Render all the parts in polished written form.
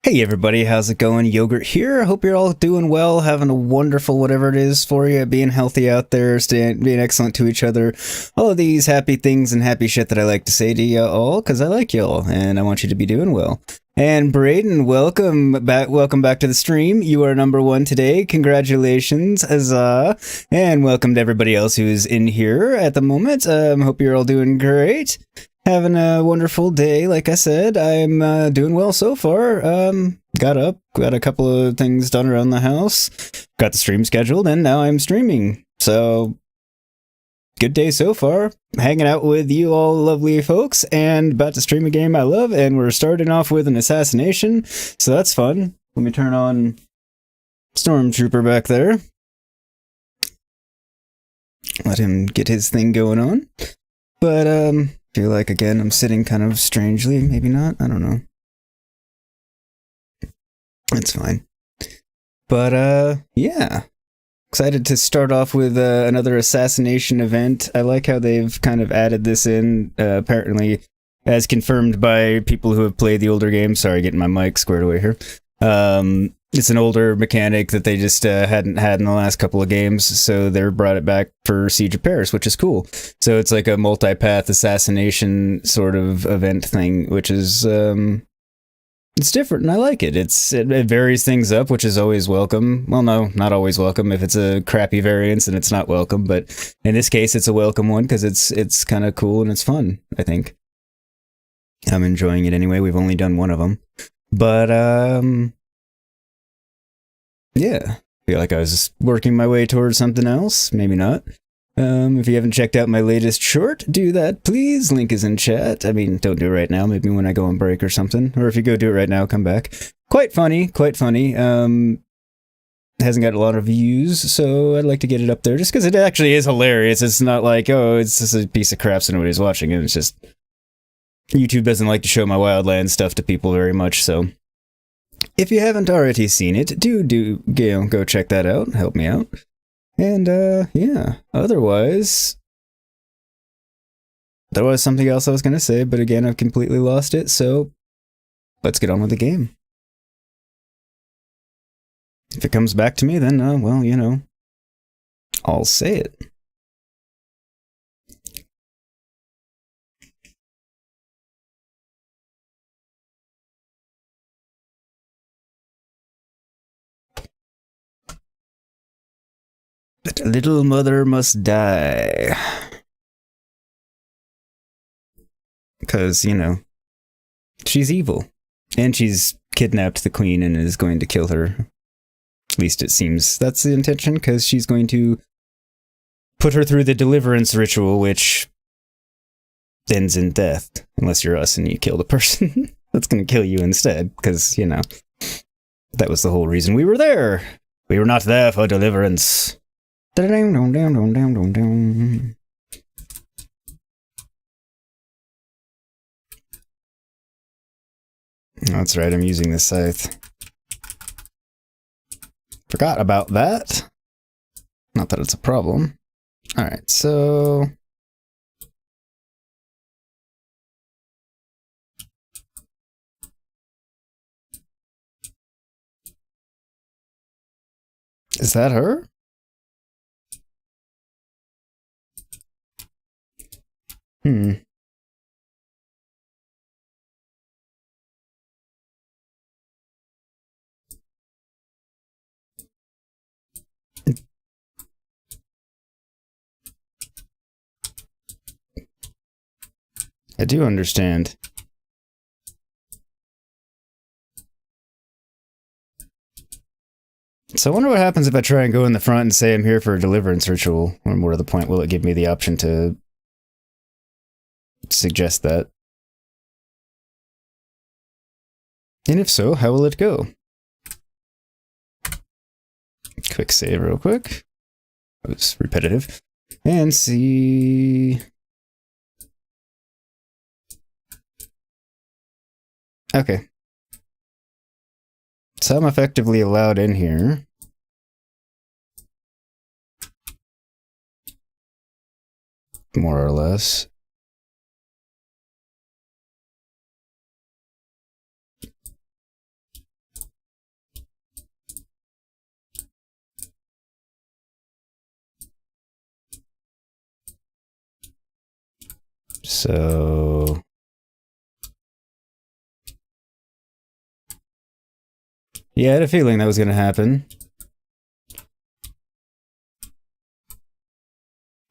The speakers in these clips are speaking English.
Hey everybody, how's it going? Yogurt here. I hope you're all doing well, having a wonderful whatever it is for you, being healthy out there, being excellent to each other. All of these happy things and happy shit that I like to say to you all, because I like y'all, and I want you to be doing well. And Braden, welcome back to the stream. You are number one today. Congratulations, huzzah. And welcome to everybody else who's in here at the moment. Hope you're all doing great. Having a wonderful day, like I said. I'm doing well so far. Got up, got a couple of things done around the house, got the stream scheduled, and now I'm streaming. So, good day so far. Hanging out with you all lovely folks and about to stream a game I love, and we're starting off with an assassination, so that's fun. Let me turn on Stormtrooper back there. Let him get his thing going on. But, feel like, again, I'm sitting kind of strangely. Maybe not. I don't know. It's fine. But, yeah. Excited to start off with another assassination event. I like how they've kind of added this in, apparently, as confirmed by people who have played the older games. Sorry, getting my mic squared away here. It's an older mechanic that they just hadn't had in the last couple of games, so they brought it back for Siege of Paris, which is cool. So it's like a multi-path assassination sort of event thing, which is it's different, and I like it. It varies things up, which is always welcome. Well, no, not always welcome. If it's a crappy variance, then it's not welcome. But in this case, it's a welcome one because it's kind of cool and it's fun. I think I'm enjoying it anyway. We've only done one of them, but yeah, feel like I was working my way towards something else. Maybe not. If you haven't checked out my latest short, do that, please. Link is in chat. I mean, don't do it right now. Maybe when I go on break or something. Or if you go do it right now, come back. Quite funny, quite funny. Hasn't got a lot of views, so I'd like to get it up there just because it actually is hilarious. It's not like, oh, it's just a piece of crap so nobody's watching it. It's just YouTube doesn't like to show my Wildlands stuff to people very much, so if you haven't already seen it, go check that out. Help me out. And, yeah, otherwise, there was something else I was going to say, but again, I've completely lost it, so let's get on with the game. If it comes back to me, then, well, you know, I'll say it. That little mother must die. Because, you know, she's evil. And she's kidnapped the queen and is going to kill her. At least it seems that's the intention, because she's going to put her through the Deliverance Ritual, which ends in death. Unless you're us and you kill the person that's going to kill you instead, because, you know, that was the whole reason we were there. We were not there for deliverance. That's right, I'm using this scythe. Forgot about that. Not that it's a problem. Alright, so... Is that her? I do understand. So I wonder what happens if I try and go in the front and say I'm here for a Deliverance Ritual. Or more to the point, will it give me the option to suggest that? And if so, how will it go? Quick save real quick. That was repetitive. And see... Okay. So I'm effectively allowed in here. More or less. So... yeah, I had a feeling that was going to happen.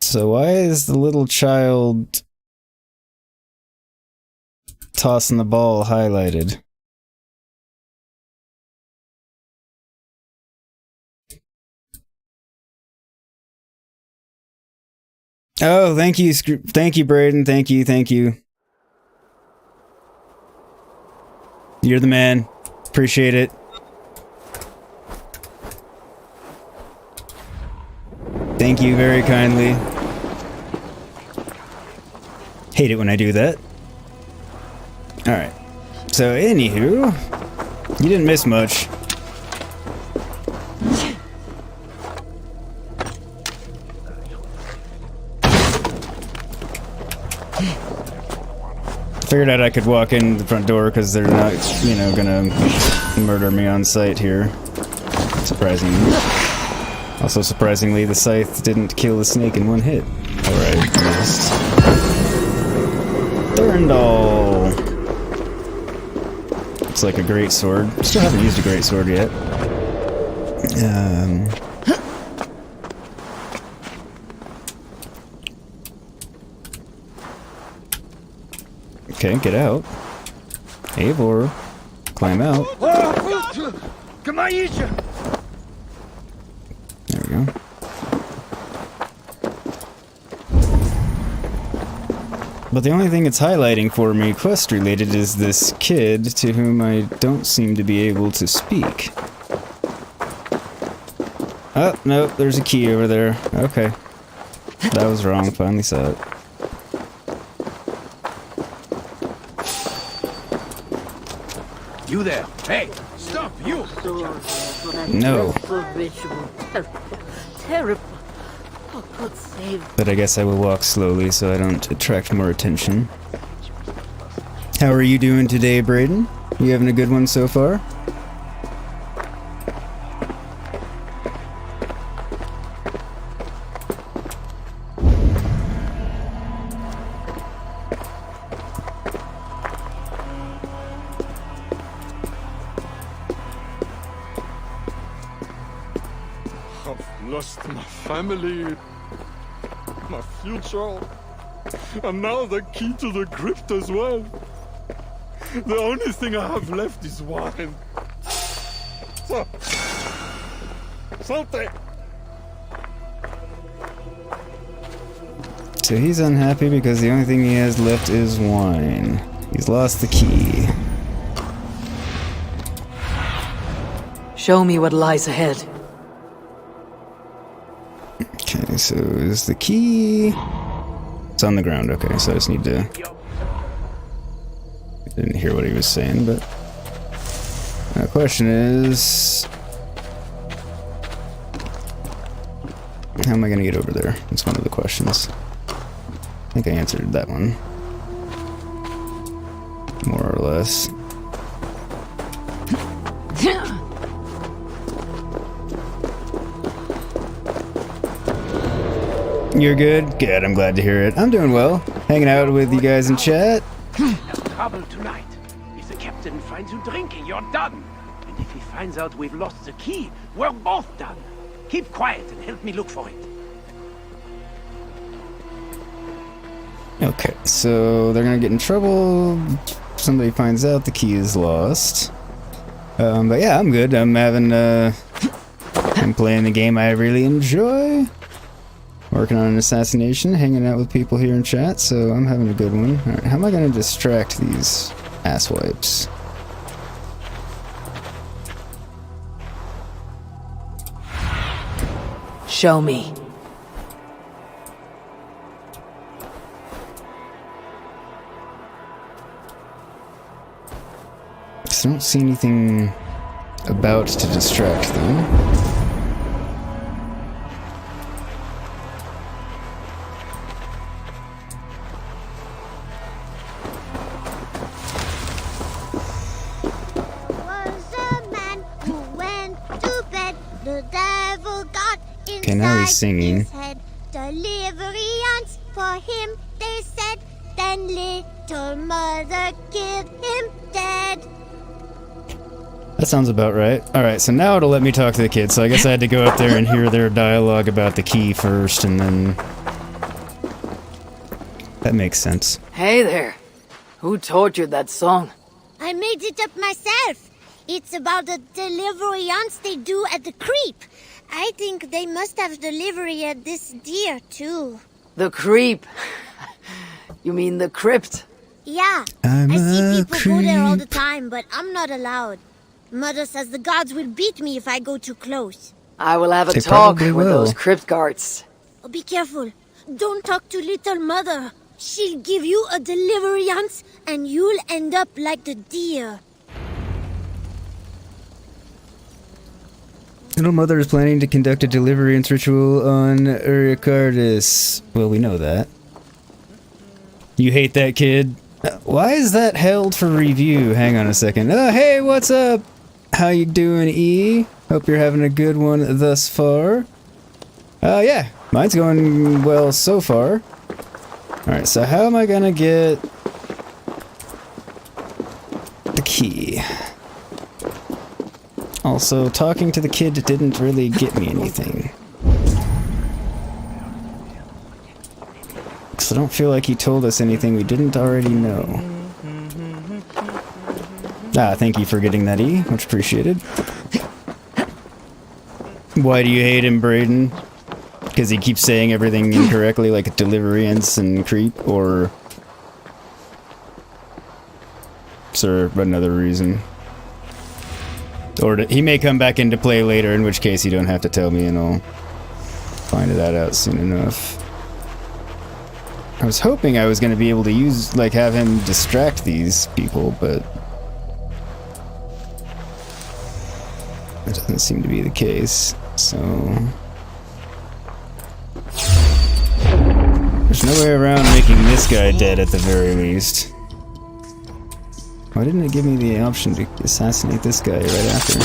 So why is the little child tossing the ball highlighted? Oh, thank you, thank you, Braden. Thank you. You're the man. Appreciate it. Thank you very kindly. Hate it when I do that. Alright. So, anywho, you didn't miss much. Figured out I could walk in the front door because they're not, you know, gonna murder me on sight here. Surprisingly. Also, surprisingly, the scythe didn't kill the snake in one hit. Alright, missed. Thurndall! It's like a great sword. Still haven't used a great sword yet. Okay, get out. Eivor, climb out. There we go. But the only thing it's highlighting for me quest-related is this kid to whom I don't seem to be able to speak. Oh, no, there's a key over there. Okay. That was wrong, finally saw it. You there! Hey! Stop! You! No. Terrible. Oh, God save. But I guess I will walk slowly so I don't attract more attention. How are you doing today, Braden? You having a good one so far? I've lost my family, my future, and now the key to the crypt as well. The only thing I have left is wine. So, something. So he's unhappy because the only thing he has left is wine. He's lost the key. Show me what lies ahead. Okay, so is the key... It's on the ground, okay, so I just need to... I didn't hear what he was saying, but... The question is... How am I gonna get over there? That's one of the questions. I think I answered that one. More or less. You're good? Good, I'm glad to hear it. I'm doing well. Hanging out with you guys in chat. No trouble tonight. If the captain finds you drinking, you're done. And if he finds out we've lost the key, we're both done. Keep quiet and help me look for it. Okay, so they're gonna get in trouble. Somebody finds out the key is lost. But yeah, I'm good. I'm having, I'm playing the game I really enjoy. Working on an assassination, hanging out with people here in chat, so I'm having a good one. Alright, how am I gonna distract these asswipes? Show me. I don't see anything about to distract them. Okay, now he's singing. Deliverance for him, they said. Then little mother killed him dead. That sounds about right. Alright, so now it'll let me talk to the kids, so I guess I had to go up there and hear their dialogue about the key first, and then... That makes sense. Hey there. Who taught you that song? I made it up myself. It's about the deliverance they do at the creep. I think they must have delivery at this deer, too. The creep. You mean the crypt? Yeah, I'm I see a people go there all the creep. time, but I'm not allowed. Mother says the gods will beat me if I go too close. I will have a They talk probably with those will. crypt guards. Oh, be careful. Don't talk to little mother. She'll give you a deliverance, and you'll end up like the deer. Little Mother is planning to conduct a Deliverance Ritual on Richardis. Well, we know that. You hate that kid? Why is that held for review? Hang on a second. Hey, what's up? How you doing, E? Hope you're having a good one thus far. Yeah, mine's going well so far. Alright, so how am I gonna get the key? Also, talking to the kid didn't really get me anything. Because I don't feel like he told us anything we didn't already know. Thank you for getting that, E. Much appreciated. Why do you hate him, Braden? Because he keeps saying everything incorrectly, like deliverance and creep, or... is there another reason? Or he may come back into play later, in which case you don't have to tell me and I'll find that out soon enough. I was hoping I was going to be able to use, like, have him distract these people, but... that doesn't seem to be the case, so... there's no way around making this guy dead at the very least. Why didn't it give me the option to assassinate this guy right after?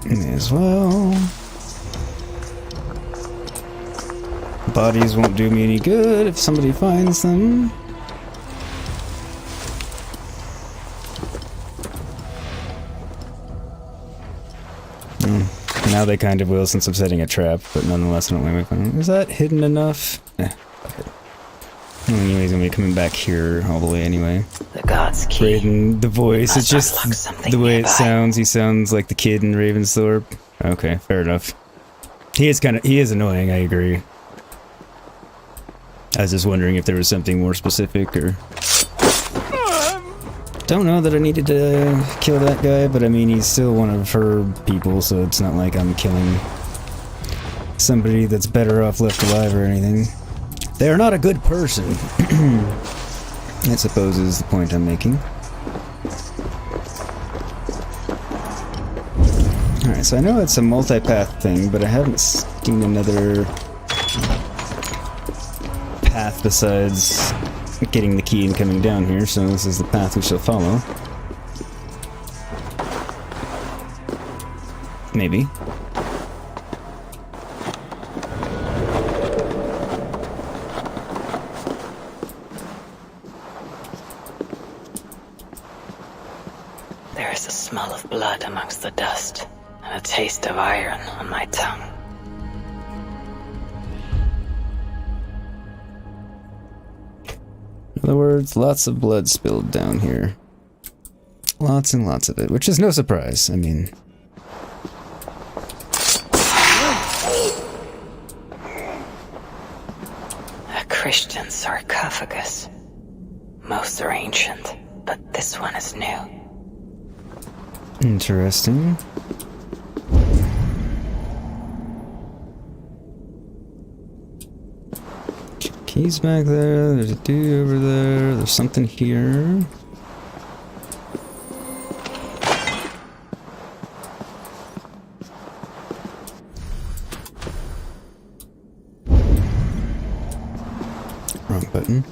May as well. Bodies won't do me any good if somebody finds them. Now they kind of will since I'm setting a trap, but nonetheless I don't like my phone. Is that hidden enough? Fuck it. Anyways, I'm gonna be coming back here all the way anyway. The gods' key. Braden, the voice, it's just the way it sounds. He sounds like the kid in Ravensthorpe. Okay, fair enough. He is annoying, I agree. I was just wondering if there was something more specific, or... don't know that I needed to kill that guy, but I mean, he's still one of her people, so it's not like I'm killing somebody that's better off left alive or anything. They're not a good person. I suppose is the point I'm making. Alright, so I know it's a multi-path thing, but I haven't seen another path besides getting the key and coming down here, so this is the path we shall follow. Maybe. There is a smell of blood amongst the dust, and a taste of iron on my tongue. In other words, lots of blood spilled down here. Lots and lots of it, which is no surprise. I mean... a Christian sarcophagus. Most are ancient, but this one is new. interesting. Keys back there, there's a dude over there, there's something here. Wrong button.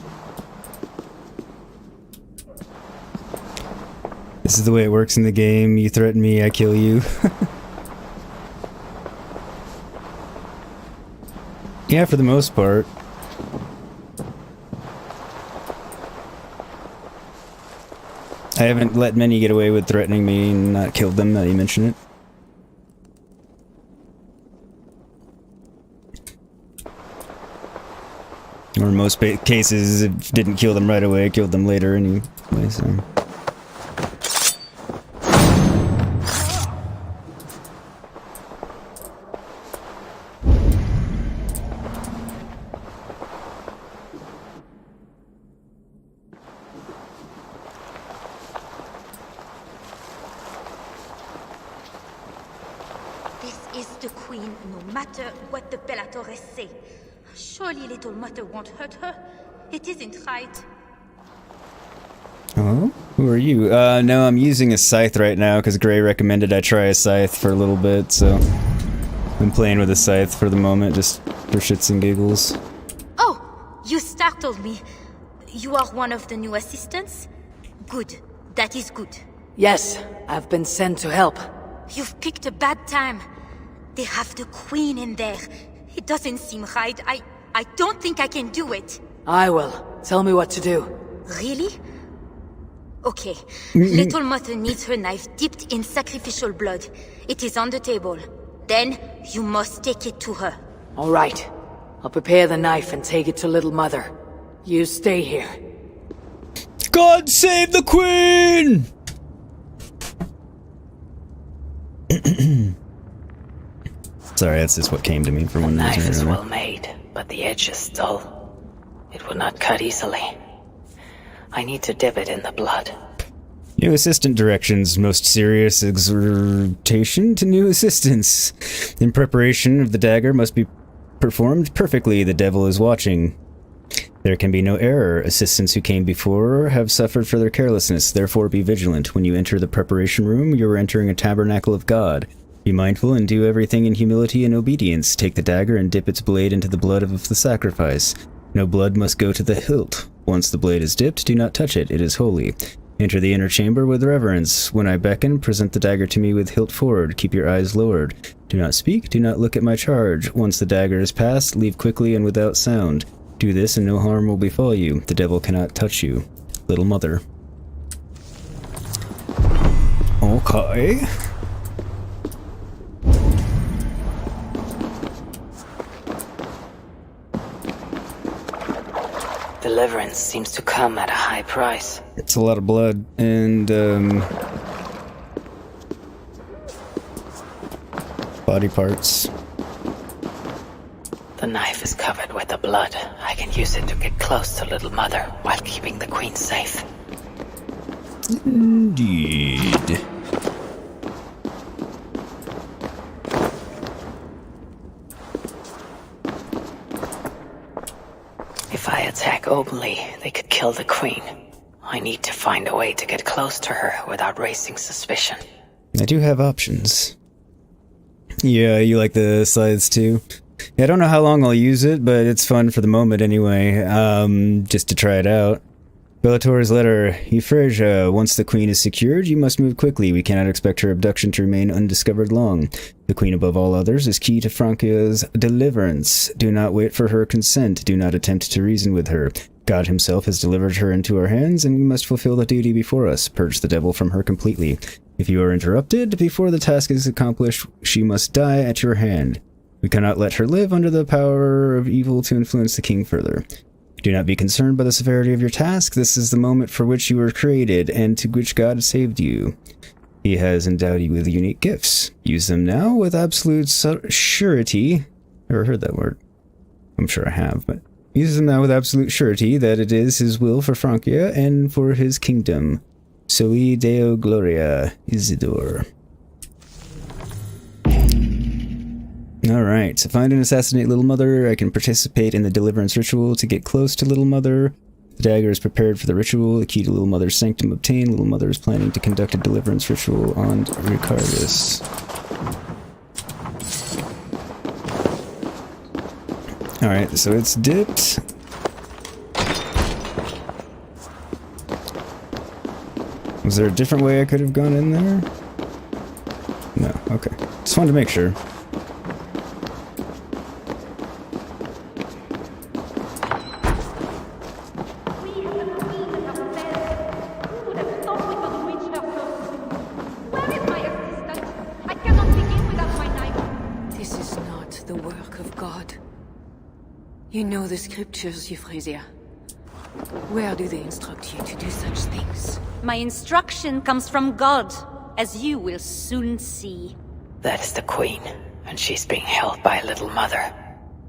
This is the way it works in the game. You threaten me, I kill you. Yeah, for the most part. I haven't let many get away with threatening me and not killed them, now you mention it. Or in most cases, it didn't kill them right away, it killed them later anyway, so... This is the queen, no matter what the Bellatores say. Surely little mother won't hurt her. It isn't right. Oh? Who are you? No, I'm using a scythe right now because Gray recommended I try a scythe for a little bit, so... I'm playing with a scythe for the moment, just for shits and giggles. Oh, you startled me. You are one of the new assistants? Good. That is good. Yes, I've been sent to help. You've picked a bad time. They have the queen in there. It doesn't seem right. I don't think I can do it. I will. Tell me what to do. Really? Okay. Little mother needs her knife dipped in sacrificial blood. It is on the table. Then, you must take it to her. All right. I'll prepare the knife and take it to little mother. You stay here. God save the queen! Sorry, that's just what came to me for one The reason knife or is another. well made, but the edge is dull. It would not cut easily. I need to dip it in the blood. New assistant directions. Most serious exhortation to new assistants. In preparation of the dagger must be performed perfectly. The devil is watching. There can be no error. Assistants who came before have suffered for their carelessness. Therefore be vigilant. When you enter the preparation room, you are entering a tabernacle of God. Be mindful and do everything in humility and obedience. Take the dagger and dip its blade into the blood of the sacrifice. No blood must go to the hilt. Once the blade is dipped, do not touch it. It is holy. Enter the inner chamber with reverence. When I beckon, present the dagger to me with hilt forward. Keep your eyes lowered. Do not speak. Do not look at my charge. Once the dagger is passed, leave quickly and without sound. Do this and no harm will befall you. The devil cannot touch you. Little mother. Okay. Deliverance seems to come at a high price. It's a lot of blood and, body parts. The knife is covered with the blood. I can use it to get close to little mother while keeping the queen safe. Indeed. If I attack openly, they could kill the queen. I need to find a way to get close to her without raising suspicion. I do have options. Yeah, you like the scythes too? Yeah, I don't know how long I'll use it, but it's fun for the moment anyway, just to try it out. Bellator's letter. Euphrasia, once the queen is secured, you must move quickly. We cannot expect her abduction to remain undiscovered long. The queen above all others is key to Francia's deliverance. Do not wait for her consent. Do not attempt to reason with her. God himself has delivered her into our hands, and we must fulfill the duty before us. Purge the devil from her completely. If you are interrupted before the task is accomplished, she must die at your hand. We cannot let her live under the power of evil to influence the king further. Do not be concerned by the severity of your task. This is the moment for which you were created, and to which God saved you. He has endowed you with unique gifts. Use them now with absolute surety. Never heard that word. I'm sure I have, but use them now with absolute surety that it is his will for Francia and for his kingdom. Soli Deo Gloria, Isidore. Alright, to find and assassinate Little Mother, I can participate in the Deliverance Ritual to get close to Little Mother. The dagger is prepared for the ritual. The key to Little Mother's sanctum obtained. Little Mother is planning to conduct a Deliverance Ritual on Richardis. Alright, so it's dipped. Was there a different way I could have gone in there? No, okay. Just wanted to make sure. You know the scriptures, Euphrasia. Where do they instruct you to do such things? My instruction comes from God, as you will soon see. That is the Queen, and she's being held by Little Mother.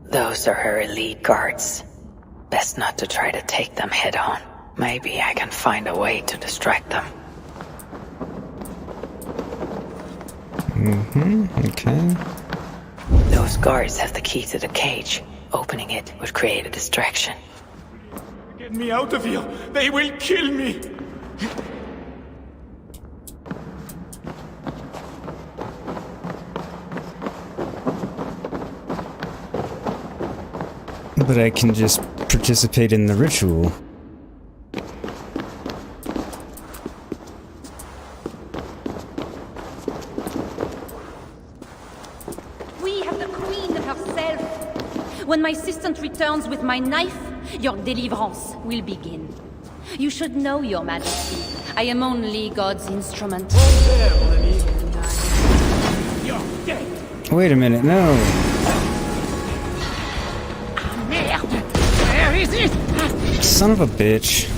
Those are her elite guards. Best not to try to take them head on. Maybe I can find a way to distract them. Okay. Those guards have the key to the cage. Opening it would create a distraction. Get me out of here! They will kill me! But I can just participate in the ritual. We have the Queen herself. When my assistant returns with my knife, your deliverance will begin. You should know, Your Majesty, I am only God's instrument. You're dead! Wait a minute, no. Merde! Where is it? Son of a bitch.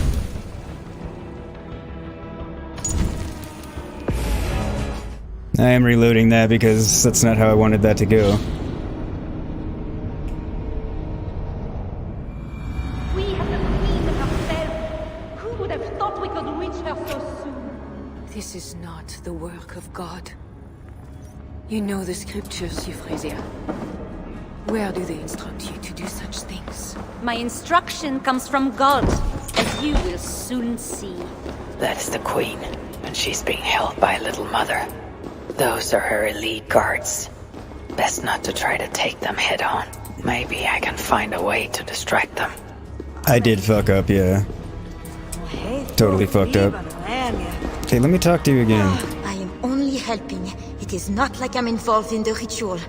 I am reloading that because that's not how I wanted that to go. We have the Queen herself. Who would have thought we could reach her so soon? This is not the work of God. You know the scriptures, Euphrasia. Where do they instruct you to do such things? My instruction comes from God, as you will soon see. That is the Queen, and she's being held by Little Mother. Those are her elite guards. Best not to try to take them head on. Maybe I can find a way to distract them. I did fuck up, yeah. Totally fucked up. Okay, let me talk to you again. I am only helping. It is not like I'm involved in the ritual.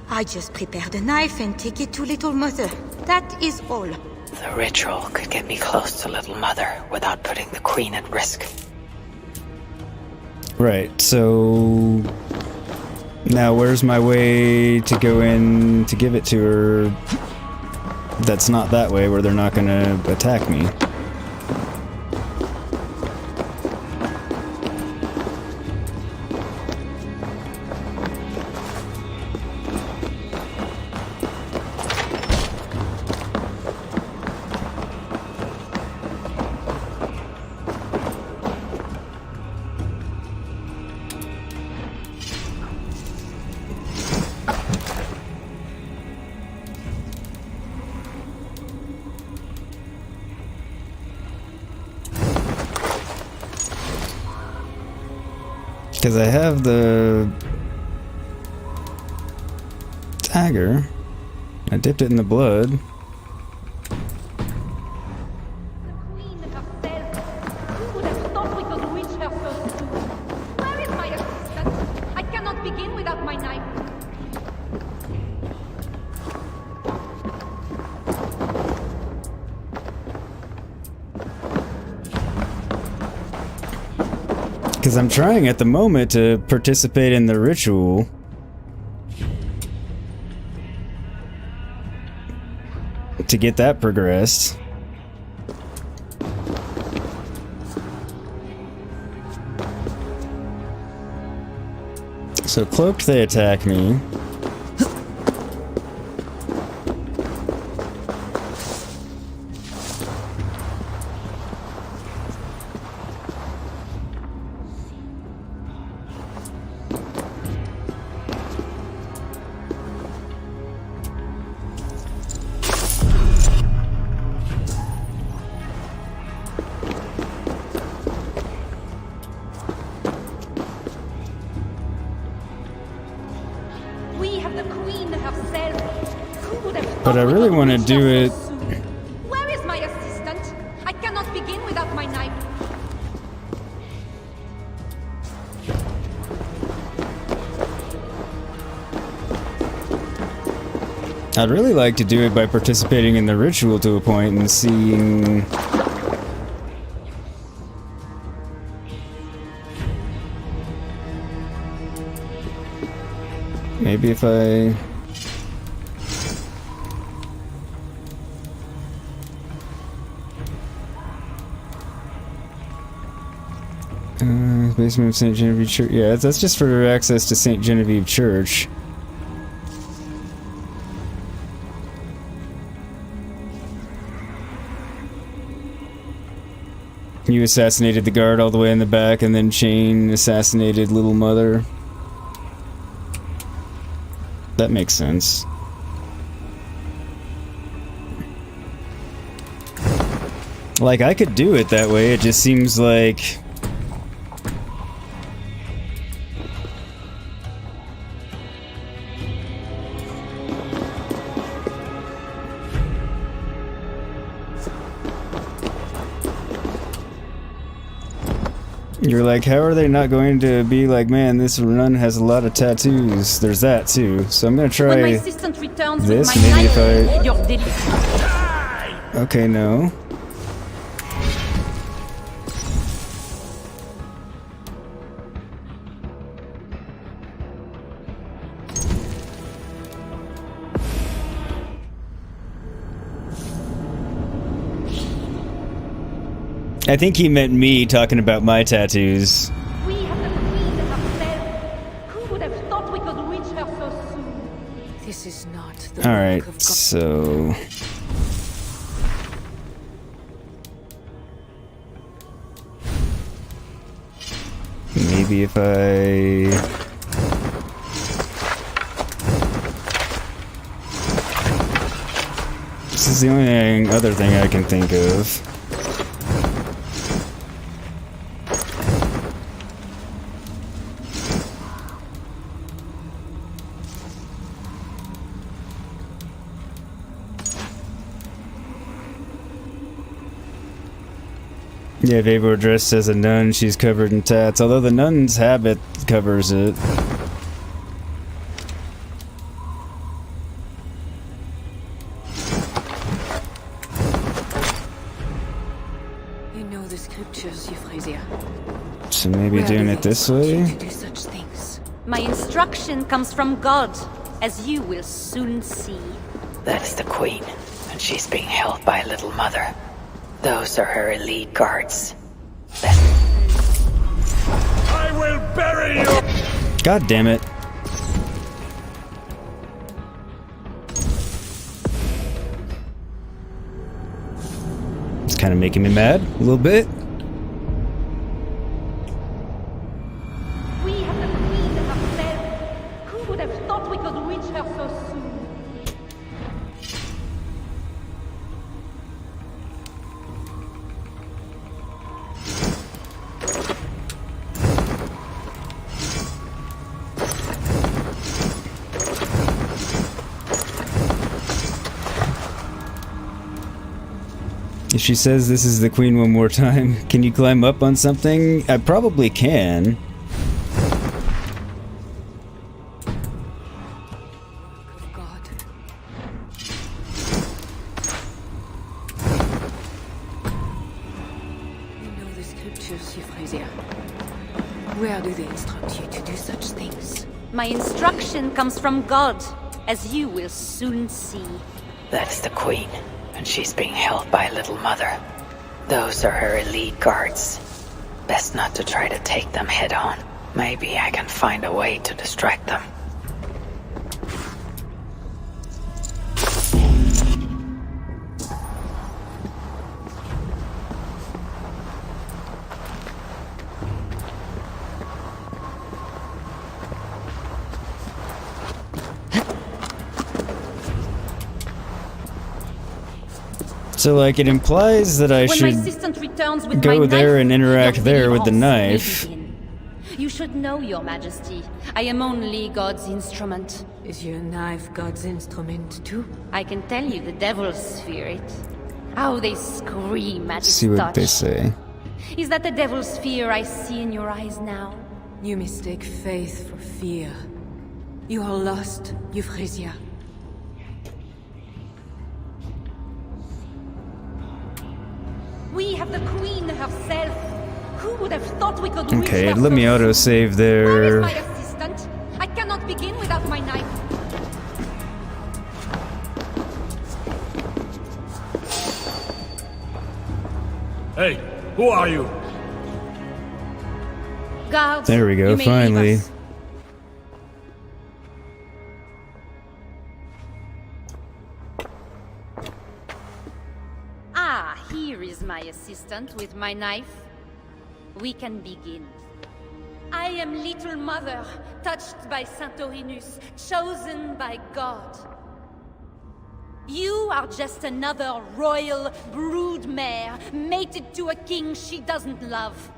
I just prepare the knife and take it to Little Mother. That is all. The ritual could get me close to Little Mother without putting the Queen at risk. Right, so... Now where's my way to go in to give it to her that's not that way where they're not gonna attack me? Because I have the dagger. I dipped it in the blood. The Queen herself. Who would have thought we could reach her so soon? Where is my assistant? I cannot begin without my knife. Because I'm trying at the moment to participate in the ritual. To get that progressed. So cloaked, they attack me. We have the Queen herself. Who would have But I thought we really could want to reach do her it. so soon? Where is my assistant? I cannot begin without my knife. I'd really like to do it by participating in the ritual to a point and seeing... Maybe if I... Basement of St. Genevieve Church. Yeah, that's just for access to St. Genevieve Church. You assassinated the guard all the way in the back, and then Chain assassinated Little Mother. That makes sense. Like, I could do it that way, it just seems like... You're like, how are they not going to be like, man, this nun has a lot of tattoos. There's that too. So I'm gonna try When my assistant returns this. with my Maybe knife, if you're dead. I... Okay, no. I think he meant me talking about my tattoos. We have the queen herself. Who would have thought we could reach her so soon? This is not the Alright, work of God. so... Maybe if I... This is the only other thing I can think of. Yeah, if Eivor dressed as a nun, she's covered in tats, although the nun's habit covers it. You know the scriptures, Euphrasia. So maybe Where doing do it they this instruct you way? to do such things? My instruction comes from God, as you will soon see. That is the queen, and she's being held by a little mother. Those are her elite guards. I will bury you! God damn it. It's kind of making me mad, a little bit. We have the queen herself. Who would have thought we could reach her so soon? If she says this is the queen one more time, can you climb up on something? I probably can. Of God. You know the scriptures, Euphrasia. Where do they instruct you to do such things? My instruction comes from God, as you will soon see. That is the queen, and she's being held by a little mother. Those are her elite guards. Best not to try to take them head on. Maybe I can find a way to distract them. So, like, it implies that I When my should assistant returns with go my there knife, and interact your there with the deliverance knife. will begin. You should know, Your Majesty. I am only God's instrument. Is your knife God's instrument too? I can tell you the devils fear it. How they scream at its See what touch. they say. Is that the devil's fear I see in your eyes now? You mistake faith for fear. You are lost, Euphrasia. We have the queen herself. Who would have thought we could reach Okay, her let me so soon? autosave Where is there. my assistant? I cannot begin without my knife. Hey, who are you? Guards, There we go, you may finally. leave us. Ah, here is my assistant with my knife. We can begin. I am Little Mother, touched by Santorinus, chosen by God. You are just another royal broodmare, mated to a king she doesn't love.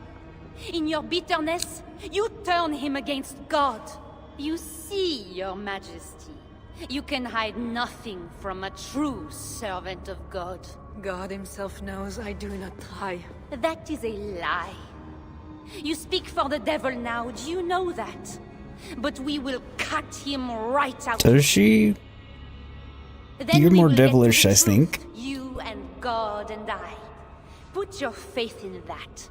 In your bitterness, you turn him against God. You see, your majesty, you can hide nothing from a true servant of God. God himself knows I do not try. That is a lie. You speak for the devil now, do you know that? But we will cut him right out. Does she? Then You're we more will get to devilish, the I truth, think. You and God and I. Put your faith in that.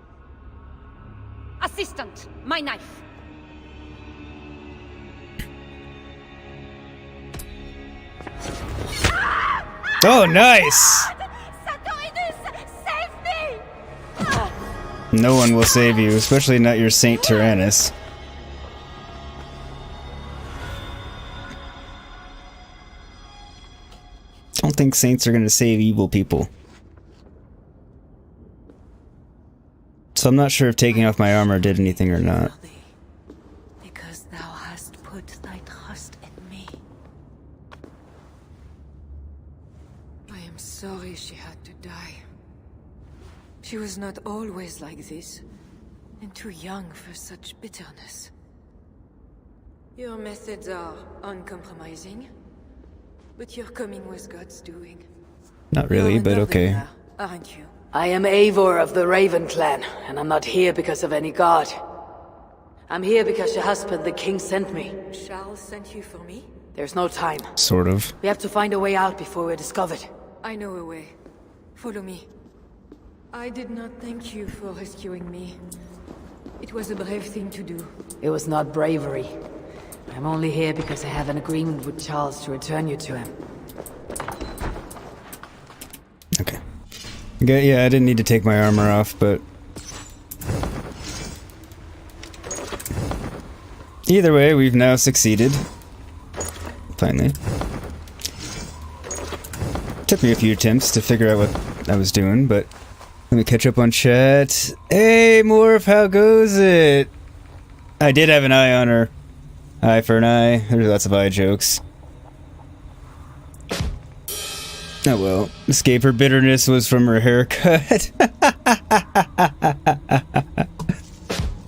Assistant, my knife. Oh, nice! Santorinus, save me! No one will save you, especially not your Saint Tyrannus. I don't think saints are gonna save evil people. So I'm not sure if taking off my armor did anything or not. Because thou hast put thy trust in me. I am sorry she had to die. She was not always like this, and too young for such bitterness. Your methods are uncompromising, but your coming was God's doing. Not really, You're but another okay. now, aren't you? I am Eivor of the Raven clan, and I'm not here because of any god. I'm here because your husband, the king, sent me. Charles sent you for me? There's no time. Sort of. We have to find a way out before we're discovered. I know a way. Follow me. I did not thank you for rescuing me. It was a brave thing to do. It was not bravery. I'm only here because I have an agreement with Charles to return you to him. Okay. Yeah, I didn't need to take my armor off, but... Either way, we've now succeeded. Finally. Took me a few attempts to figure out what I was doing, but... Let me catch up on chat. Hey, Morph, how goes it? I did have an eye on her. Eye for an eye. There's lots of eye jokes. Oh well. Escape her bitterness was from her haircut.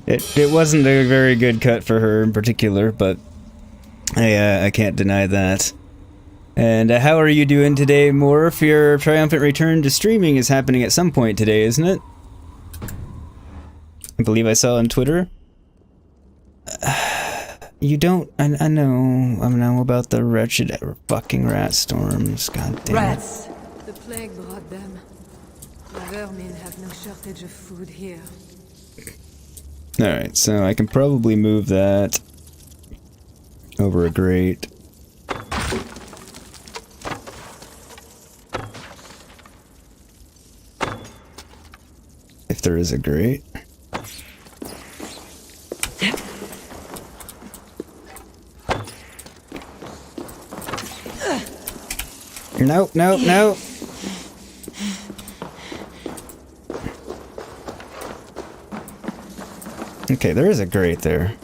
It wasn't a very good cut for her in particular, but I can't deny that. And how are you doing today, Morph? Your triumphant return to streaming is happening at some point today, isn't it? I believe I saw on Twitter. You don't... I know about the wretched fucking rat storms. God damn it. Rats! The plague brought them. The vermin have no shortage of food here. Alright, so I can probably move that over a grate. If there is a grate. Nope, nope, nope. Okay, there is a grate there.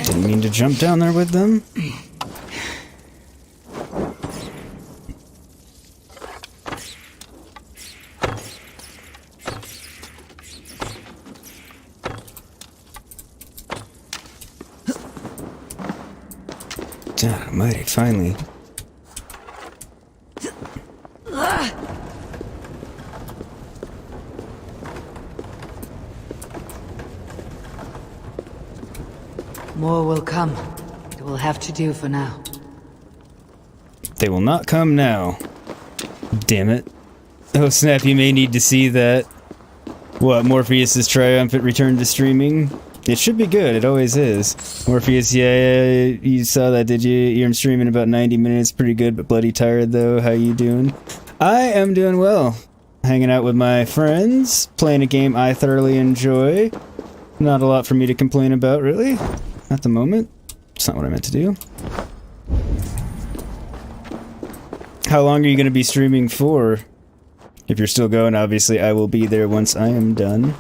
Didn't mean to jump down there with them. God almighty, finally. More will come. It will have to do for now. They will not come now. Damn it. Oh snap, you may need to see that. What, Morpheus' triumphant return to streaming? It should be good, it always is. Morpheus, yeah, you saw that, did you? You're streaming about 90 minutes, pretty good, but bloody tired though. How you doing? I am doing well. Hanging out with my friends, playing a game I thoroughly enjoy. Not a lot for me to complain about, really. At the moment. It's not what I meant to do. How long are you going to be streaming for? If you're still going, obviously I will be there once I am done.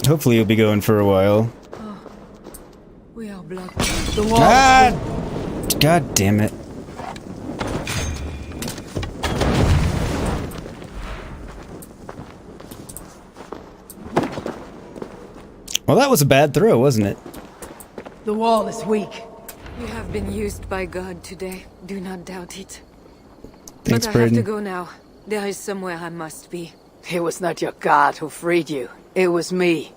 Hopefully you'll be going for a while. Oh, we are blocked. The wall. God damn it. Well, that was a bad throw, wasn't it? The wall is weak. You have been used by God today. Do not doubt it. Thanks, but I have to Braden. go now. There is somewhere I must be. It was not your god who freed you. It was me.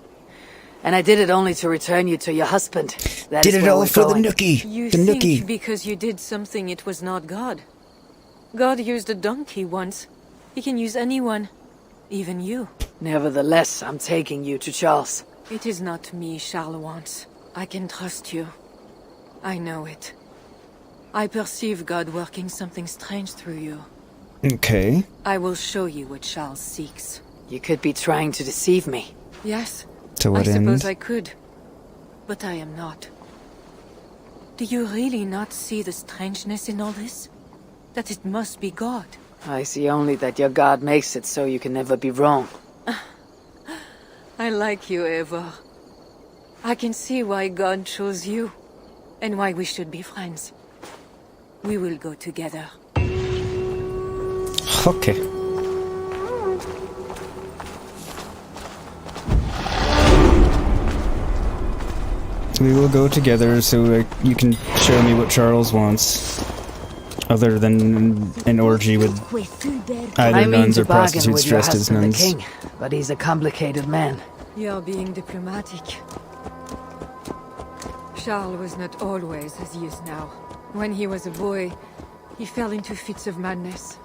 And I did it only to return you to your husband. That Did is it where all we're for going. the nookie. You The think nookie. because you did something it was not God. God used a donkey once. He can use anyone. Even you. Nevertheless, I'm taking you to Charles. It is not me Charles wants. I can trust you. I know it. I perceive God working something strange through you. Okay. I will show you what Charles seeks. You could be trying to deceive me. Yes, To what I suppose end? I could. But I am not. Do you really not see the strangeness in all this? That it must be God. I see only that your god makes it so you can never be wrong. I like you, Eivor. I can see why God chose you, and why we should be friends. We will go together. Okay. We will go together so you can show me what Charles wants. Other than an orgy with either I mean nuns to or bargain prostitutes with your dressed as husband, the nuns. king, but he's a complicated man. You're being diplomatic. Charles was not always as he is now. When he was a boy, he fell into fits of madness.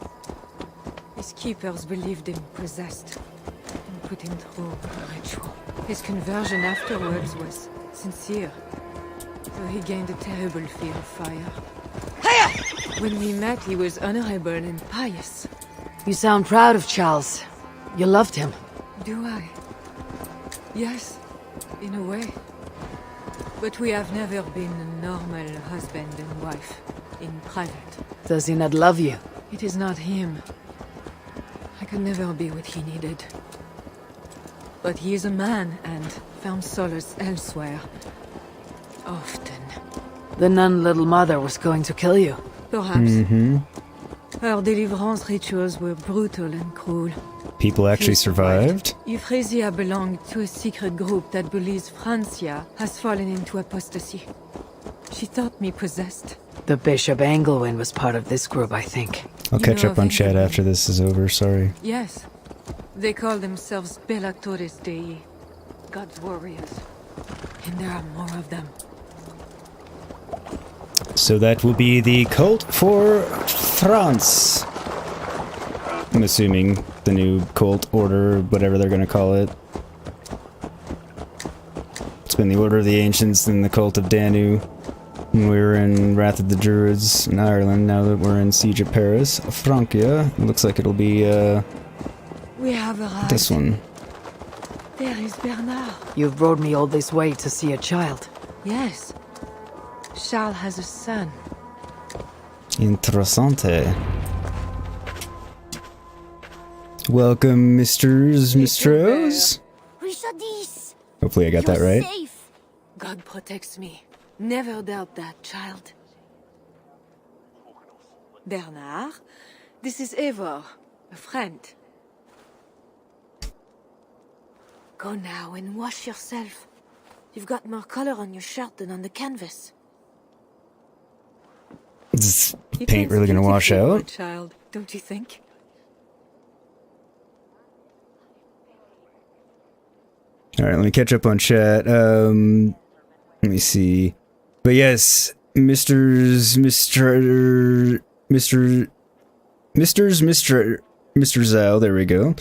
His keepers believed him possessed and put him through a ritual. His conversion afterwards was sincere, though he gained a terrible fear of fire. When we met, he was honorable and pious. You sound proud of Charles. You loved him. Do I? Yes, in a way. But we have never been a normal husband and wife, in private. Does he not love you? It is not him. I could never be what he needed. But he is a man and found solace elsewhere. Often. The nun little mother was going to kill you. Perhaps. Her deliverance rituals were brutal and cruel. People actually survived? Euphrasia belonged to a secret group that believes Francia has fallen into apostasy. She thought me possessed. The Bishop Engelwin was part of this group, I think. I'll You catch know up on of chat Engelwin? after this is over, sorry. Yes. They call themselves Bellatores Dei, God's warriors. And there are more of them. So that will be the cult for France. I'm assuming the new cult order, whatever they're going to call it. It's been the Order of the Ancients, then the Cult of Danu. And we were in Wrath of the Druids in Ireland. Now that we're in Siege of Paris, Francia. It looks like it'll be We have arrived. this one. There is Bernard. You've brought me all this way to see a child. Yes. Charles has a son. Interessante. Welcome, Misters, Mistros. Richardis! Hopefully I got that right. Safe. God protects me. Never doubt that, child. Bernard, this is Eivor, a friend. Go now and wash yourself. You've got more color on your shirt than on the canvas. Is He paint paints really gonna wash beautifully for a out? child, don't you think? Alright, let me catch up on chat. Let me see. But yes, Mr. Zhao, there we go.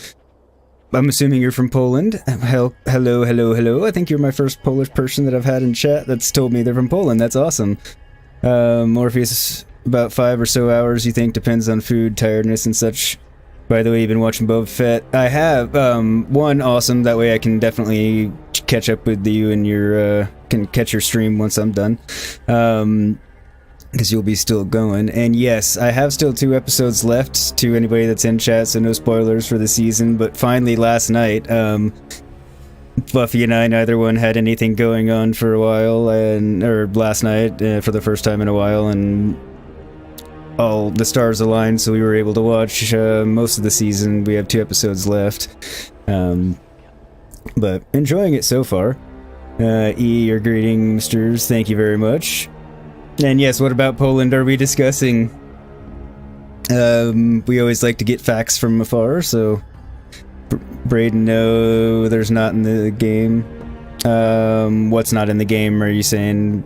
I'm assuming you're from Poland. Hello. I think you're my first Polish person that I've had in chat that's told me they're from Poland. That's awesome. Morpheus, about 5 or so hours, you think? Depends on food, tiredness, and such. By the way, you've been watching Boba Fett. I have. One, awesome. That way I can definitely catch up with you and your, can catch your stream once I'm done. Because you'll be still going. And yes, I have still 2 episodes left to anybody that's in chat, so no spoilers for the season. But finally, last night, Buffy and I, neither one had anything going on for a while, or last night, for the first time in a while, and all the stars aligned, so we were able to watch most of the season. We have 2 episodes left. But enjoying it so far. Your greetings, Misters. Thank you very much. And yes, what about Poland are we discussing? We always like to get facts from afar, so... Braden, no, there's not in the game. What's not in the game? Are you saying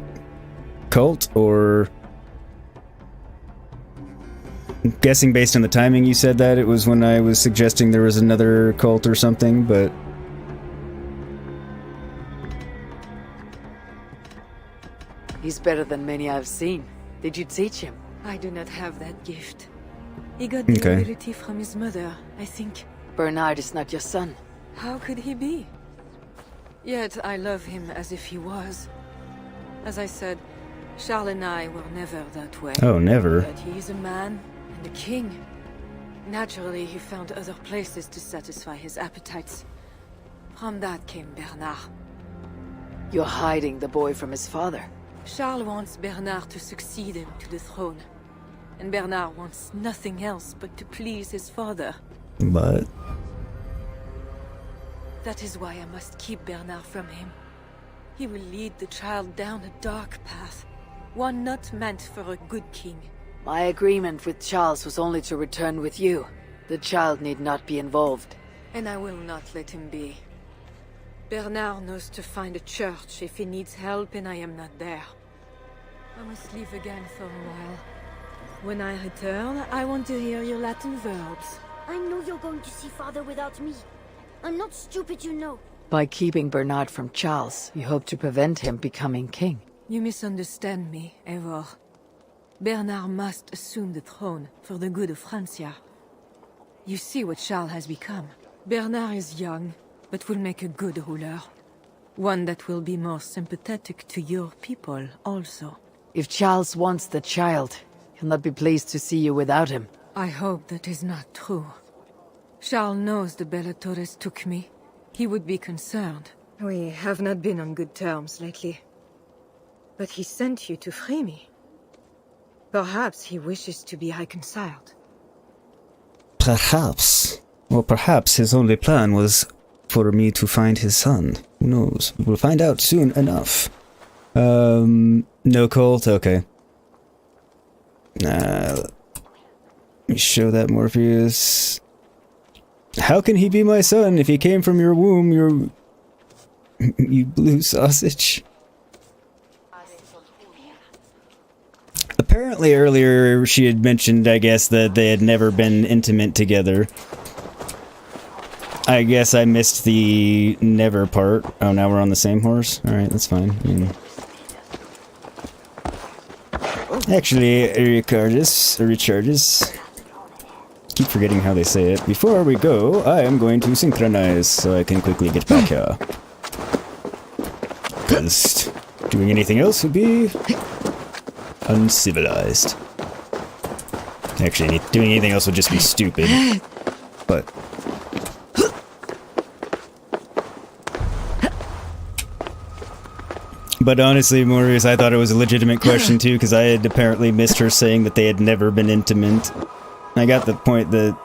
cult, or... I'm guessing based on the timing you said that, it was when I was suggesting there was another cult or something, but... He's better than many I've seen. Did you teach him? I do not have that gift. He got the ability from his mother, I think. Bernard is not your son. How could he be? Yet I love him as if he was. As I said, Charles and I were never that way. Oh, never. But he is a man and a king. Naturally, he found other places to satisfy his appetites. From that came Bernard. You're hiding the boy from his father. Charles wants Bernard to succeed him to the throne. And Bernard wants nothing else but to please his father. But... That is why I must keep Bernard from him. He will lead the child down a dark path. One not meant for a good king. My agreement with Charles was only to return with you. The child need not be involved. And I will not let him be. Bernard knows to find a church if he needs help and I am not there. I must leave again for a while. When I return, I want to hear your Latin verbs. I know you're going to see Father without me. I'm not stupid, you know. By keeping Bernard from Charles, you hope to prevent him becoming king. You misunderstand me, Eivor. Bernard must assume the throne for the good of Francia. You see what Charles has become. Bernard is young, but will make a good ruler. One that will be more sympathetic to your people also. If Charles wants the child, he'll not be pleased to see you without him. I hope that is not true. Charles knows the Bellatores took me. He would be concerned. We have not been on good terms lately. But he sent you to free me. Perhaps he wishes to be reconciled. Perhaps. Or perhaps his only plan was for me to find his son. Who knows? We'll find out soon enough. No cult? Okay. Let me show that Morpheus. How can he be my son if he came from your womb, you blue sausage? Apparently earlier she had mentioned, I guess, that they had never been intimate together. I guess I missed the never part. Oh, now we're on the same horse? Alright, that's fine. Actually, Richardis. Keep forgetting how they say it. Before we go, I am going to synchronize so I can quickly get back here. Because doing anything else would be uncivilized. Actually, doing anything else would just be stupid. But honestly, Maurice, I thought it was a legitimate question too, because I had apparently missed her saying that they had never been intimate. I got the point that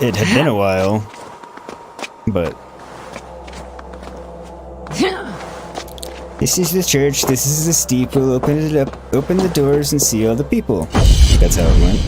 it had been a while, but... This is the church, this is the steeple, open it up, open the doors and see all the people. That's how it went.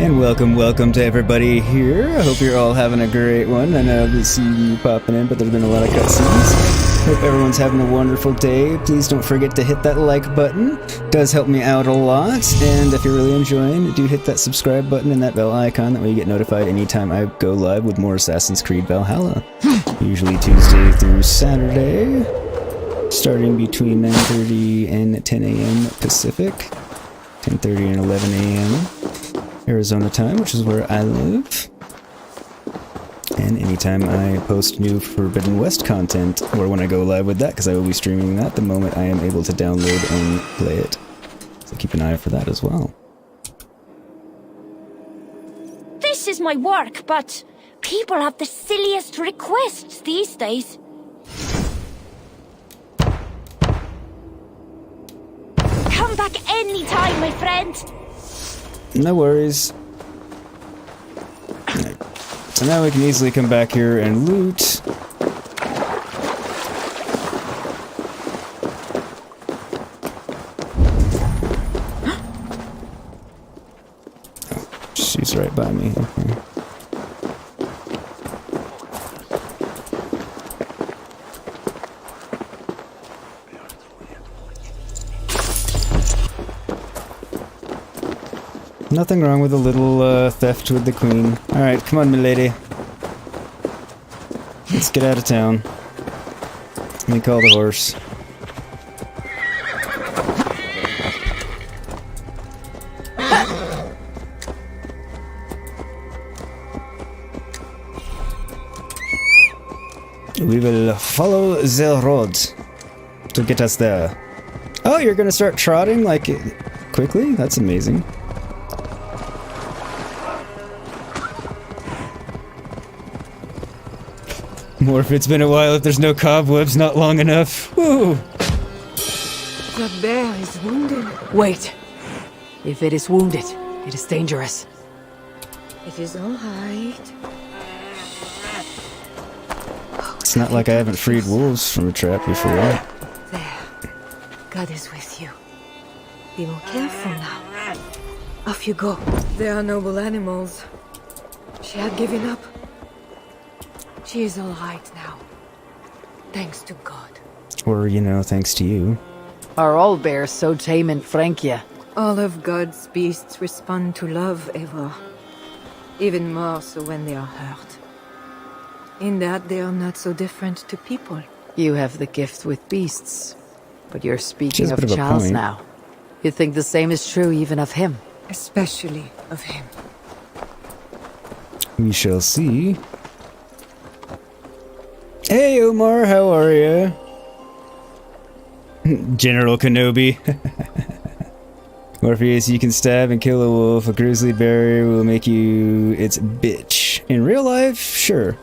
And welcome to everybody here. I hope you're all having a great one. I know I've seen you popping in, but there's been a lot of cutscenes. Hope everyone's having a wonderful day. Please don't forget to hit that like button. It does help me out a lot. And if you're really enjoying, do hit that subscribe button and that bell icon. That way you get notified anytime I go live with more Assassin's Creed Valhalla. Usually Tuesday through Saturday, starting between 9:30 and 10 a.m. Pacific, 10:30 and 11 a.m. Arizona time, which is where I live. And anytime I post new Forbidden West content, or when I go live with that, because I will be streaming that the moment I am able to download and play it. So keep an eye out for that as well. This is my work, but people have the silliest requests these days. Come back anytime, my friend. No worries. Right. So now we can easily come back here and loot. Oh, she's right by me. Okay. Nothing wrong with a little theft with the queen. Alright, come on, milady. Let's get out of town. Let me call the horse. We will follow the road to get us there. Oh, you're gonna start trotting like quickly? That's amazing. More if it's been a while, if there's no cobwebs not long enough. Woo! The bear is wounded. Wait. If it is wounded, it is dangerous. It is all right. It's not like I haven't freed wolves from a trap before. There. God is with you. Be more careful now. Off you go. They are noble animals. She had given up. She is all right now. Thanks to God. Or, you know, thanks to you. Are all bears so tame in Francia? All of God's beasts respond to love, Eivor. Even more so when they are hurt. In that they are not so different to people. You have the gift with beasts. But you're She speaking has a of bit of a Charles point. now. You think the same is true even of him? Especially of him. We shall see. Hey, Omar, how are you? General Kenobi. Morpheus, you can stab and kill a wolf. A grizzly bear will make you its bitch. In real life, sure.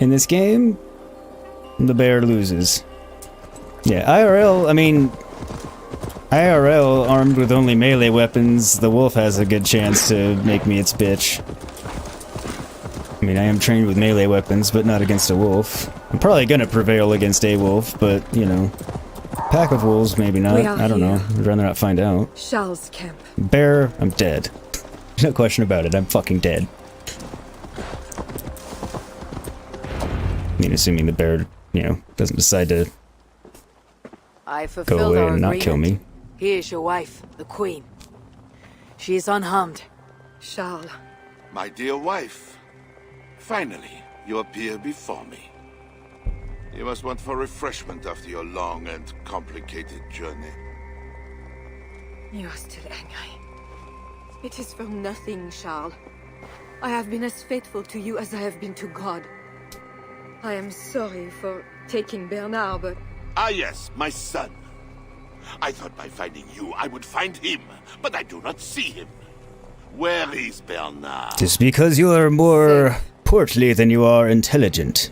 In this game, the bear loses. Yeah, IRL, I mean... IRL, armed with only melee weapons, the wolf has a good chance to make me its bitch. I mean, I am trained with melee weapons, but not against a wolf. I'm probably gonna prevail against a wolf, but, you know... Pack of wolves, maybe not. I don't know. I'd rather not find out. Charles' camp. Bear, I'm dead. No question about it, I'm fucking dead. I mean, assuming the bear, you know, doesn't decide to I go fulfilled away our and not agreement. kill me. Here is your wife, the queen. She is unharmed. Charles. My dear wife, finally, you appear before me. You must want for refreshment after your long and complicated journey. You are still angry. It is for nothing, Charles. I have been as faithful to you as I have been to God. I am sorry for taking Bernard, but... Ah yes, my son. I thought by finding you, I would find him, but I do not see him. Where is Bernard? Just because you are more portly than you are intelligent.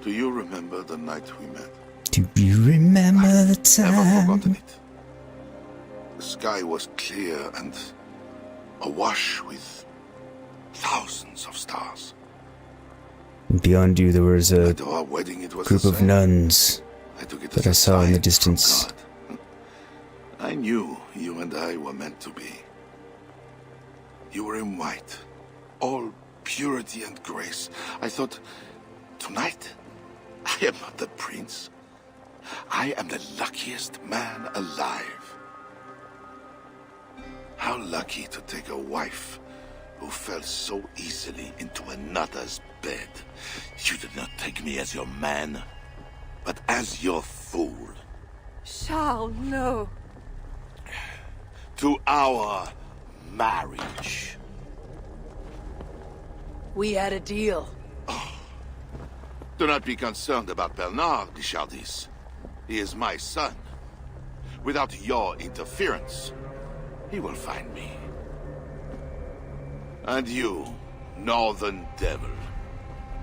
Do you remember the night we met? Do you remember the Never time? forgotten it. The sky was clear and awash with thousands of stars. Beyond you there was a At our wedding, it was group the of same. nuns I took it that as I a saw in the sign from distance. God. I knew you and I were meant to be. You were in white, all purity and grace. I thought, tonight, I am not the prince. I am the luckiest man alive. How lucky to take a wife who fell so easily into another's bed. You did not take me as your man, but as your fool. Charles, no. To our marriage. We had a deal. Do not be concerned about Bernard, Richardis. He is my son. Without your interference, he will find me. And you, northern devil,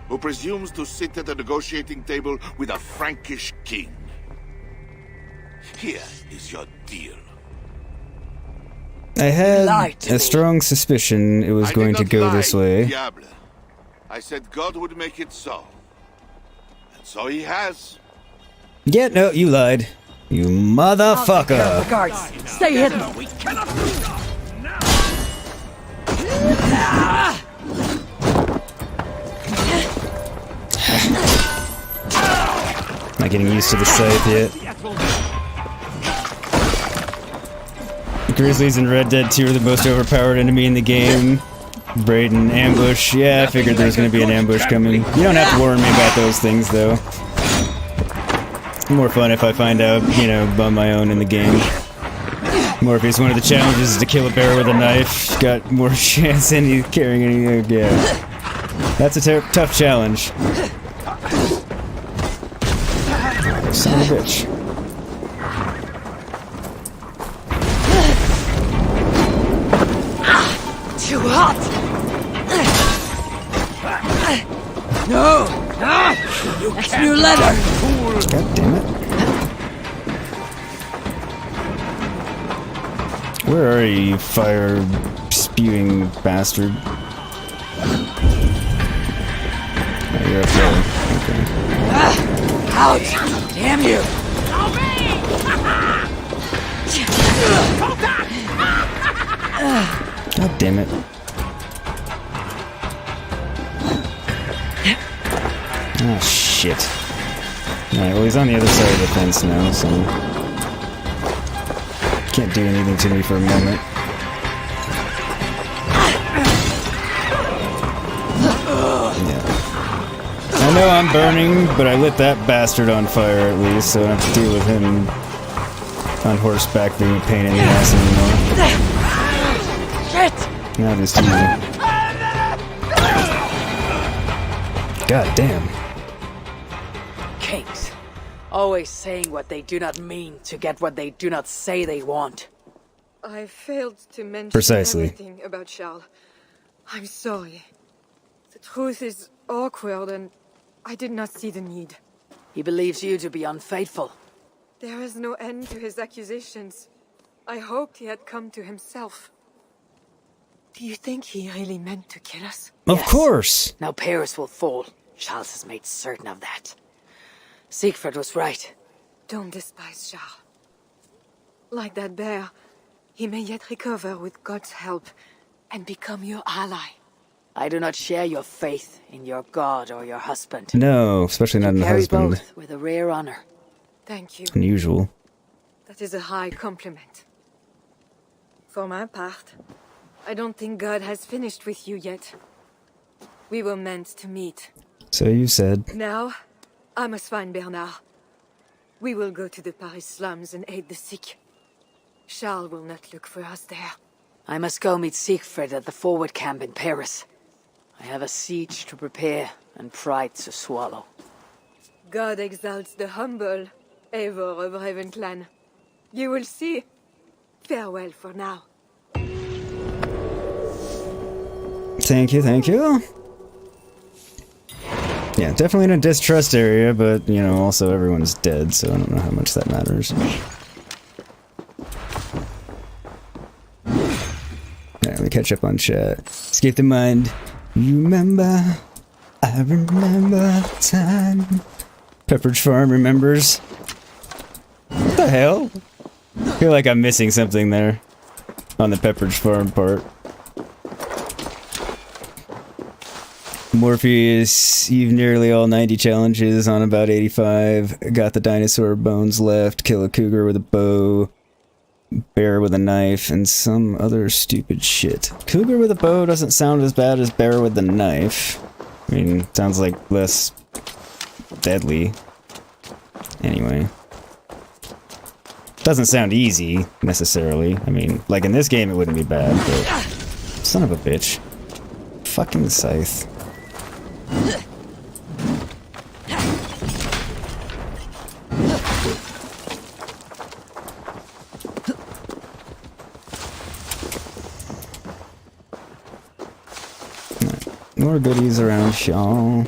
who presumes to sit at a negotiating table with a Frankish king. Here is your deal. I had a strong suspicion it was going to go this way. Diable. I said God would make it so. And so he has. Yeah, no, you lied. You motherfucker. Guards, stay hidden. We cannot stop now. Not getting used to the scythe yet. Grizzlies and Red Dead 2 are the most overpowered enemy in the game. Braden, ambush. Yeah, I figured there was going to be an ambush coming. You don't have to warn me about those things, though. More fun if I find out, you know, on my own in the game. Morpheus, one of the challenges is to kill a bear with a knife. Got more chance than you carrying anything. Yeah. That's a tough challenge. Son of a bitch. Too hot. No. That's new leather. God damn it. Where are you, you fire-spewing bastard? Oh, you're up there. Okay. Ouch! Damn you! God damn it. Oh, shit. Alright, well, he's on the other side of the fence now, so... Can't do anything to me for a moment. Yeah. I know I'm burning, but I lit that bastard on fire at least, so I don't have to deal with him on horseback being a pain in the ass anymore. Shit! Now just easy. God damn. Kings. Always saying what they do not mean to get what they do not say they want. I failed to mention Precisely. everything about Charles. I'm sorry. The truth is awkward and I did not see the need. He believes you to be unfaithful. There is no end to his accusations. I hoped he had come to himself. Do you think he really meant to kill us? Of Yes. course! Now Paris will fall. Charles has made certain of that. Siegfried was right. Don't despise Charles. Like that bear, he may yet recover with God's help and become your ally. I do not share your faith in your god or your husband. No, especially not in a Carry husband. both with a rare honor. Thank you. Unusual. That is a high compliment. For my part, I don't think God has finished with you yet. We were meant to meet. So you said. Now, I must find Bernard. We will go to the Paris slums and aid the sick. Charles will not look for us there. I must go meet Siegfried at the forward camp in Paris. I have a siege to prepare and pride to swallow. God exalts the humble, Eivor of Ravenclan. You will see. Farewell for now. Thank you, thank you. Yeah, definitely in a distrust area, but, you know, also everyone's dead, so I don't know how much that matters. Alright, we catch up on chat. Escape the mind. You remember? I remember the time. Pepperidge Farm remembers. What the hell? feel like I'm missing something there on the Pepperidge Farm part. Morpheus, you've nearly all 90 challenges on about 85. Got the dinosaur bones left. Kill a cougar with a bow. Bear with a knife, and some other stupid shit. Cougar with a bow doesn't sound as bad as bear with the knife. I mean, sounds like less deadly. Anyway. Doesn't sound easy, necessarily. I mean, like in this game it wouldn't be bad, but... Son of a bitch. Fucking scythe. More goodies around y'all.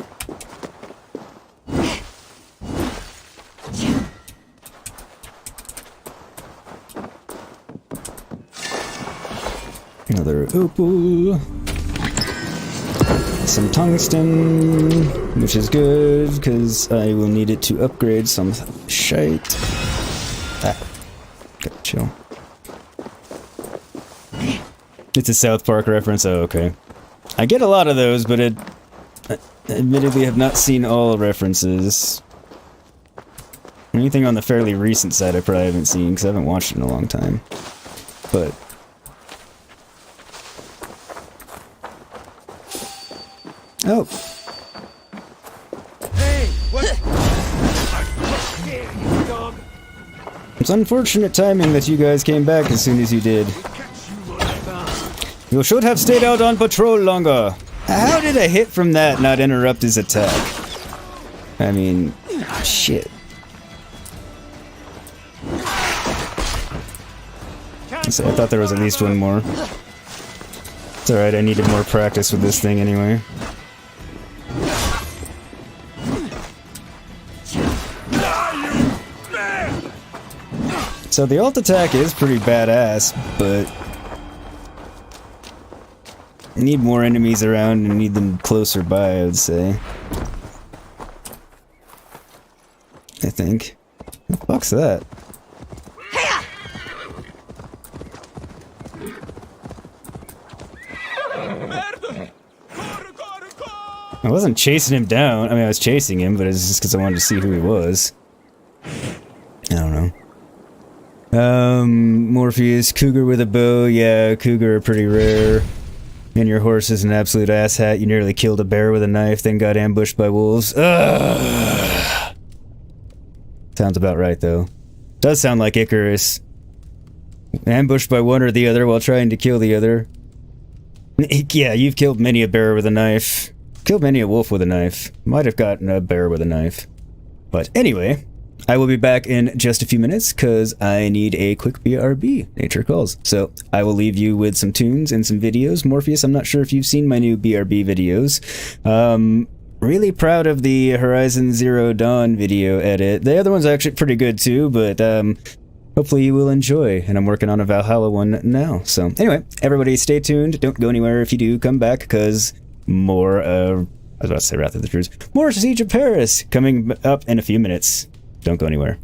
Another opal. Some tungsten, which is good, because I will need it to upgrade some shite. Ah, gotta chill. It's a South Park reference, oh okay. I get a lot of those, but I admittedly have not seen all references. Anything on the fairly recent side I probably haven't seen, because I haven't watched it in a long time. But... Oh! Hey, what? It's unfortunate timing that you guys came back as soon as you did. You should have stayed out on patrol longer. How did a hit from that not interrupt his attack? I mean, shit. So I thought there was at least one more. It's alright, I needed more practice with this thing anyway. So the ult attack is pretty badass, but... I need more enemies around and need them closer by, I would say. I think. What the fuck's that? I wasn't chasing him down. I mean, I was chasing him, but it's just because I wanted to see who he was. I don't know. Morpheus, cougar with a bow. Yeah, cougar are pretty rare. And your horse is an absolute asshat. You nearly killed a bear with a knife, then got ambushed by wolves. Ugh. Sounds about right, though. Does sound like Icarus. Ambushed by one or the other while trying to kill the other. Yeah, you've killed many a bear with a knife. Killed many a wolf with a knife. Might have gotten a bear with a knife. But anyway, I will be back in just a few minutes because I need a quick BRB. Nature calls. So I will leave you with some tunes and some videos. Morpheus, I'm not sure if you've seen my new BRB videos. Really proud of the Horizon Zero Dawn video edit. The other one's actually pretty good too, but hopefully you will enjoy. And I'm working on a Valhalla one now. So anyway, everybody stay tuned. Don't go anywhere. If you do, come back because more, I was about to say Wrath of the Druids. More Siege of Paris coming up in a few minutes. Don't go anywhere.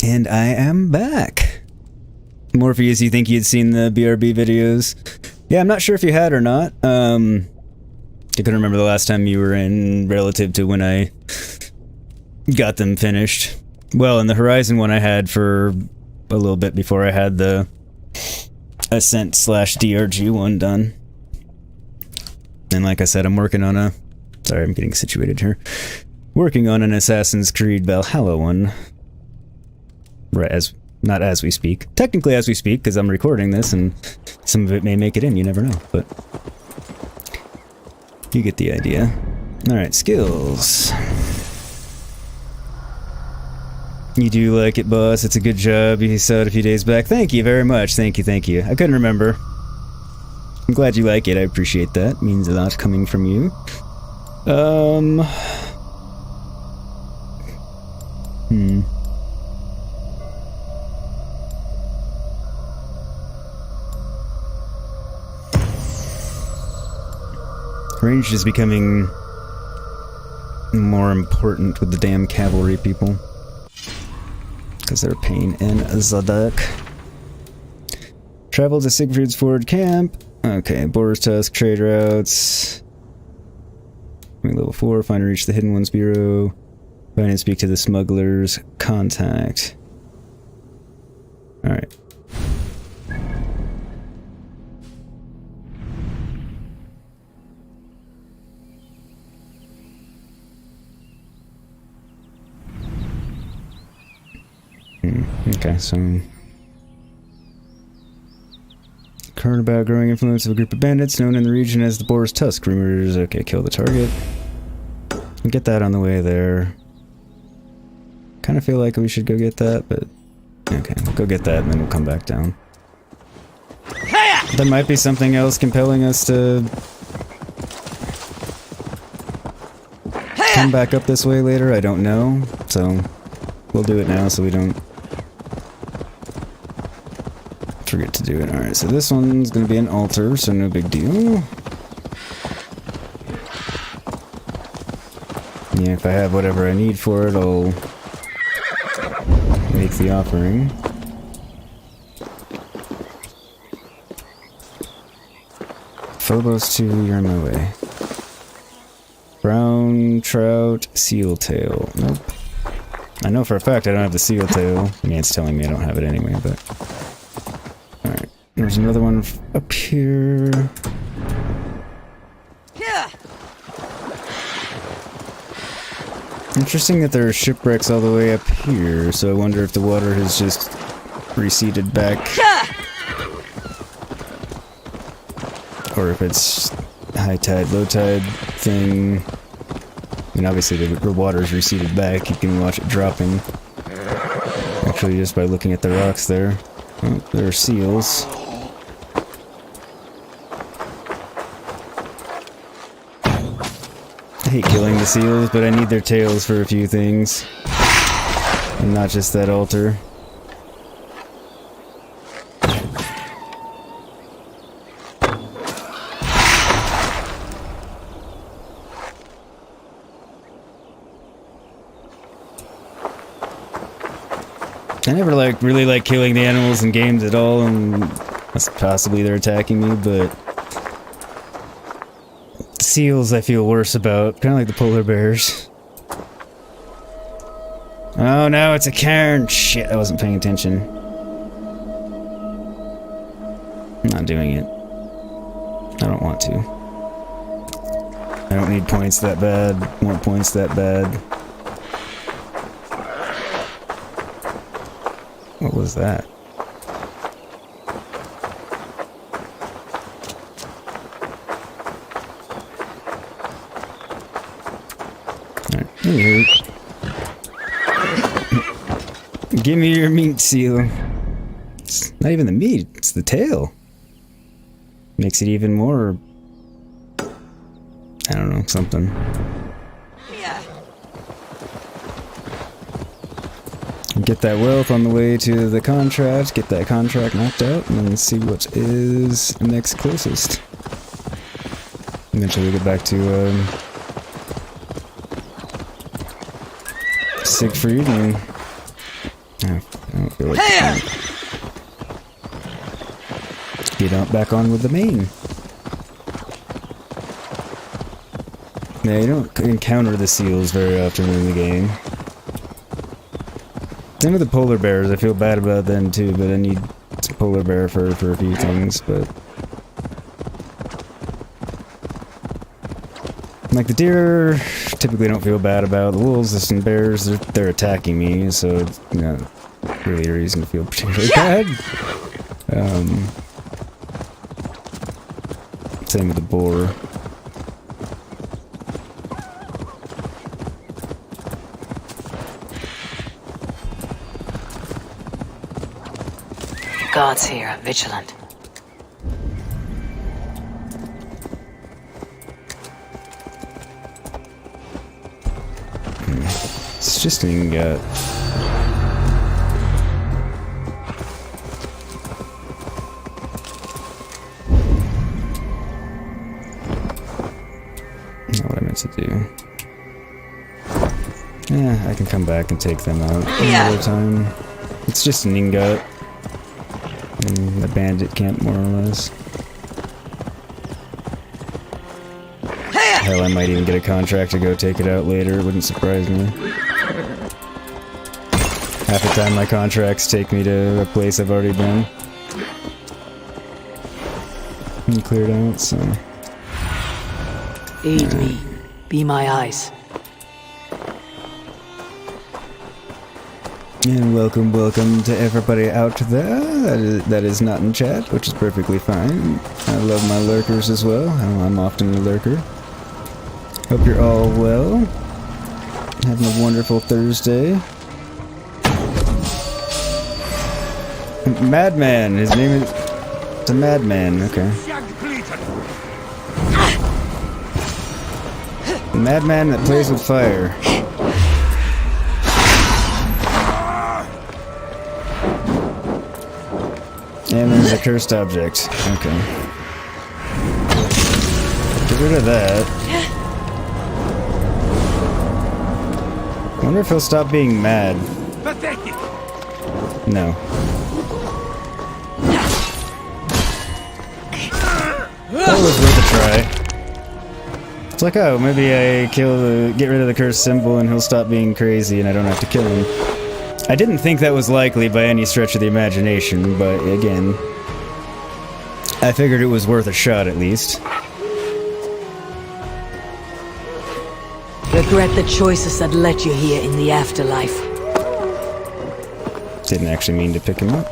And I am back. Morpheus, you think you'd seen the BRB videos? Yeah, I'm not sure if you had or not. I couldn't remember the last time you were in relative to when I got them finished. Well, in the Horizon one I had for a little bit before I had the Ascent/DRG one done. And like I said, I'm working on a... Sorry, I'm getting situated here. Working on an Assassin's Creed Valhalla one. Right, not as we speak. Technically as we speak, because I'm recording this, and some of it may make it in, you never know, but... You get the idea. Alright, skills. You do like it, boss. It's a good job. You saw it a few days back. Thank you very much. Thank you, thank you. I couldn't remember. I'm glad you like it. I appreciate that. Means a lot coming from you. Range is becoming more important with the damn cavalry people. Because they're a pain in the dick. Travel to Siegfried's Ford camp. Okay, Boar's Tusk, trade routes. Level 4, find and reach the Hidden Ones Bureau. Find and speak to the smuggler's contact. Alright. Okay, so... Current about growing influence of a group of bandits known in the region as the Boar's Tusk. Rumors, okay, kill the target. We'll get that on the way there. Kind of feel like we should go get that, but... Okay, we'll go get that and then we'll come back down. There might be something else compelling us to... come back up this way later, I don't know. So, we'll do it now so we don't... forget to do it. Alright, so this one's gonna be an altar, so no big deal. Yeah, if I have whatever I need for it, I'll make the offering. Phobos 2, you're in my way. Brown trout, seal tail. Nope. I know for a fact I don't have the seal tail. I mean, it's telling me I don't have it anyway, but... There's another one up here. Interesting that there are shipwrecks all the way up here, so I wonder if the water has just receded back. Or if it's high tide, low tide thing. I mean, obviously the water's receded back, you can watch it dropping. Actually, just by looking at the rocks there. Oh, there are seals. I hate killing the seals, but I need their tails for a few things. And not just that altar. I never really like killing the animals in games at all, and possibly they're attacking me, but the seals I feel worse about, kind of like the polar bears. Oh no, it's a cairn! Shit, I wasn't paying attention. I'm not doing it. I don't want to. I don't need points that bad, want points that bad. What was that? Alright, anywho. Give me your meat, seal. It's not even the meat, it's the tail. Makes it even more... I don't know, something. Get that wealth on the way to the contract, get that contract knocked out, and then see what is next closest. Eventually we'll get back to Siegfried and... Oh, feel like get on back on with the main. Yeah, you don't encounter the seals very often in the game. Same with the polar bears. I feel bad about them too, but I need some polar bear fur for a few things, but... Like the deer, typically don't feel bad about. The wolves and bears, they're attacking me, so it's not really a reason to feel particularly bad. Same with the boar. Guards here, vigilant. It's just an ingot. Not what I meant to do. Yeah, I can come back and take them out another time. It's just an ingot. In the bandit camp, more or less. Hell, I might even get a contract to go take it out later. It wouldn't surprise me. Half the time my contracts take me to a place I've already been. And cleared out, so... Aid me. Be my eyes. And welcome to everybody out there that is not in chat, which is perfectly fine. I love my lurkers as well. I'm often a lurker. Hope you're all well. Having a wonderful Thursday. Madman, his name is... It's a madman, okay. Madman that plays with fire. And there's a cursed object. Okay. Get rid of that. I wonder if he'll stop being mad. No. That was worth a try. It's like, oh, maybe I get rid of the cursed symbol and he'll stop being crazy and I don't have to kill him. I didn't think that was likely by any stretch of the imagination, but again, I figured it was worth a shot at least. Regret the choices that led you here in the afterlife. Didn't actually mean to pick him up.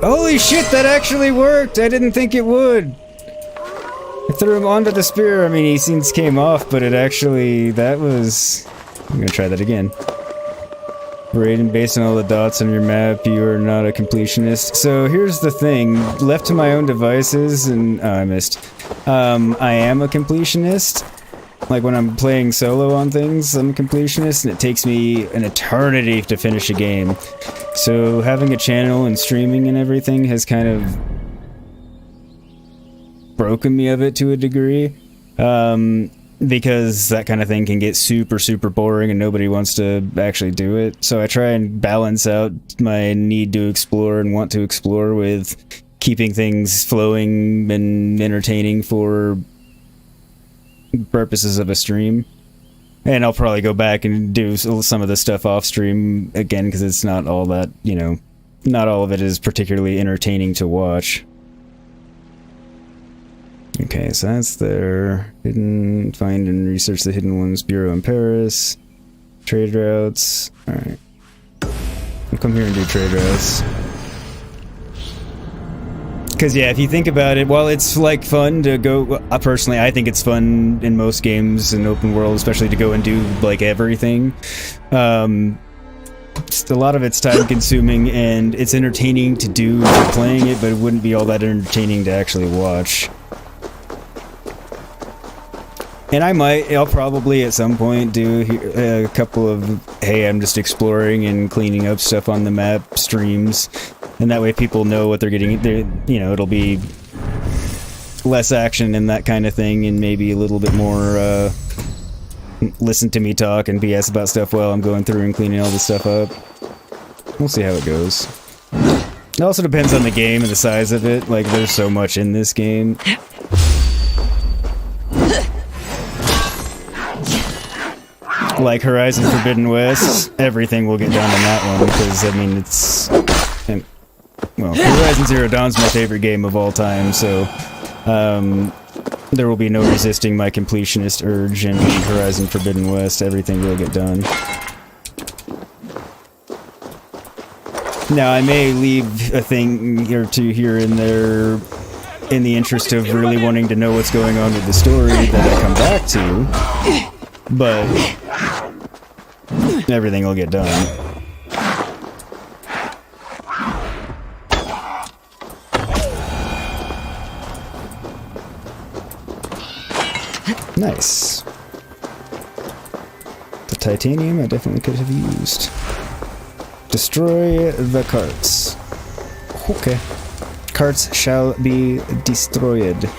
Holy shit, that actually worked! I didn't think it would! I threw him onto the spear. I mean, he seems came off, but it actually... that was... I'm gonna try that again. Raiden, based on all the dots on your map, you are not a completionist. So here's the thing. Left to my own devices, and... oh, I missed. I am a completionist. Like, when I'm playing solo on things, I'm a completionist, and it takes me an eternity to finish a game. So having a channel and streaming and everything has kind of broken me of it to a degree. Because that kind of thing can get super, super boring and nobody wants to actually do it. So I try and balance out my need to explore and want to explore with keeping things flowing and entertaining for purposes of a stream. And I'll probably go back and do some of the stuff off stream again, because it's not all that, you know, not all of it is particularly entertaining to watch. Okay, so that's there. Hidden, find and research the hidden ones, Bureau in Paris. Trade routes. Alright. We'll come here and do trade routes. Because, yeah, if you think about it, while it's, like, fun to go... personally, I think it's fun in most games in open world, especially to go and do, like, everything. A lot of it's time-consuming, and it's entertaining to do if you're playing it, but it wouldn't be all that entertaining to actually watch. And I'll probably at some point do a couple of, hey, I'm just exploring and cleaning up stuff on the map streams. And that way people know what they're getting, you know, it'll be less action and that kind of thing, and maybe a little bit more listen to me talk and BS about stuff while I'm going through and cleaning all this stuff up. We'll see how it goes. It also depends on the game and the size of it. Like, there's so much in this game. Like Horizon Forbidden West, everything will get done in that one, because, I mean, it's... well, Horizon Zero Dawn's my favorite game of all time, so... there will be no resisting my completionist urge in Horizon Forbidden West. Everything will get done. Now, I may leave a thing or two here and there in the interest of really wanting to know what's going on with the story that I come back to, but everything will get done. Nice. The titanium I definitely could have used. Destroy the carts. Okay. Carts shall be destroyed.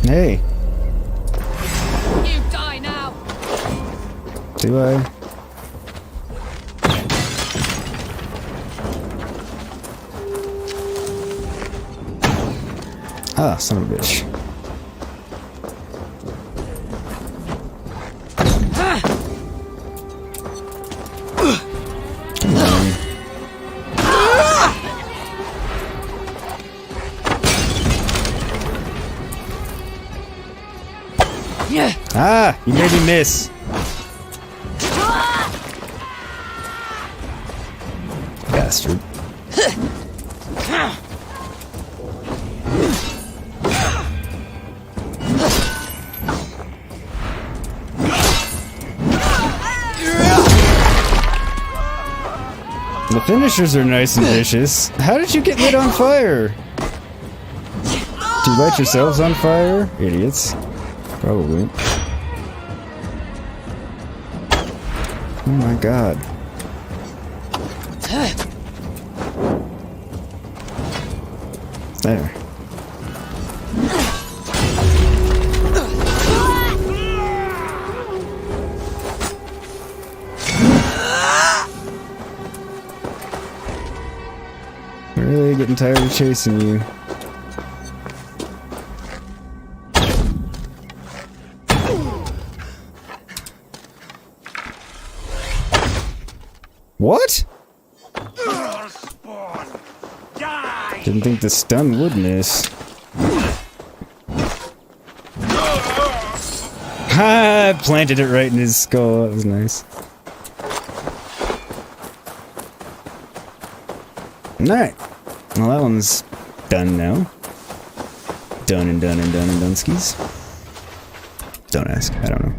Hey! You die now! Do I? Ah, son of a bitch. Come on. Ah, you made me miss. Bastard. The finishers are nice and vicious. How did you get lit on fire? Do you light yourselves on fire? Idiots. Probably. Oh my god. There. I'm really getting tired of chasing you. What? Didn't think the stun would miss. Ha! I planted it right in his skull. That was nice. Alright. Well, that one's done now. Done and done and done and dunskies. Don't ask. I don't know.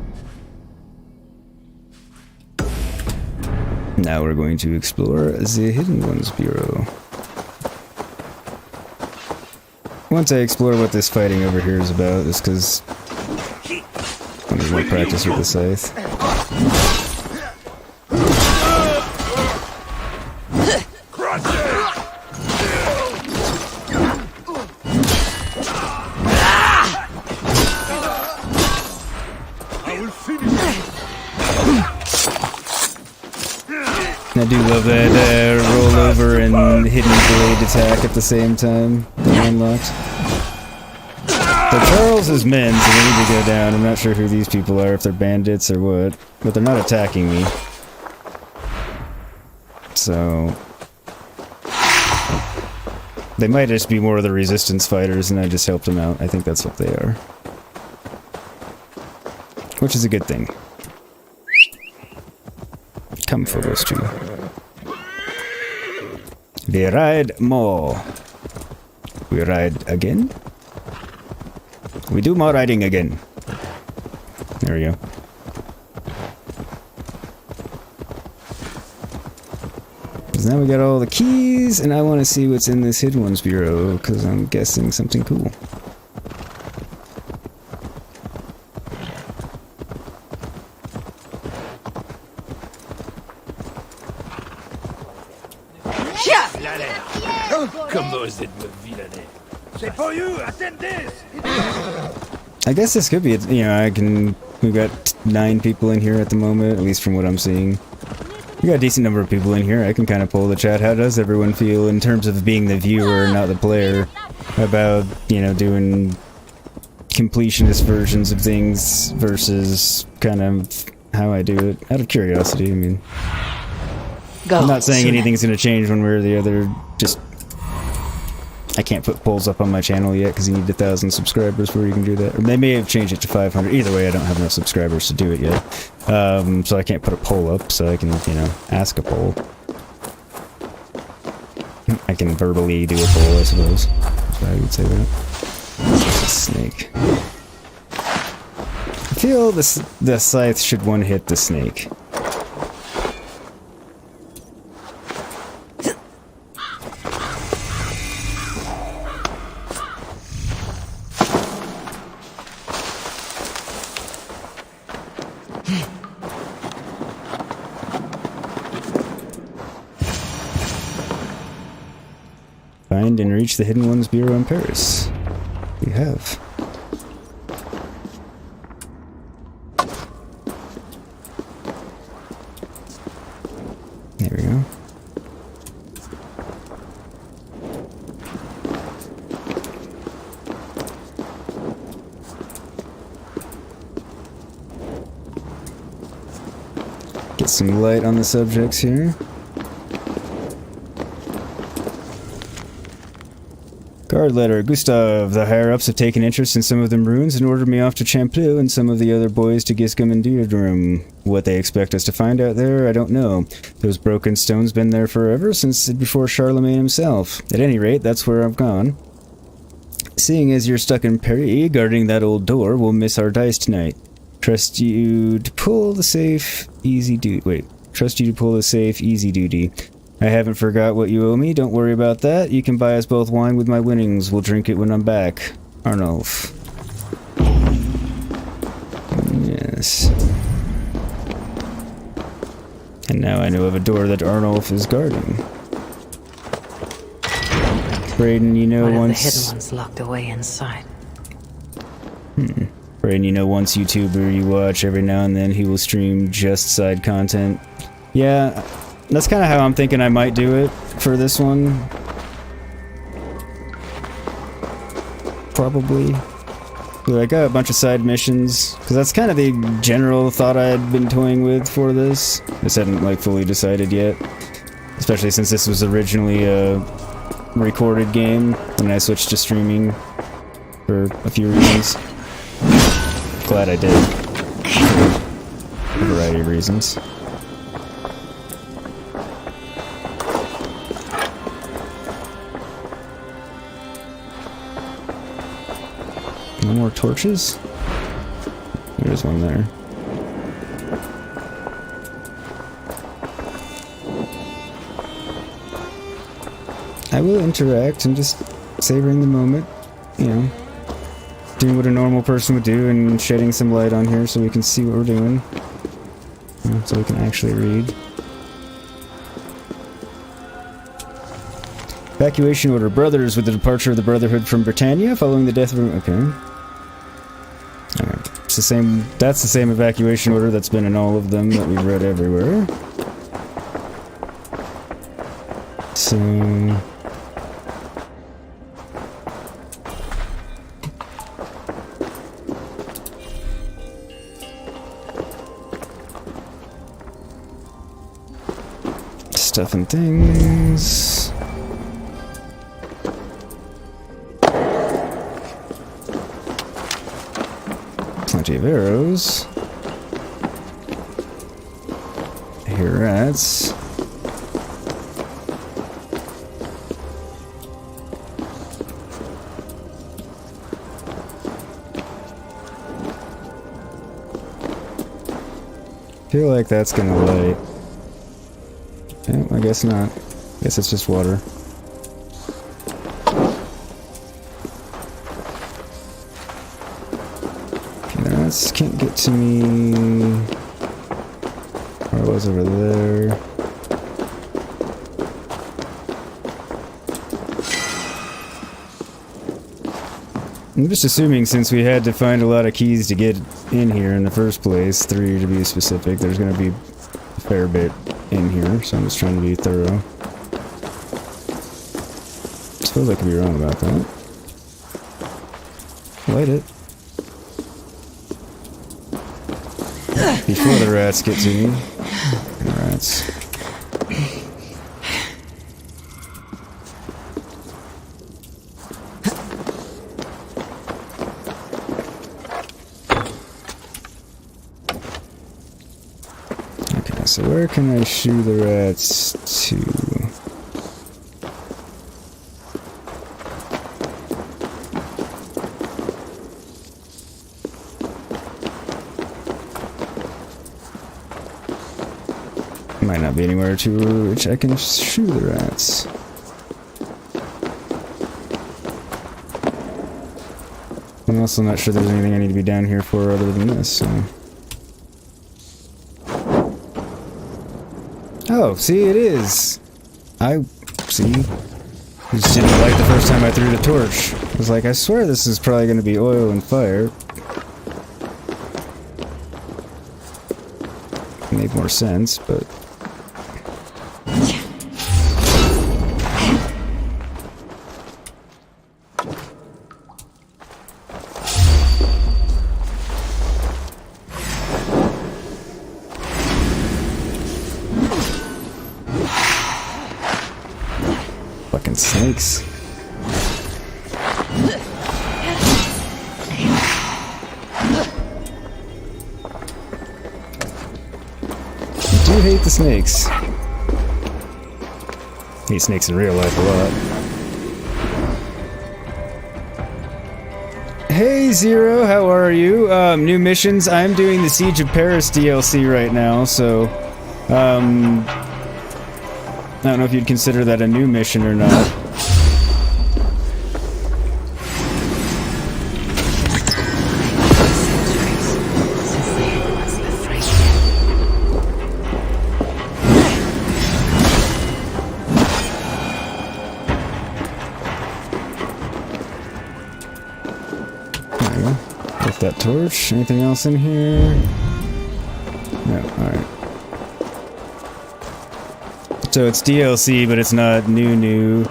Now we're going to explore the Hidden Ones Bureau. Once I explore what this fighting over here is about, just because I need more practice with the scythe. I do love that rollover and hidden blade attack at the same time. Unlocked. So Charles is men, so they need to go down. I'm not sure who these people are, if they're bandits or what. But they're not attacking me. So... they might just be more of the resistance fighters and I just helped them out. I think that's what they are. Which is a good thing. Come for those two. We ride more. We ride again? We do more riding again. There we go. Because now we got all the keys, and I want to see what's in this Hidden Ones Bureau, because I'm guessing something cool. Yeah! Comment osez de me vilaner? C'est for you, attend this! I guess this could be, we've got 9 people in here at the moment, at least from what I'm seeing. We got a decent number of people in here. I can kind of pull the chat. How does everyone feel in terms of being the viewer, not the player, about, doing completionist versions of things versus kind of how I do it? Out of curiosity, I mean. I'm not saying anything's going to change one way or the other, just I can't put polls up on my channel yet because you need 1,000 subscribers before you can do that. Or they may have changed it to 500. Either way, I don't have enough subscribers to do it yet. So I can't put a poll up, so I can, ask a poll. I can verbally do a poll, I suppose. So I would say that. It's a snake. I feel the scythe should one-hit the snake. Find and reach the Hidden Ones Bureau in Paris. We have. There we go. Get some light on the subjects here. Guard letter. Gustav, the higher-ups have taken interest in some of them runes and ordered me off to Champloo and some of the other boys to Giscum and Diodrum. What they expect us to find out there, I don't know. Those broken stones been there forever, since before Charlemagne himself. At any rate, that's where I've gone. Seeing as you're stuck in Paris, guarding that old door, we'll miss our dice tonight. Trust you to pull the safe, easy duty. Wait. Trust you to pull the safe, easy duty. I haven't forgot what you owe me, don't worry about that. You can buy us both wine with my winnings. We'll drink it when I'm back. Arnulf. Yes. And now I know of a door that Arnulf is guarding. Brayden, you know, One once... of the hidden ones locked away inside. Brayden, you know, once YouTuber you watch, every now and then he will stream just side content. Yeah... That's kind of how I'm thinking I might do it for this one. Probably. I got a bunch of side missions, because that's kind of the general thought I had been toying with for this. Just hadn't, fully decided yet. Especially since this was originally a recorded game, and I switched to streaming for a few reasons. Glad I did. For a variety of reasons. No more torches? There's one there. I will interact and just savoring the moment, doing what a normal person would do and shedding some light on here so we can see what we're doing. So we can actually read. Evacuation order. Brothers, with the departure of the Brotherhood from Britannia following the death of... Okay. Alright. It's the same... That's the same evacuation order that's been in all of them that we've read everywhere. So... Stuff and things... Plenty of arrows. I hear rats. Feel like that's gonna light. Oh, I guess not. Guess it's just water. Can't get to me. Or I was over there. I'm just assuming since we had to find a lot of keys to get in here in the first place, 3 to be specific, there's going to be a fair bit in here, so I'm just trying to be thorough. I suppose I could be wrong about that. Light it. Before the rats get to me. Rats. Okay, so where can I shoo the rats to? Might not be anywhere to which I can shoo the rats. I'm also not sure there's anything I need to be down here for other than this, so. Oh, see, it is. See. Just didn't light the first time I threw the torch. I was like, I swear this is probably going to be oil and fire. Made more sense, but... Fucking snakes. I hate the snakes. Hate snakes in real life a lot. Hey Zero, how are you? New missions. I'm doing the Siege of Paris DLC right now, so I don't know if you'd consider that a new mission or not. That torch. Anything else in here? No, alright. So it's DLC, but it's not new.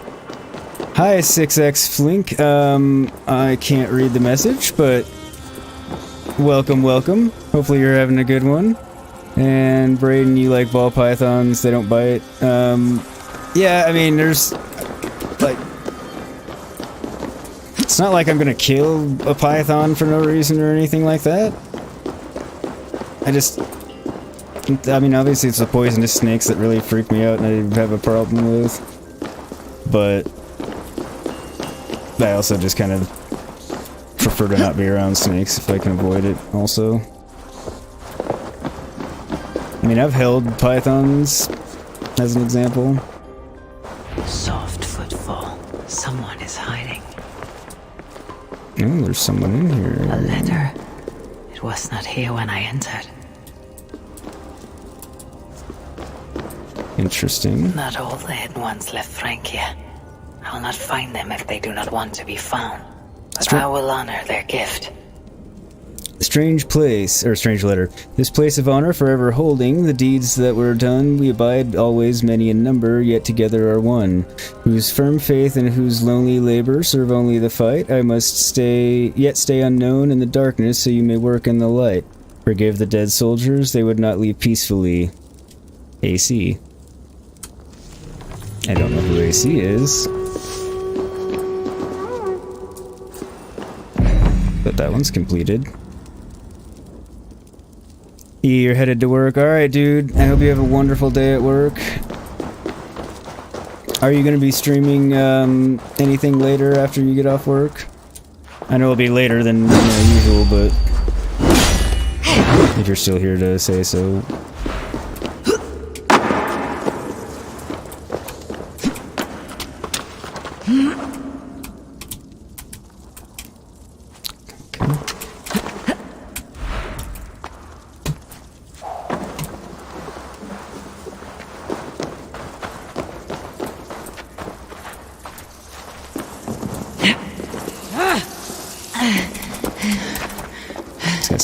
Hi, 6X Flink. I can't read the message, but welcome. Hopefully you're having a good one. And Braden, you like ball pythons, they don't bite. Yeah, I mean, there's... like... It's not like I'm gonna kill a python for no reason or anything like that. I mean, obviously it's the poisonous snakes that really freak me out and I have a problem with. But I also just kind of prefer to not be around snakes if I can avoid it also. I mean, I've held pythons as an example. Soft footfall. Someone is hiding. Oh, there's someone in here. A letter. It was not here when I entered. Interesting. Not all the hidden ones left Francia. I will not find them if they do not want to be found. But I will honor their gift. Strange place, or strange letter. This place of honor forever holding, the deeds that were done, we abide always many in number, yet together are one. Whose firm faith and whose lonely labor serve only the fight, I must yet stay unknown in the darkness, so you may work in the light. Forgive the dead soldiers, they would not leave peacefully. AC. I don't know who AC is. But that one's completed. You're headed to work. Alright, dude. I hope you have a wonderful day at work. Are you going to be streaming anything later after you get off work? I know it'll be later than usual, but if you're still here to say so.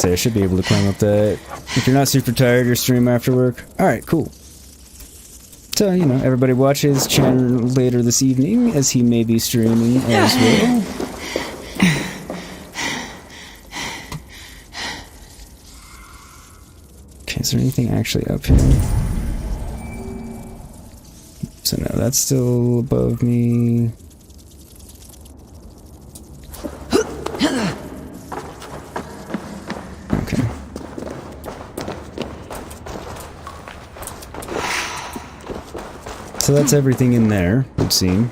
say I should be able to climb up that. If you're not super tired, your stream after work. Alright, cool. So, you know, everybody watches channel later this evening, as he may be streaming as well. Okay, is there anything actually up here? So no, that's still above me. Okay. So that's everything in there, it would seem.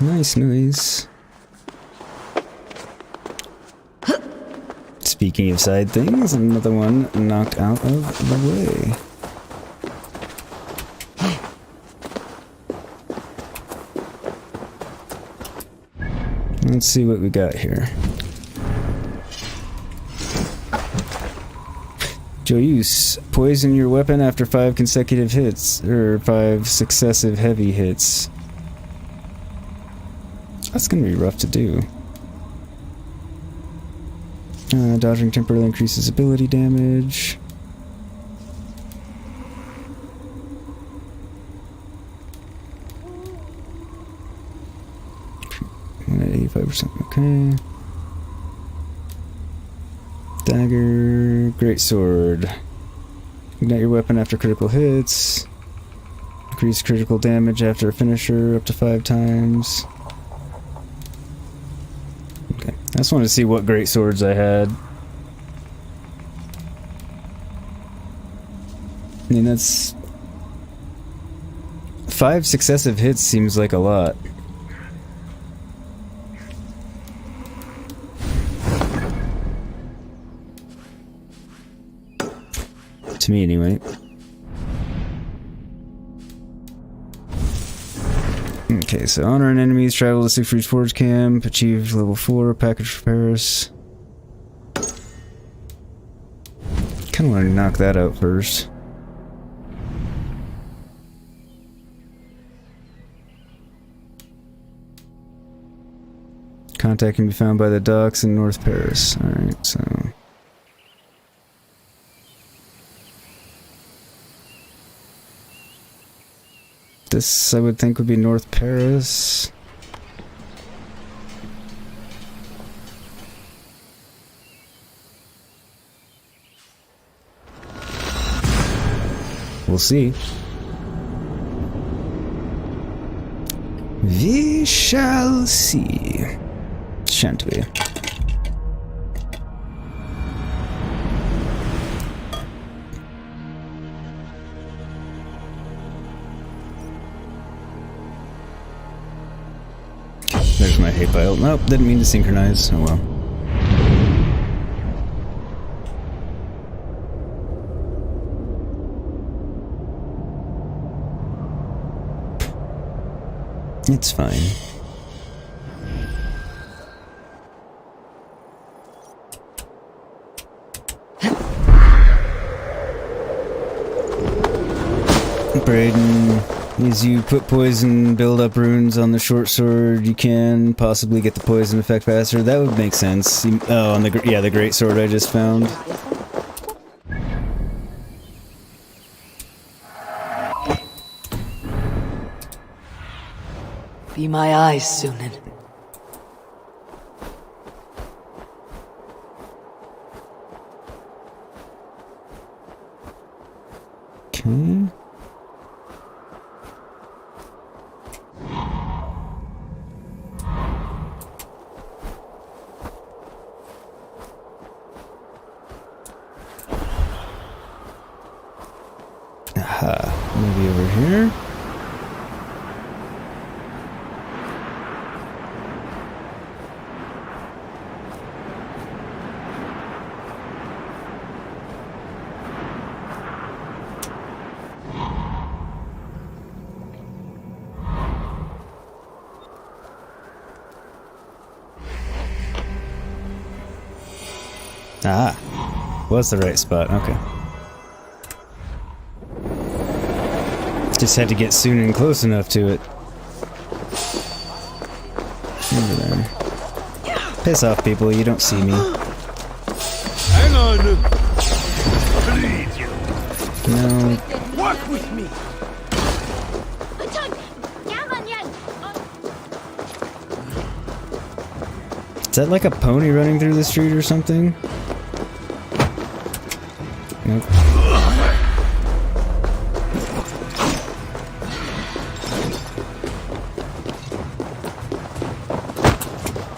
Nice noise. Speaking of side things, another one knocked out of the way. Let's see what we got here. Joyce, poison your weapon after 5 consecutive hits, or 5 successive heavy hits. That's gonna be rough to do. Dodging temporarily increases ability damage. At 85%, okay. Dagger, greatsword. Ignite your weapon after critical hits. Increase critical damage after a finisher up to 5 times. Okay, I just wanted to see what greatswords I had. I mean, that's... 5 successive hits seems like a lot. To me, anyway. Okay, so honor and enemies, travel to Siegfried's Forge Camp, achieve level 4, package for Paris. Kinda want to knock that out first. Contact can be found by the docks in North Paris. Alright, so... This, I would think, would be North Paris. We'll see. We shall see. Shan't we? There's my hate pile. Nope, didn't mean to synchronize. Oh well. It's fine. Braden, as you put poison, build up runes on the short sword, you can possibly get the poison effect faster. That would make sense. Oh, on the yeah, the great sword I just found. Be my eyes, Sunan. Okay. Aha, maybe over here. Ah, was the right spot. Okay. Just had to get soon and close enough to it. Over there. Piss off, people. You don't see me. Hang on! Please, you. No. Work with me! Is that like a pony running through the street or something? Nope.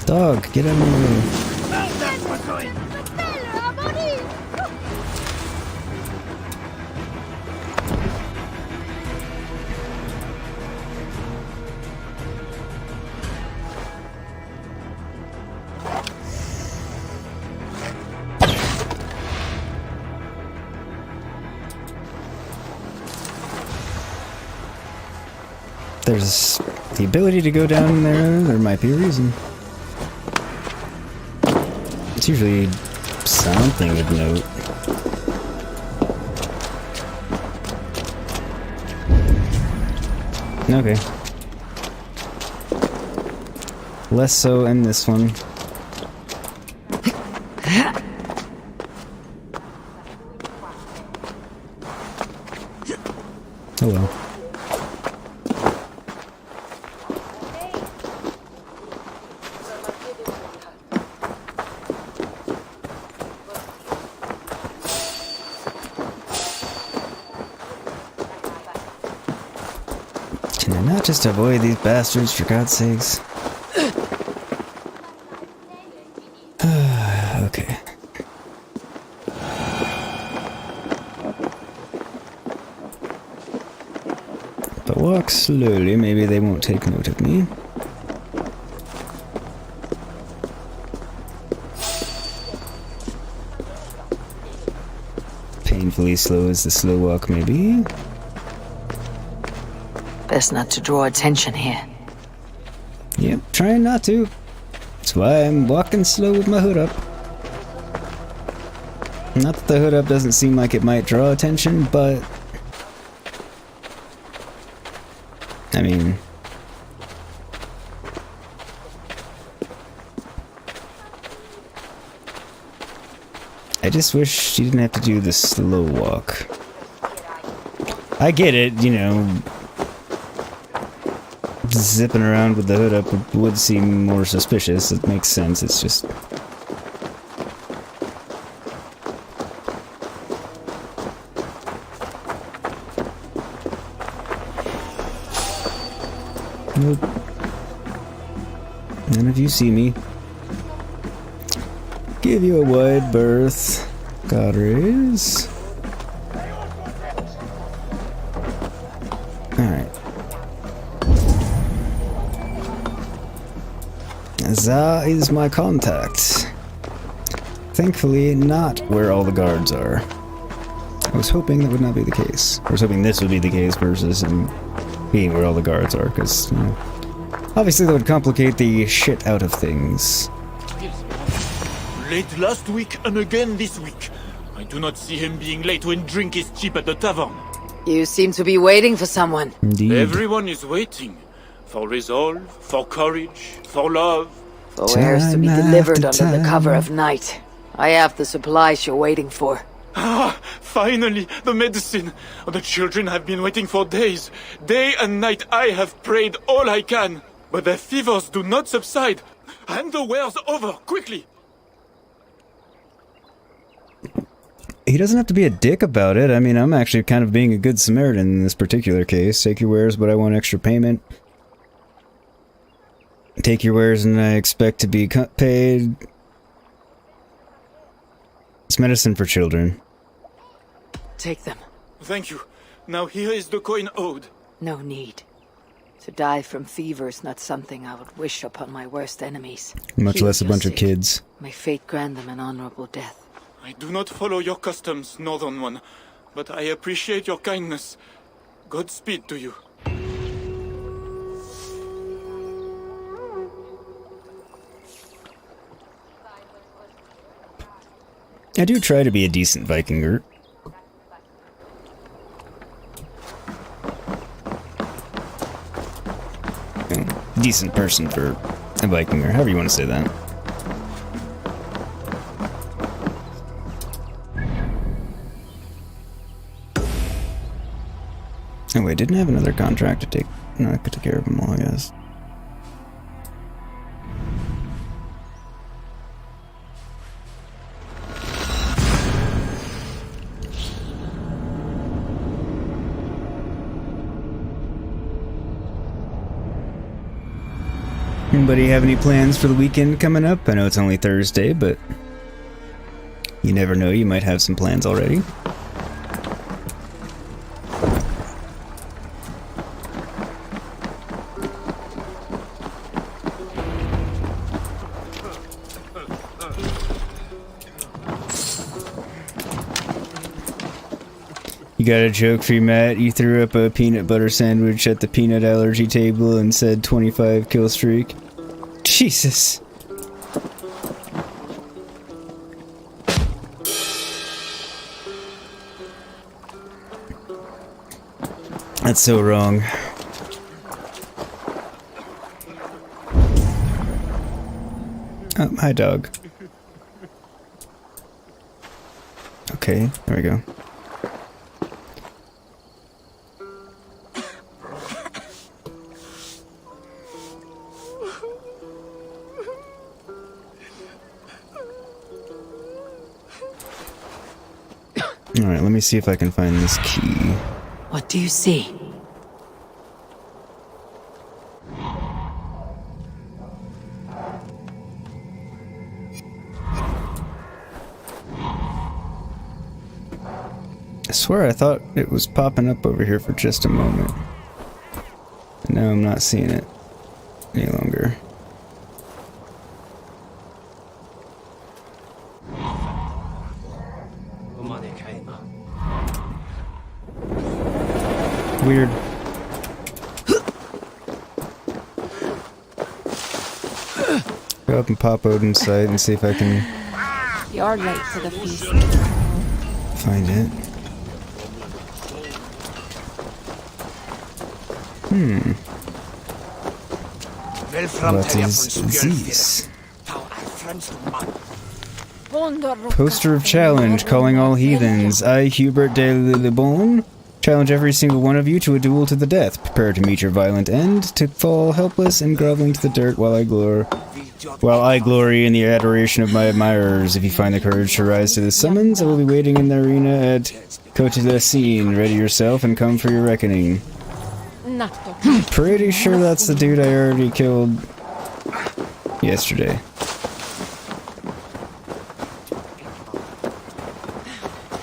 Dog, get out of my way. There's the ability to go down there. There might be a reason. It's usually something of note. Okay. Less so in this one. Oh well. Can I not just avoid these bastards, for God's sakes? Okay. But walk slowly, maybe they won't take note of me. Painfully slow as the slow walk may be. Best not to draw attention here. Yep, trying not to. That's why I'm walking slow with my hood up. Not that the hood up doesn't seem like it might draw attention, but... I mean... I just wish you didn't have to do the slow walk. I get it, you know... Zipping around with the hood up would seem more suspicious. It makes sense, it's just... Nope. None of you see me. Give you a wide berth. Goddess. Alright. That is my contact. Thankfully, not where all the guards are. I was hoping that would not be the case. I was hoping this would be the case versus him being where all the guards are, because, you know, obviously that would complicate the shit out of things. Late last week and again this week. I do not see him being late when drink is cheap at the tavern. You seem to be waiting for someone. Indeed. Everyone is waiting. For resolve, for courage, for love. For wares to be Time delivered after under the cover time. of night. I have the supplies you're waiting for. Ah, finally, the medicine. The children have been waiting for days. Day and night I have prayed all I can. But their fevers do not subside. Hand the wares over, quickly. He doesn't have to be a dick about it. I mean, I'm actually kind of being a good Samaritan in this particular case. Take your wares, but I want extra payment. Take your wares and I expect to be paid. It's medicine for children. Take them. Thank you. Now here is the coin owed. No need. To die from fever is not something I would wish upon my worst enemies. Much Heal less a your bunch of sick. kids. May fate grant them an honorable death. I do not follow your customs, Northern One, but I appreciate your kindness. Godspeed to you. I do try to be a decent Vikinger. Decent person for a Vikinger, however you want to say that. Oh wait, didn't I have another contract to take? No, I could take care of them all, I guess. Anybody have any plans for the weekend coming up? I know it's only Thursday, but you never know, you might have some plans already. You got a joke for you, Matt? You threw up a peanut butter sandwich at the peanut allergy table and said 25 kill streak. Jesus. That's so wrong. Oh, hi, dog. Okay, there we go. Alright, let me see if I can find this key. What do you see? I swear I thought it was popping up over here for just a moment. And now I'm not seeing it any longer. Weird. Go up and pop Odin's site and see if I can You're late for the feast. find it. What is this? Poster of challenge, calling all heathens. I, Hubert de Le Bon, challenge every single one of you to a duel to the death. Prepare to meet your violent end, to fall helpless and groveling to the dirt while I glory in the adoration of my admirers. If you find the courage to rise to the summons, I will be waiting in the arena at Cote de Scene. Ready yourself and come for your reckoning. Pretty sure that's the dude I already killed yesterday.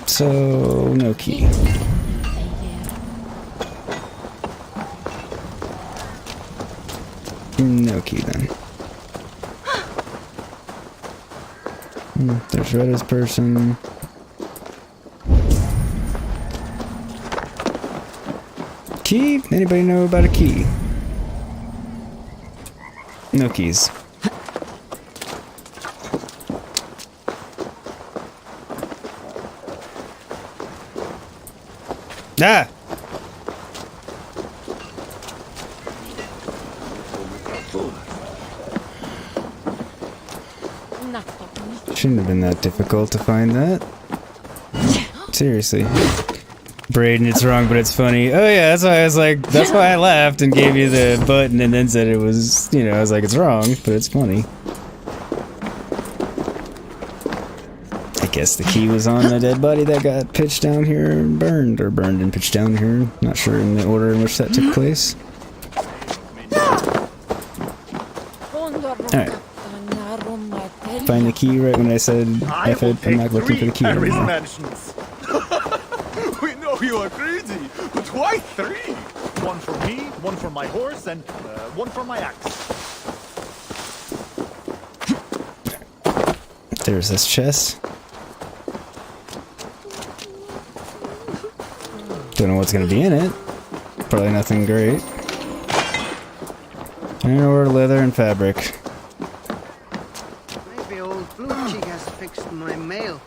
So, no key. No key then. There's Retta's person. Key? Anybody know about a key? No keys. Ah! Shouldn't have been that difficult to find that. Seriously. Braden, it's wrong, but it's funny. Oh yeah, that's why I was like, that's why I laughed and gave you the button and then said it was, you know, I was like, it's wrong, but it's funny. I guess the key was on the dead body that got pitched down here and burned, or burned and pitched down here. Not sure in the order in which that took place. Alright. Find the key right when I said F it, I'm not looking for the key anymore. We know you are greedy, but why 3? One for me, one for my horse, and one for my axe. There's this chest. Don't know what's gonna be in it. Probably nothing great. Iron ore, leather, and fabric. Maybe old Blue Cheek has fixed my mail.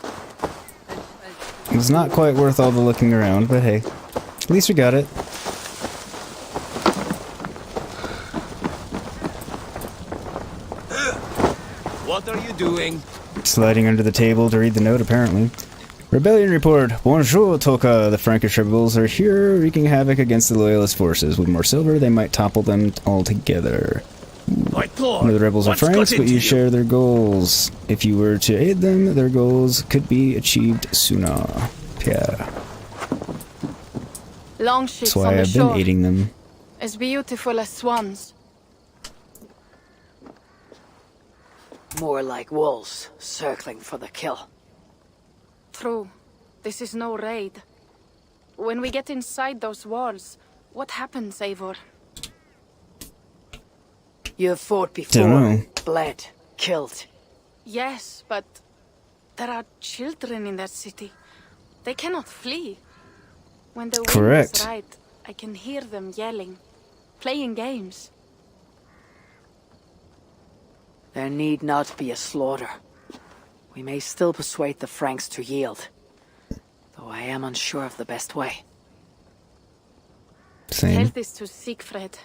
It's not quite worth all the looking around, but hey, at least we got it. What are you doing? Sliding under the table to read the note, apparently. Rebellion report. Bonjour, Toka. The Frankish rebels are here, wreaking havoc against the loyalist forces. With more silver, they might topple them all together. None of the rebels are Franks, but you share their goals. If you were to aid them, their goals could be achieved sooner. Yeah. Long ships That's why I've been aiding them. As beautiful as swans. More like wolves, circling for the kill. True. This is no raid. When we get inside those walls, what happens, Eivor? You have fought Don't before, know. bled, killed. Yes, but there are children in that city. They cannot flee. When the wind Correct. is right, I can hear them yelling, playing games. There need not be a slaughter. We may still persuade the Franks to yield, though I am unsure of the best way. Same. Tell this to Siegfried.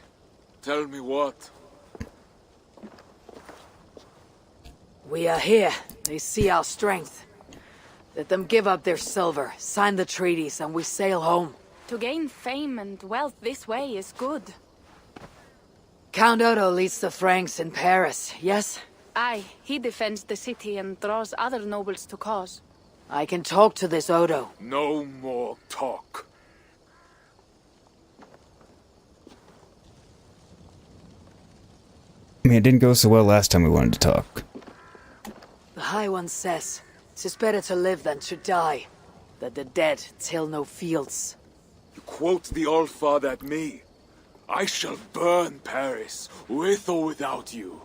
Tell me what? We are here. They see our strength. Let them give up their silver, sign the treaties, and we sail home. To gain fame and wealth this way is good. Count Odo leads the Franks in Paris, yes? Aye, he defends the city and draws other nobles to cause. I can talk to this Odo. No more talk. I mean, it didn't go so well last time we wanted to talk. The High One says, 'tis better to live than to die, that the dead till no fields. You quote the Allfather at me. I shall burn Paris, with or without you.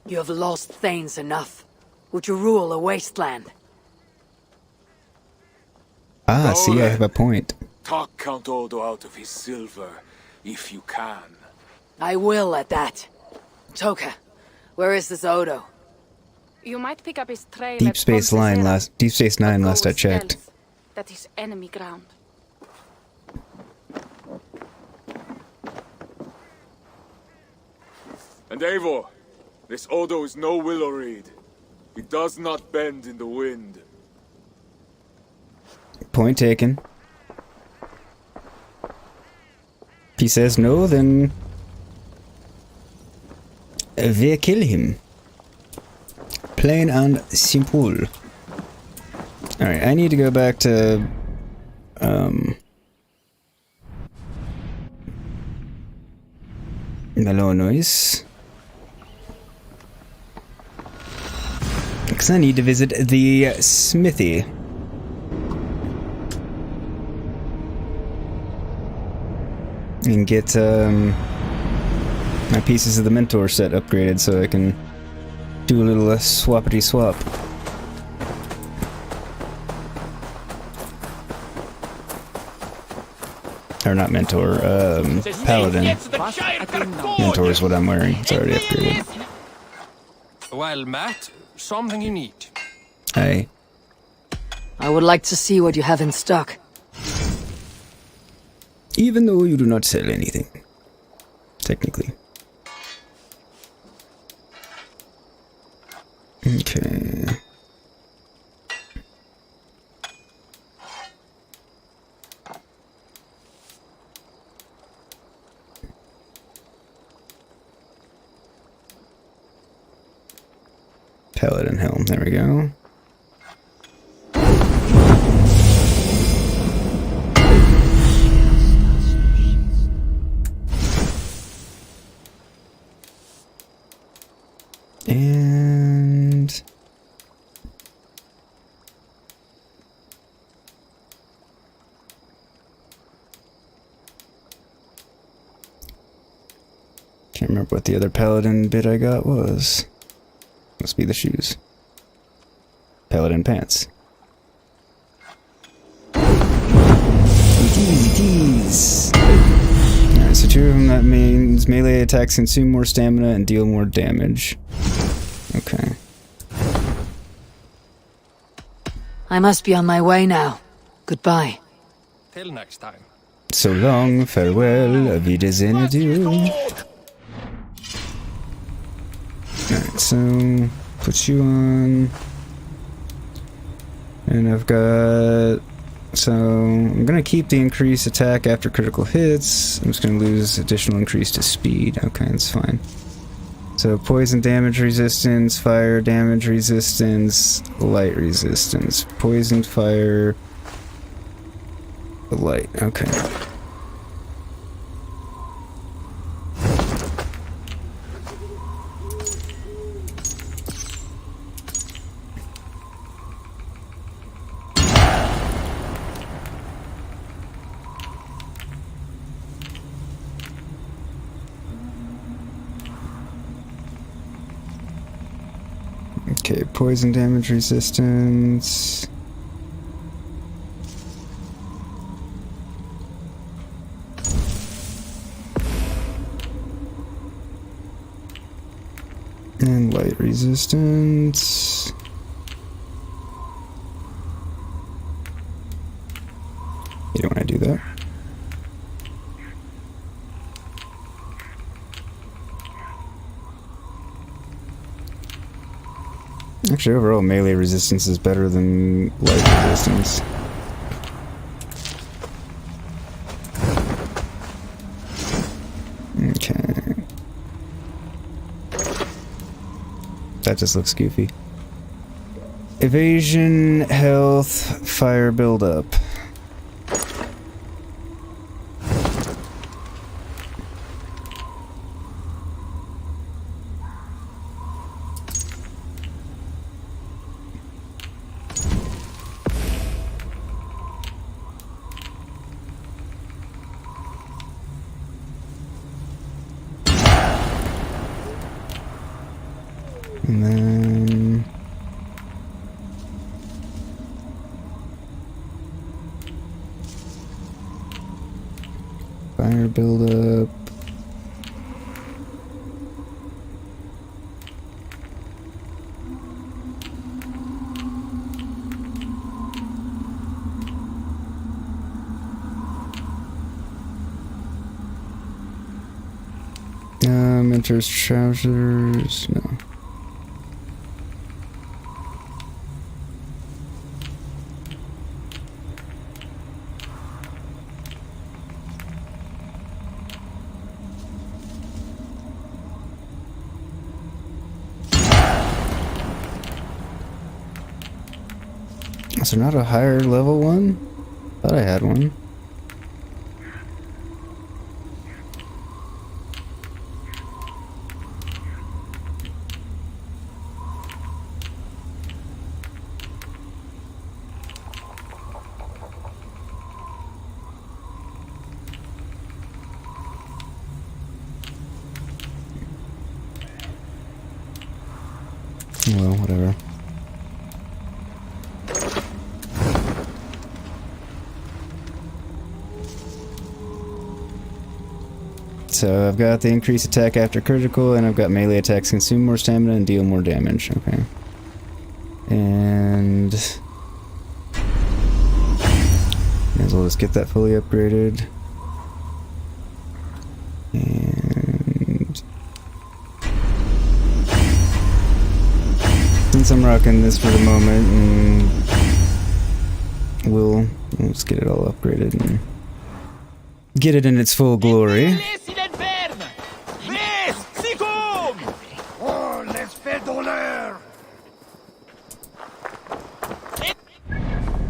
You have lost Thanes enough. Would you rule a wasteland? Ah, see, I have a point. Talk Count Odo out of his silver, if you can. I will at that. Toka, where is this Odo? You might pick up his trail Deep at Space Line Pontezera, Deep Space Nine but go last I with checked. stealth. That is enemy ground. And Eivor, this Odo is no willow reed. He does not bend in the wind. Point taken. If he says no, then we kill him. Plain and simple. Alright, I need to go back to Melonois. Because I need to visit the smithy. And get my pieces of the Mentor set upgraded so I can do a little swappity swap. Or not Mentor, Paladin. Mentor is what I'm wearing. It's already upgraded. Well, Matt, something you need. Hey. I would like to see what you have in stock. Even though you do not sell anything. Technically. Okay. Paladin helm, there we go. And can't remember what the other paladin bit I got was. Must be the shoes. Paladin pants. Easy. Alright, so two of them, that means melee attacks consume more stamina and deal more damage. Okay. I must be on my way now. Goodbye. Till next time. So long, farewell, auf Wiedersehen, adieu. Alright, so put you on. And I've got... So I'm gonna keep the increased attack after critical hits. I'm just gonna lose additional increase to speed. Okay, that's fine. So poison damage resistance, fire damage resistance, light resistance. Poison, fire, light. Okay. Okay, poison damage resistance. And light resistance. You don't want to do that. Actually, overall melee resistance is better than light resistance. Okay. That just looks goofy. Evasion, health, fire buildup. And then fire buildup. Enters trousers. No. Is there not a higher level one? Thought I had one. Well, whatever. So I've got the increased attack after critical, and I've got melee attacks consume more stamina and deal more damage. Okay. And may as well just get that fully upgraded. And since I'm rocking this for the moment, and we'll just get it all upgraded and get it in its full glory.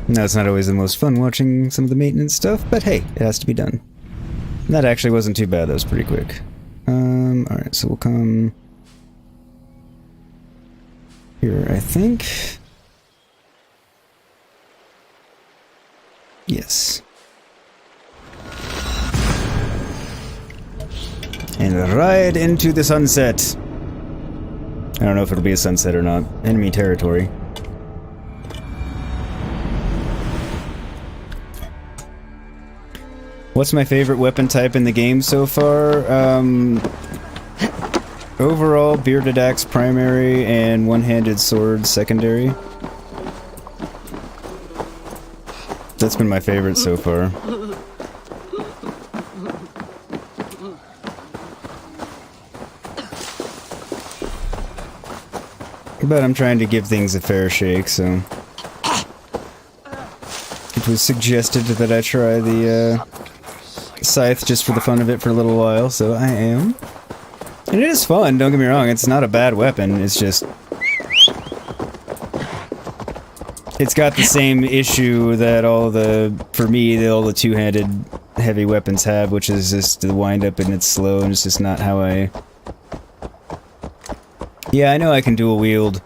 Now, it's not always the most fun watching some of the maintenance stuff, but hey, it has to be done. That actually wasn't too bad, that was pretty quick. Alright, so we'll come here, I think. Yes. And ride into the sunset. I don't know if it'll be a sunset or not. Enemy territory. What's my favorite weapon type in the game so far? Overall, bearded axe primary and one-handed sword secondary. That's been my favorite so far. But I'm trying to give things a fair shake, so... It was suggested that I try the, scythe just for the fun of it for a little while, so I am. And it is fun, don't get me wrong, it's not a bad weapon, it's just... It's got the same issue that all the, for me, all the two-handed heavy weapons have, which is just the wind-up and it's slow and it's just not how I... Yeah, I know I can dual wield,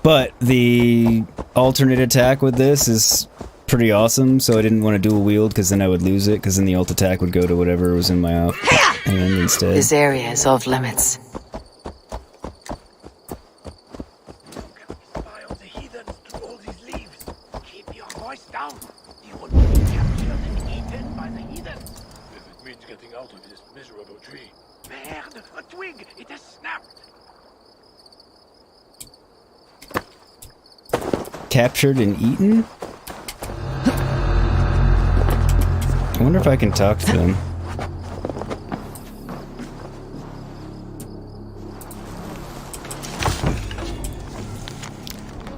but the alternate attack with this is pretty awesome, so I didn't want to dual wield because then I would lose it, because then the alt attack would go to whatever was in my off hand instead. This area is off limits. Spy on the heathens through all these leaves. Keep your voice down. You will be captured and eaten by the heathens. If it means getting out of this miserable tree. Merde, a twig. It has snapped. Captured and eaten? I wonder if I can talk to them.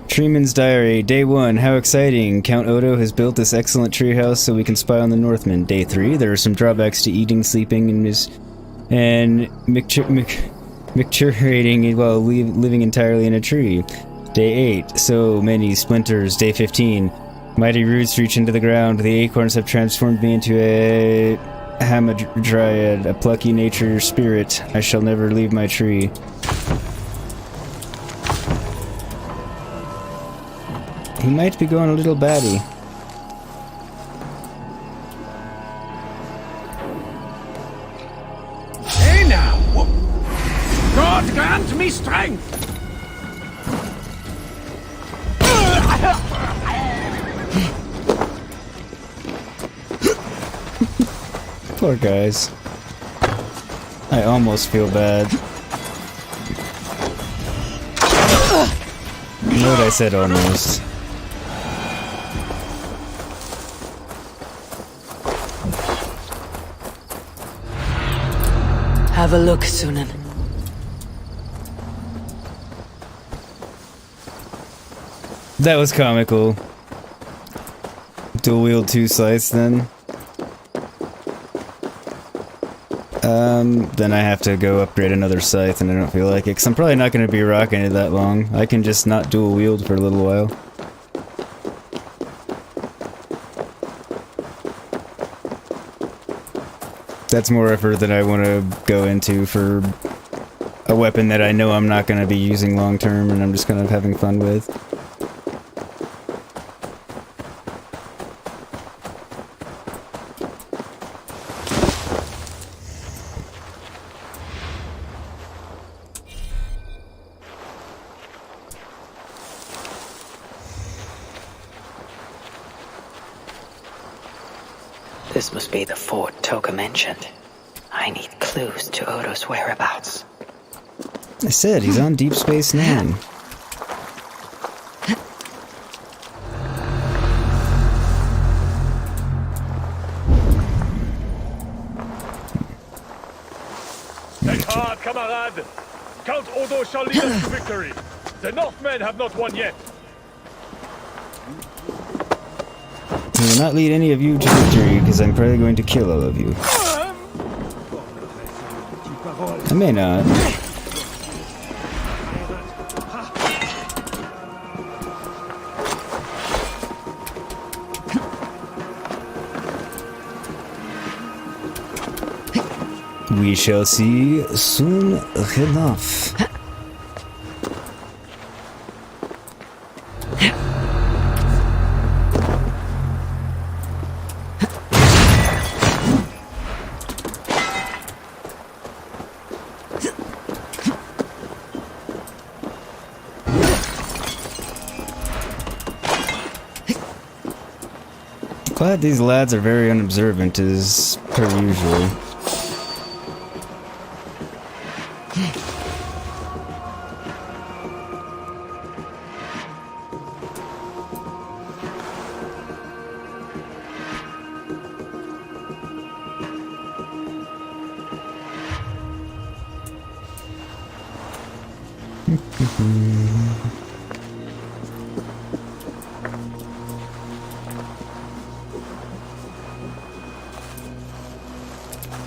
Treeman's Diary, Day 1, how exciting! Count Odo has built this excellent treehouse so we can spy on the Northmen. Day 3, there are some drawbacks to eating, sleeping, and micturating while living entirely in a tree. Day 8, so many splinters. Day 15, mighty roots reach into the ground. The acorns have transformed me into a hamadryad, a plucky nature spirit. I shall never leave my tree. He might be going a little batty. Hey now! God grant me strength! Poor guys. I almost feel bad. You know what I said almost. Have a look, Sunan. That was comical. Dual wield 2 scythes then. Then I have to go upgrade another scythe and I don't feel like it, because I'm probably not going to be rocking it that long. I can just not dual wield for a little while. That's more effort than I want to go into for a weapon that I know I'm not going to be using long term and I'm just kind of having fun with. This must be the fort Toka mentioned. I need clues to Odo's whereabouts. I said, he's on Deep Space Nine. Take heart, camarade! Count Odo shall lead us to victory! The Northmen have not won yet! He will not lead any of you to victory, because I'm probably going to kill all of you. I may not. We shall see soon enough. Glad these lads are very unobservant, as per usual.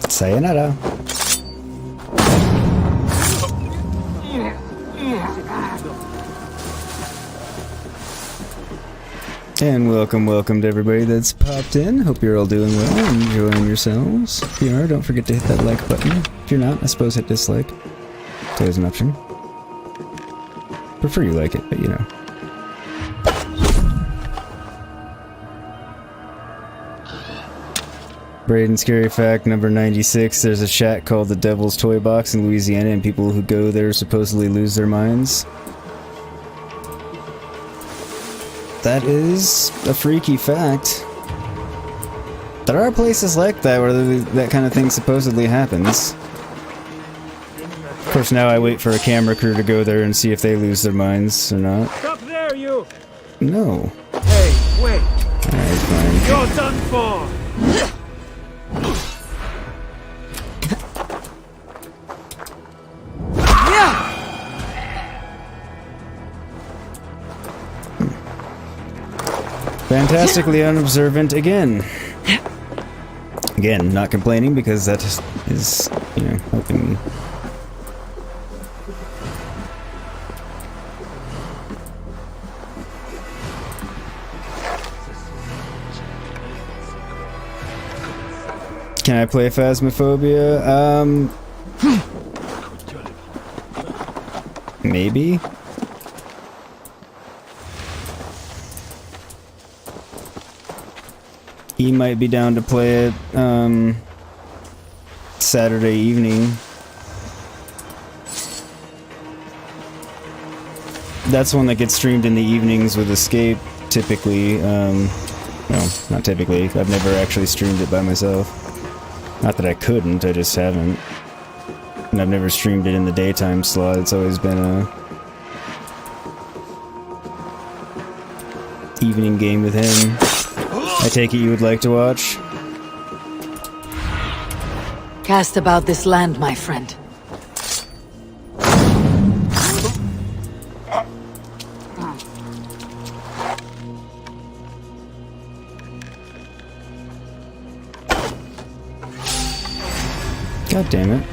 Sayonara. And welcome to everybody that's popped in. Hope you're all doing well and enjoying yourselves. If you are, don't forget to hit that like button. If you're not, I suppose hit dislike. It's always an option. Prefer you like it, but you know. Braden, scary fact number 96. There's a shack called the Devil's Toy Box in Louisiana, and people who go there supposedly lose their minds. That is a freaky fact. There are places like that where that kind of thing supposedly happens. Of course, now I wait for a camera crew to go there and see if they lose their minds or not. Stop there, you! No. Hey, wait! Alright, fine. You're done for! Fantastically unobservant again. Again, not complaining because that is, you know, helping me. Can I play Phasmophobia? Maybe? He might be down to play it, Saturday evening. That's one that gets streamed in the evenings with Escape, typically. No, not typically. I've never actually streamed it by myself. Not that I couldn't, I just haven't. And I've never streamed it in the daytime slot. It's always been a evening game with him. I take it you would like to watch? Cast about this land, my friend. God damn it.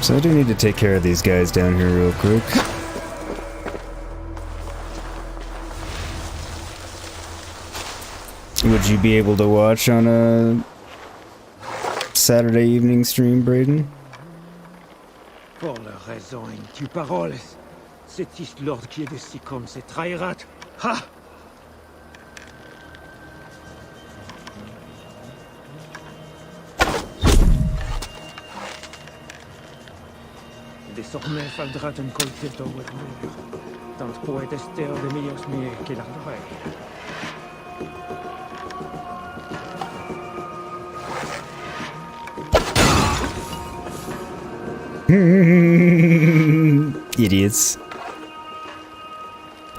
So I do need to take care of these guys down here real quick. Would you be able to watch on a Saturday evening stream, Braden? Pour la raison et tu paroles, cet lord qui est de si comme c'est trahira. Ha! Désormais faudra un colteto with me. Tant puedes ser de míos míos que la rey. Idiots.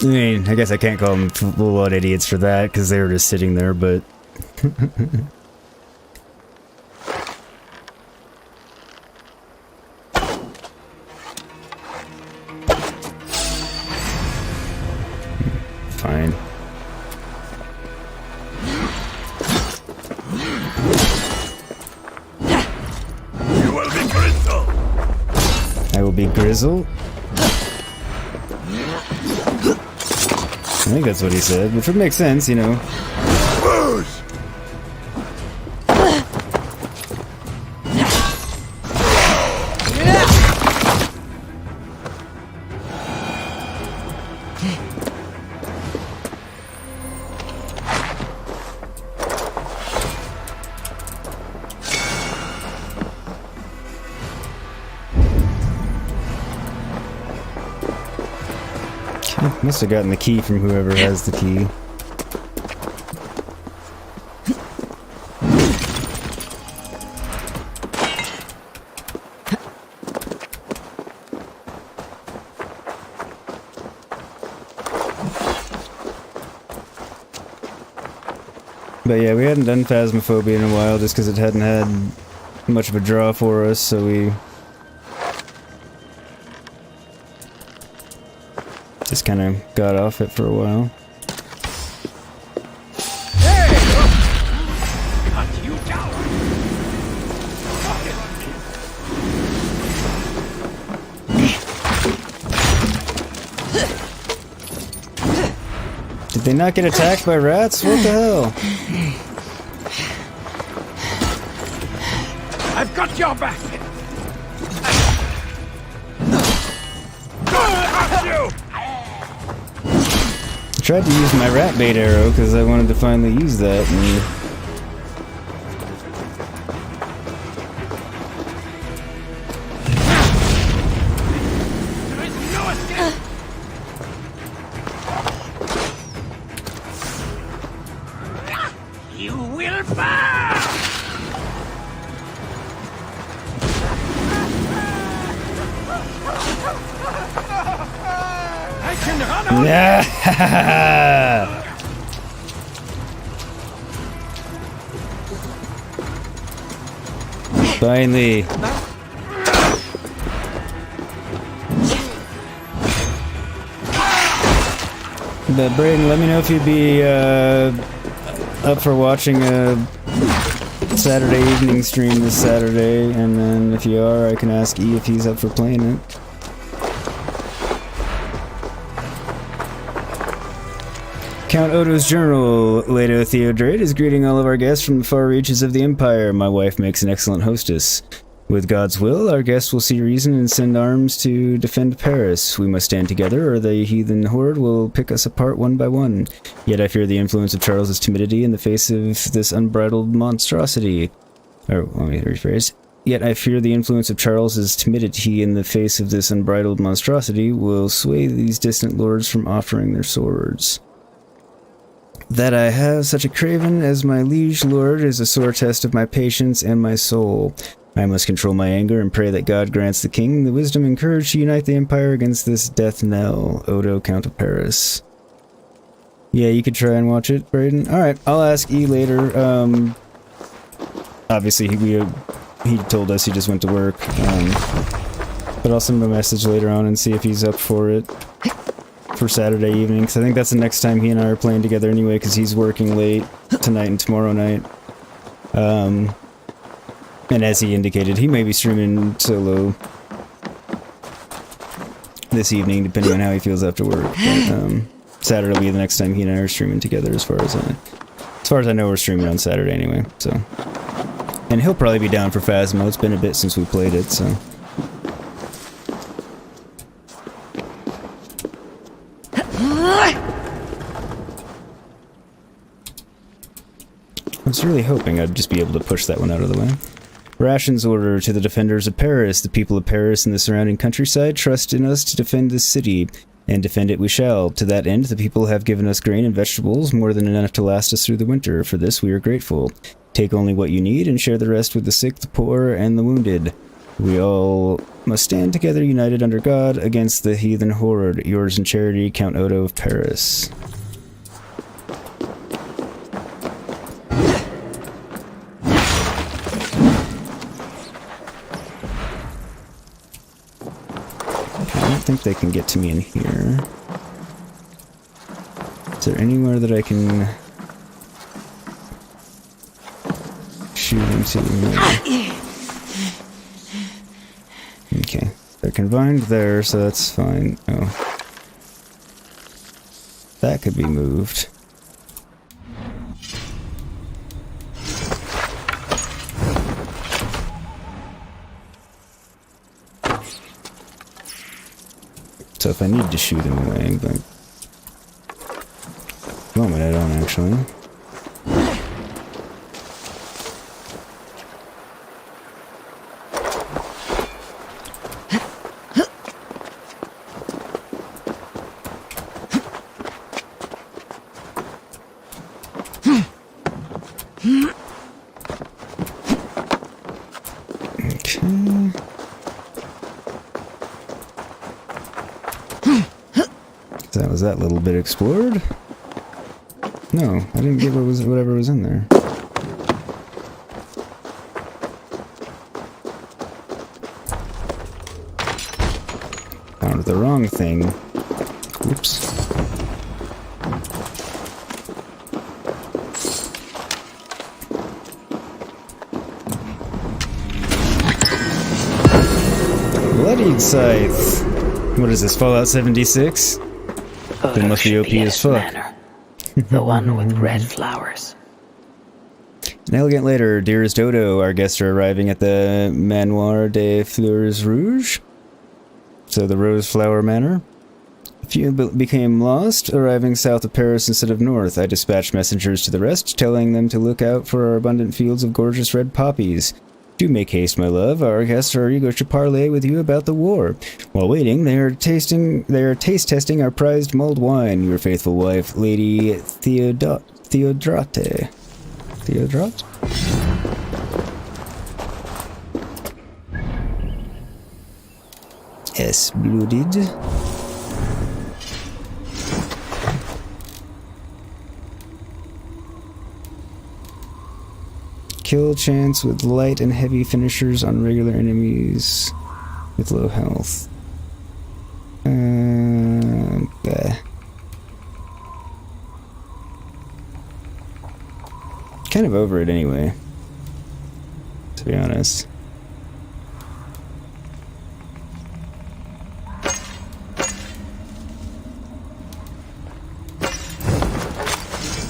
I mean, I guess I can't call them full-blood idiots for that, because they were just sitting there, but... Fine. You will be Grizzle! I will be Grizzle? I think that's what he said, which would make sense, you know. Must have gotten the key from whoever has the key. But yeah, we hadn't done Phasmophobia in a while just because it hadn't had much of a draw for us, so we just kind of got off it for a while. Did they not get attacked by rats? What the hell? I've got your back! I tried to use my rat bait arrow because I wanted to finally use that, and There is no escape! You will burn! I can run on! yeah. Finally. But Braden, let me know if you'd be up for watching a Saturday evening stream this Saturday, and then if you are, I can ask E if he's up for playing it. Count Odo's Journal, Leto Theodrate is greeting all of our guests from the far reaches of the Empire. My wife makes an excellent hostess. With God's will, our guests will see reason and send arms to defend Paris. We must stand together, or the heathen horde will pick us apart one by one. Yet I fear the influence of Charles's timidity in the face of this unbridled monstrosity. Or, let me rephrase. Yet I fear the influence of Charles's timidity in the face of this unbridled monstrosity will sway these distant lords from offering their swords. That I have such a craven as my liege lord is a sore test of my patience and my soul. I must control my anger and pray that God grants the king the wisdom and courage to unite the empire against this death knell. Odo, Count of Paris. Yeah, you could try and watch it, Braden. Alright, I'll ask E later. Obviously, he told us he just went to work. But I'll send him a message later on and see if he's up for it. For Saturday evening, because I think that's the next time he and I are playing together anyway, because he's working late tonight and tomorrow night. And as he indicated, he may be streaming solo this evening, depending on how he feels after work. But, Saturday will be the next time he and I are streaming together, as far as I know. We're streaming on Saturday anyway, so. And he'll probably be down for Phasmo. It's been a bit since we played it, so. I was really hoping I'd just be able to push that one out of the way. Rations order to the defenders of Paris. The people of Paris and the surrounding countryside trust in us to defend this city, and defend it we shall. To that end, the people have given us grain and vegetables, more than enough to last us through the winter. For this we are grateful. Take only what you need, and share the rest with the sick, the poor, and the wounded. We all must stand together united under God against the heathen horde. Yours in charity, Count Odo of Paris. I don't think they can get to me in here. Is there anywhere that I can shoot into? Okay, they're confined there, so that's fine. Oh. That could be moved. So if I need to shoot him away, but at the moment I don't actually. That was that little bit explored. No, I didn't get whatever was in there. Found the wrong thing. Oops. Bloodied Scythe. What is this, Fallout 76? It must be OP as fuck. The one with red flowers. An elegant letter, dearest Dodo. Our guests are arriving at the Manoir des Fleurs Rouges. So the Rose Flower Manor. A few became lost, arriving south of Paris instead of north. I dispatched messengers to the rest, telling them to look out for our abundant fields of gorgeous red poppies. Do make haste, my love. Our guests are eager to parley with you about the war. While waiting, they are taste testing our prized mulled wine. Your faithful wife, Lady Theodrate. Theodrate? Yes, blooded. Kill chance with light and heavy finishers on regular enemies with low health. Bleh. Kind of over it anyway, to be honest.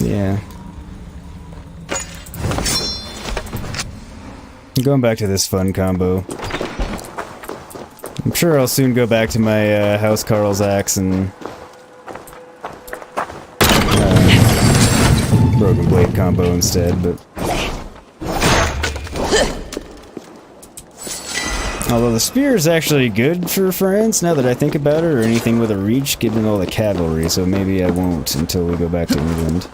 Yeah. I'm going back to this fun combo. I'm sure I'll soon go back to my House Carl's axe and Broken Blade combo instead, but although the spear is actually good for France now that I think about it, or anything with a reach given all the cavalry, so maybe I won't until we go back to England.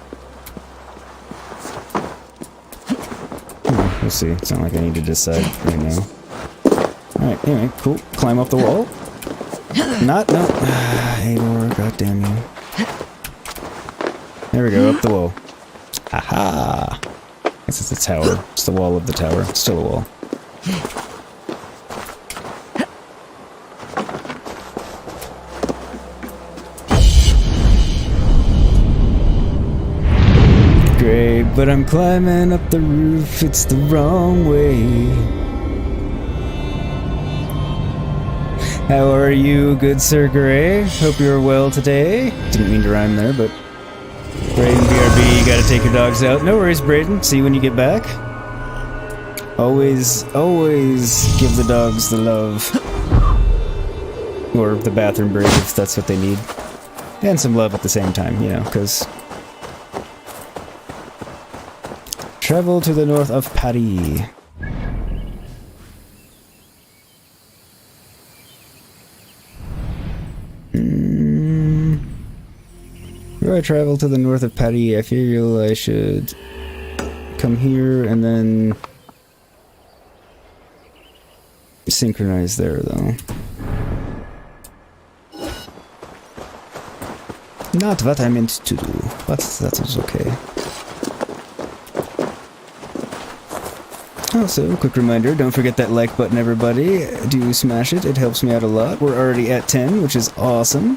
We'll see. It's not like I need to decide right now. Alright, anyway, cool. Climb up the wall. No. Eivor, goddamn you. There we go, up the wall. Aha! I guess it's a tower. It's the wall of the tower. It's still a wall. Great, but I'm climbing up the roof. It's the wrong way. How are you, good Sir Grey? Hope you're well today. Didn't mean to rhyme there, but Braden, BRB, you gotta take your dogs out. No worries, Braden. See you when you get back. Always give the dogs the love. Or the bathroom break if that's what they need. And some love at the same time, you know, because... Travel to the north of Paris. Where do I travel to the north of Paris? I feel I should come here and then synchronize there, though. Not what I meant to do, but that is okay. Also, quick reminder, don't forget that like button, everybody. Do smash it, it helps me out a lot. We're already at 10, which is awesome.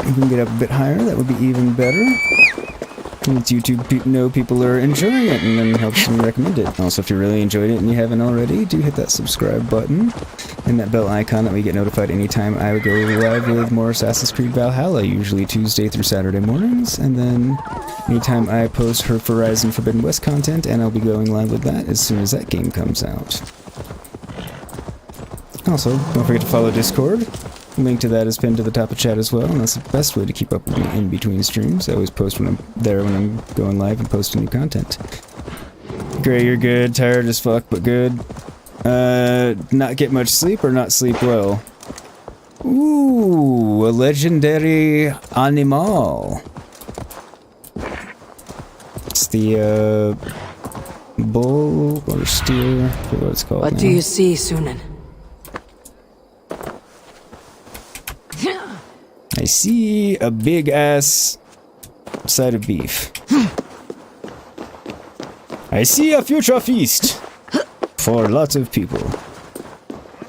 If we can get up a bit higher, that would be even better. Lets YouTube know people are enjoying it, and then helps them recommend it. Also, if you really enjoyed it and you haven't already, do hit that subscribe button and that bell icon that we get notified anytime I would go live with more Assassin's Creed Valhalla, usually Tuesday through Saturday mornings, and then anytime I post her Horizon Forbidden West content, and I'll be going live with that as soon as that game comes out. Also, don't forget to follow Discord. Link to that is pinned to the top of chat as well, and that's the best way to keep up with me in between streams. I always post when I'm there when I'm going live and posting new content. Gray, you're good. Tired as fuck, but good. Not get much sleep or not sleep well? Ooh, a legendary animal. It's the, bull or steer, I forget what it's called What now. do you see, Sunan? I see a big ass side of beef. I see a future feast for lots of people.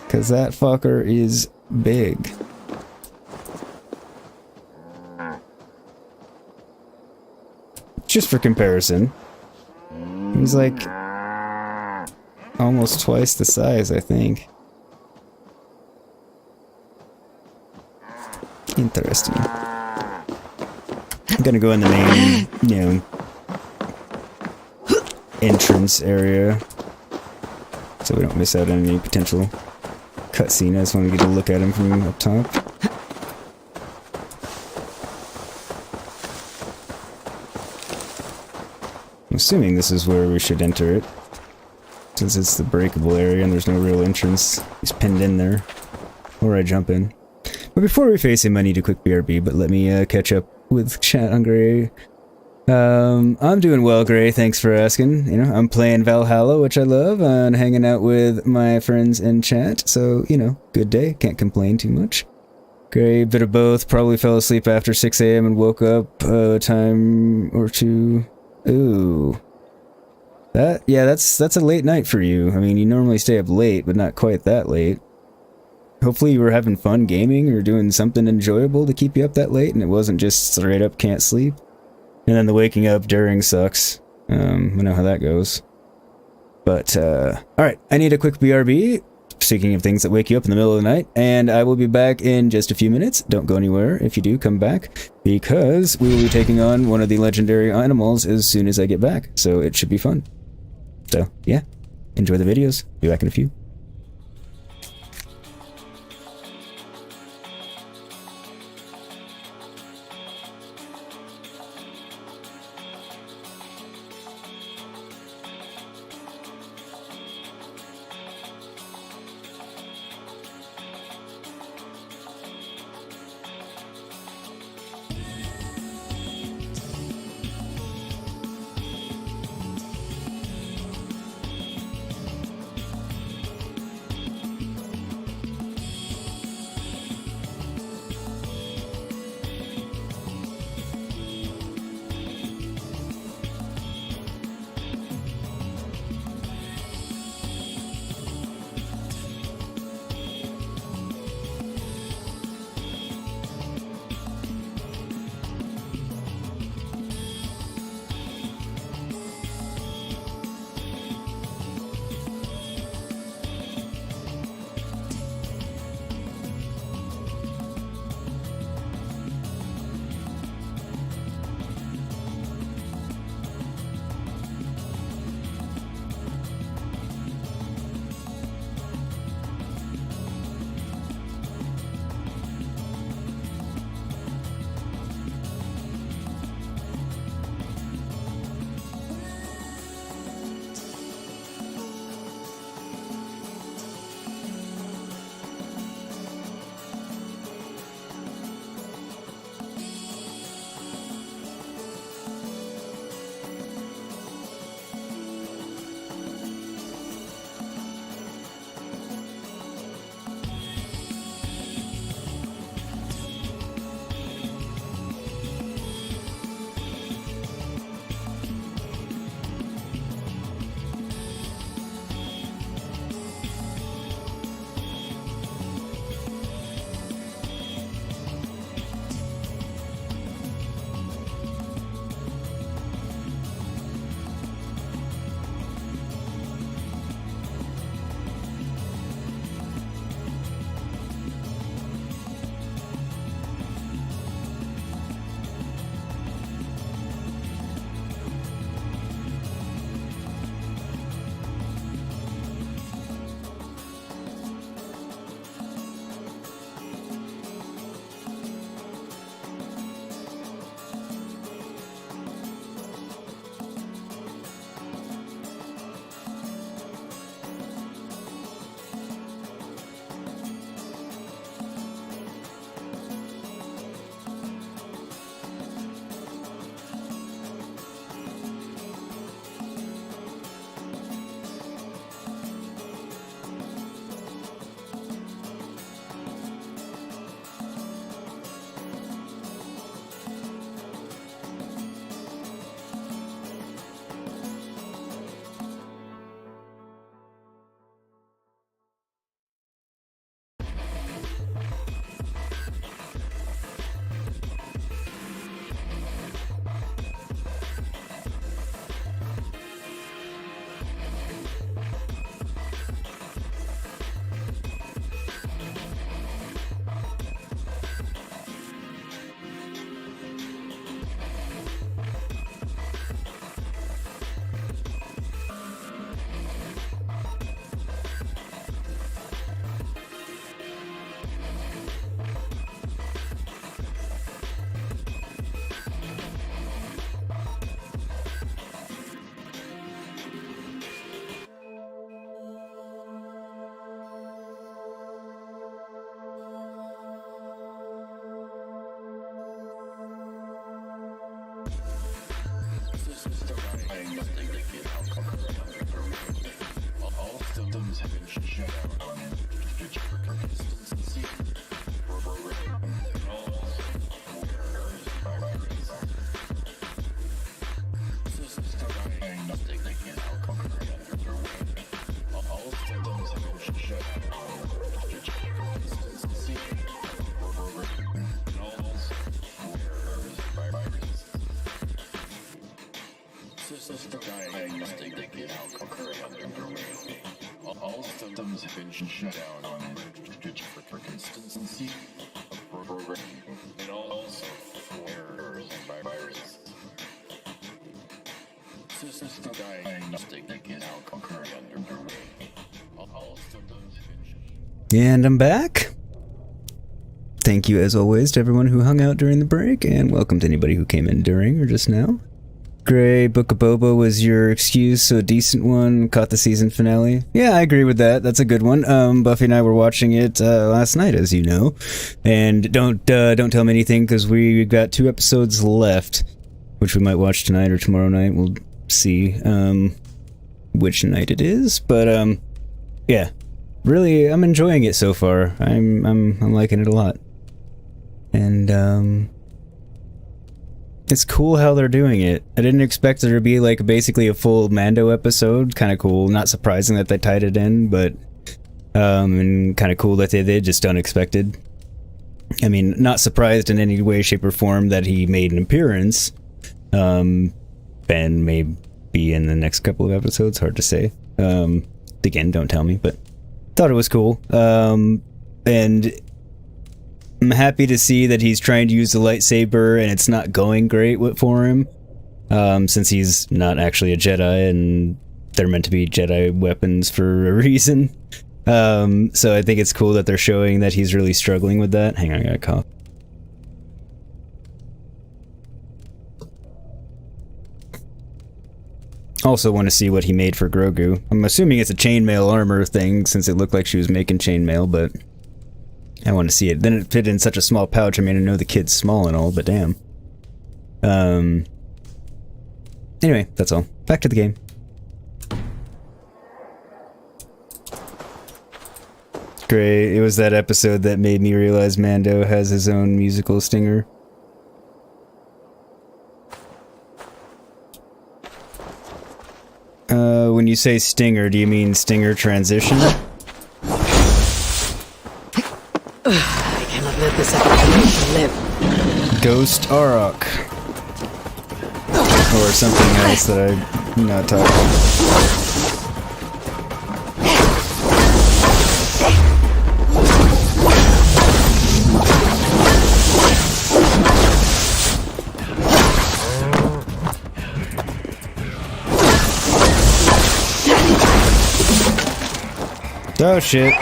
Because that fucker is big. Just for comparison, he's like almost twice the size, I think. Interesting. I'm gonna go in the main, entrance area so we don't miss out on any potential cutscene. I just want to get a look at him from up top. I'm assuming this is where we should enter it, since it's the breakable area and there's no real entrance. He's pinned in there. Or I jump in. But before we face him, I need a quick BRB, but let me catch up with chat on Gray. I'm doing well, Gray, thanks for asking. I'm playing Valhalla, which I love, and hanging out with my friends in chat, so, good day, can't complain too much. Gray, bit of both, probably fell asleep after 6 AM and woke up a time or two. Ooh. That's a late night for you. I mean, you normally stay up late, but not quite that late. Hopefully you were having fun gaming or doing something enjoyable to keep you up that late, and it wasn't just straight up can't sleep. And then the waking up during sucks. I know how that goes. But, alright, I need a quick BRB, speaking of things that wake you up in the middle of the night, and I will be back in just a few minutes. Don't go anywhere if you do come back, because we will be taking on one of the legendary animals as soon as I get back, so it should be fun. So, yeah, enjoy the videos. Be back in a few. All systems have been shut down on for consistency of programming and also for errors and viruses. System diagnostic is now concurrently underway. All systems have been And I'm back. Thank you, as always, to everyone who hung out during the break, and welcome to anybody who came in during or just now. Gray, Book of Boba was your excuse, so a decent one. Caught the season finale. Yeah, I agree with that. That's a good one. Buffy and I were watching it last night, as you know. And don't tell me anything, because we've got 2 episodes left, which we might watch tonight or tomorrow night. We'll see which night it is. But yeah, really, I'm enjoying it so far. I'm liking it a lot. And it's cool how they're doing it. I didn't expect there to be like basically a full Mando episode. Kind of cool. Not surprising that they tied it in, but and kind of cool that they did, just unexpected. I mean, not surprised in any way, shape, or form that he made an appearance. Ben may be in the next couple of episodes. Hard to say. Again, don't tell me, but thought it was cool. And I'm happy to see that he's trying to use the lightsaber and it's not going great for him, since he's not actually a Jedi and they're meant to be Jedi weapons for a reason. So I think it's cool that they're showing that he's really struggling with that. Hang on, I got a cough. Also want to see what he made for Grogu. I'm assuming it's a chainmail armor thing, since it looked like she was making chainmail, but I want to see it. Then it fit in such a small pouch. I mean, I know the kid's small and all, but damn. Anyway, that's all. Back to the game. Great. It was that episode that made me realize Mando has his own musical stinger. When you say stinger, do you mean stinger transition? I cannot let this application live. Ghost Auroch. Or something else that I'm not talking about. Oh shit.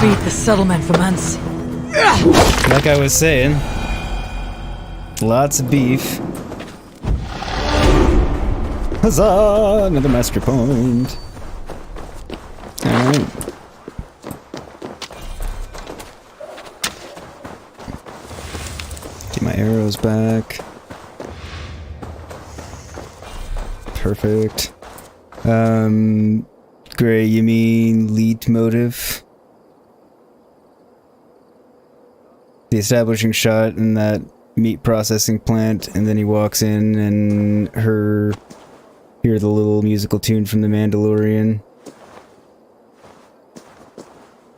The settlement for months. Like I was saying, lots of beef. Huzzah! Another master point. Alright. Get my arrows back. Perfect. Gray, you mean lead motive? The establishing shot in that meat processing plant, and then he walks in and hear the little musical tune from The Mandalorian.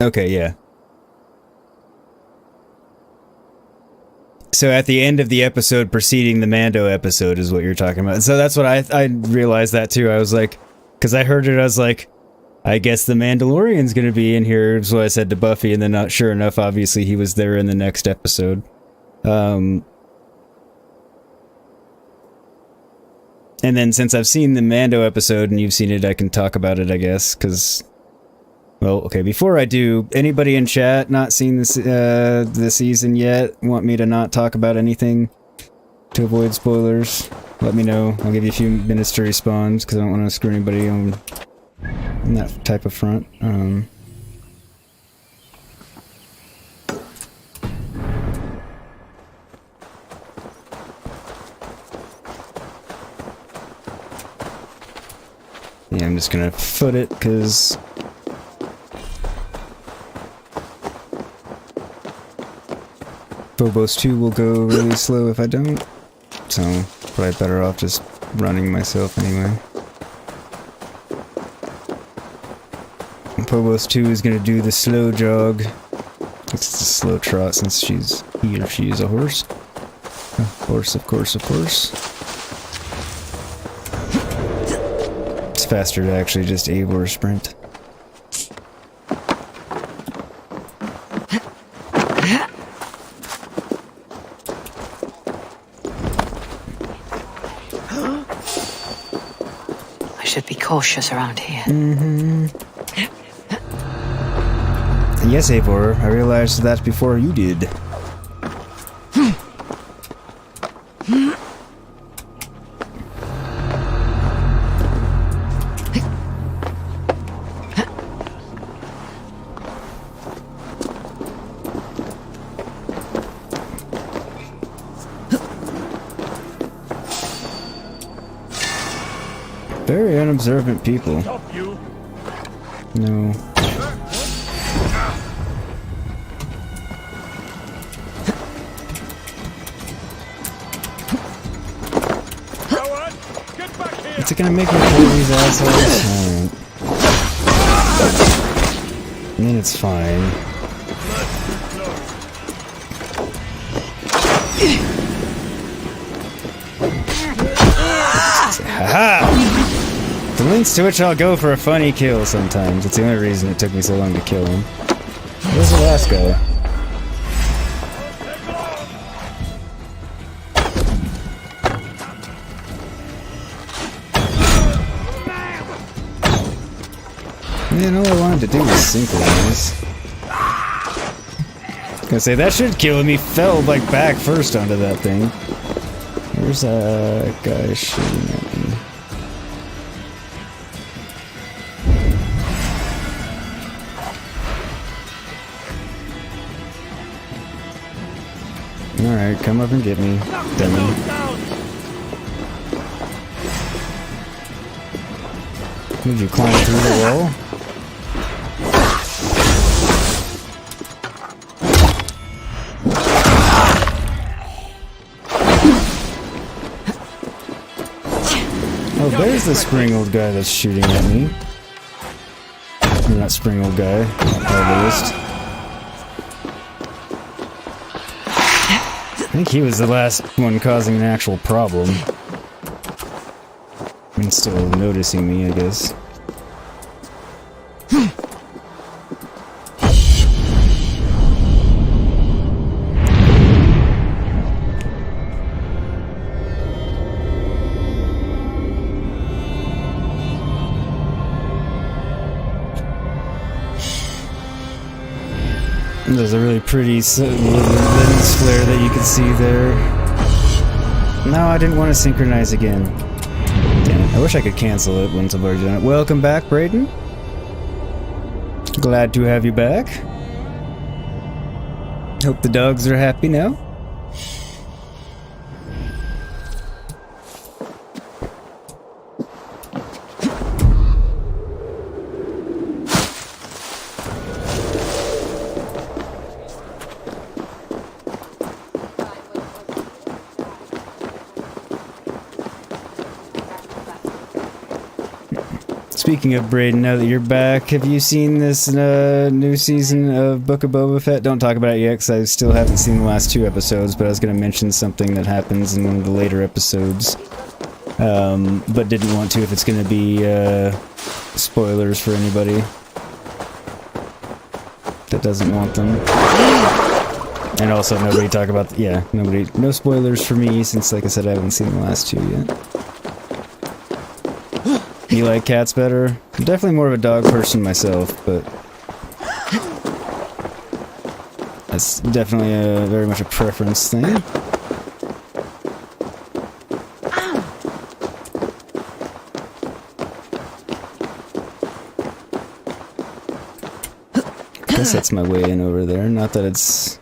Okay, yeah. So at the end of the episode preceding the Mando episode is what you're talking about. So that's what I realized that too. I was like, because I heard it, I was like, I guess the Mandalorian's gonna be in here, is what I said to Buffy, and then not sure enough, obviously he was there in the next episode. And then since I've seen the Mando episode and you've seen it, I can talk about it, I guess, because... Well, okay, before I do, anybody in chat not seen this the season yet, want me to not talk about anything to avoid spoilers? Let me know. I'll give you a few minutes to respond, because I don't want to screw anybody on that type of front. Yeah, I'm just gonna foot it, because... Phobos 2 will go really slow if I don't, so probably better off just running myself anyway. And Phobos 2 is gonna do the slow jog. It's a slow trot since he or she is a horse. Of course, of course, of course. It's faster to actually just Eivor sprint. Cautious around here. Yes, Eivor, I realized that before you did. Very unobservant people. No. Is it gonna make me kill these assholes? I mean, it's fine. Haha! The lengths to which I'll go for a funny kill sometimes. It's the only reason it took me so long to kill him. Where's the last guy? Man, all I wanted to do was synchronize. I was gonna say, that should kill him. He fell, like, back first onto that thing. Where's that guy shooting at me? Alright, come up and get me, dummy. Did you climb through the wall? Oh, there's the springled guy that's shooting at me. Or not springled guy, harvest. I think he was the last one causing an actual problem. And still noticing me, I guess. There's a really pretty lens flare that you can see there. No, I didn't want to synchronize again. Damn it. I wish I could cancel it once I've already done it. Welcome back, Braden. Glad to have you back. Hope the dogs are happy now. Speaking of Braden, now that you're back, have you seen this new season of Book of Boba Fett? Don't talk about it yet, because I still haven't seen the last 2 episodes, but I was going to mention something that happens in one of the later episodes. But didn't want to if it's going to be spoilers for anybody that doesn't want them. And also nobody talk about... no spoilers for me, since, like I said, I haven't seen the last 2 yet. You like cats better? I'm definitely more of a dog person myself, but that's definitely very much a preference thing. I guess that's my way in over there. Not that it's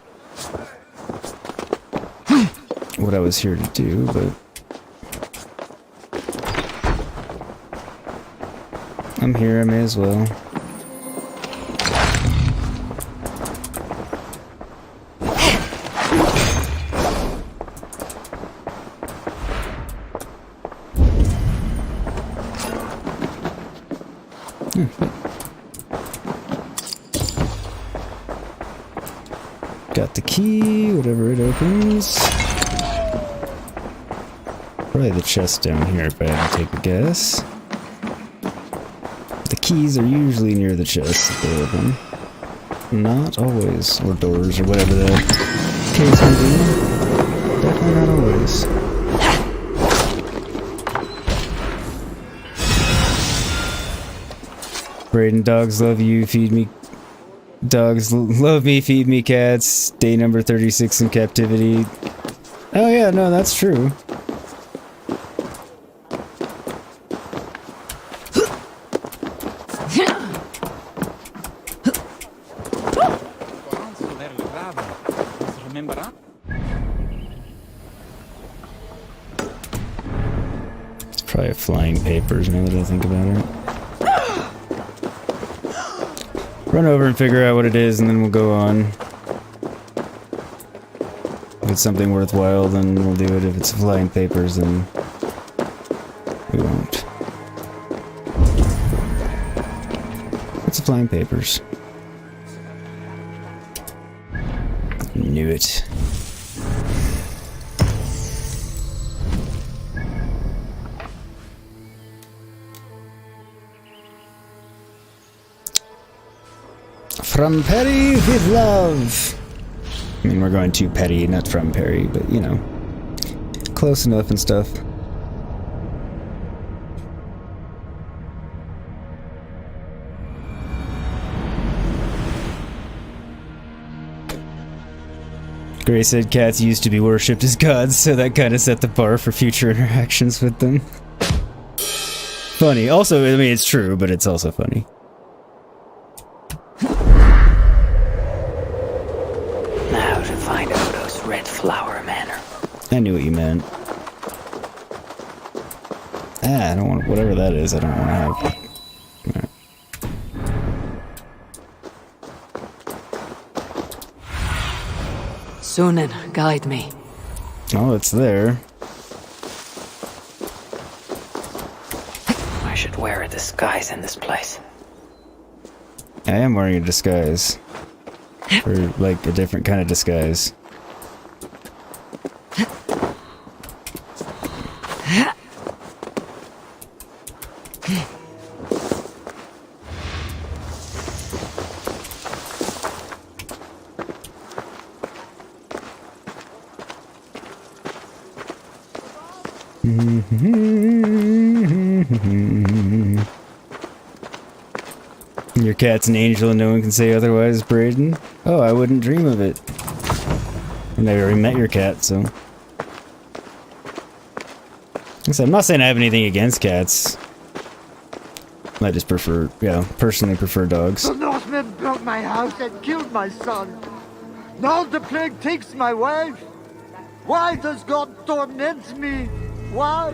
what I was here to do, but I'm here, I may as well. Got the key, whatever it opens. Probably the chest down here if I had to take a guess. The keys are usually near the chest that they open. Not always. Or doors, or whatever the case may be. Definitely not always. Braden, dogs love you, feed me. Dogs love me, feed me cats. Day number 36 in captivity. Oh yeah, no, that's true. It's probably flying papers now that I think about it. Run over and figure out what it is, and then we'll go on. If it's something worthwhile, then we'll do it. If it's flying papers, then we won't. What's the flying papers? Knew it. From Perry with love. I mean, we're going to Perry, not from Perry, but you know, close enough and stuff. Gray said cats used to be worshipped as gods, so that kind of set the bar for future interactions with them. Funny. Also, I mean, it's true, but it's also funny. Flower Manor. I knew what you meant. Ah, I don't want whatever that is. I don't want to have. Right. Sunan, guide me. Oh, it's there. I should wear a disguise in this place. I am wearing a disguise. Or like a different kind of disguise. Your cat's an angel and no one can say otherwise, Braden. Oh, I wouldn't dream of it. And I already met your cat, so. I'm not saying I have anything against cats. I just prefer, yeah, personally prefer dogs. The Northmen broke my house and killed my son. Now the plague takes my wife. Why does God torment me? Why?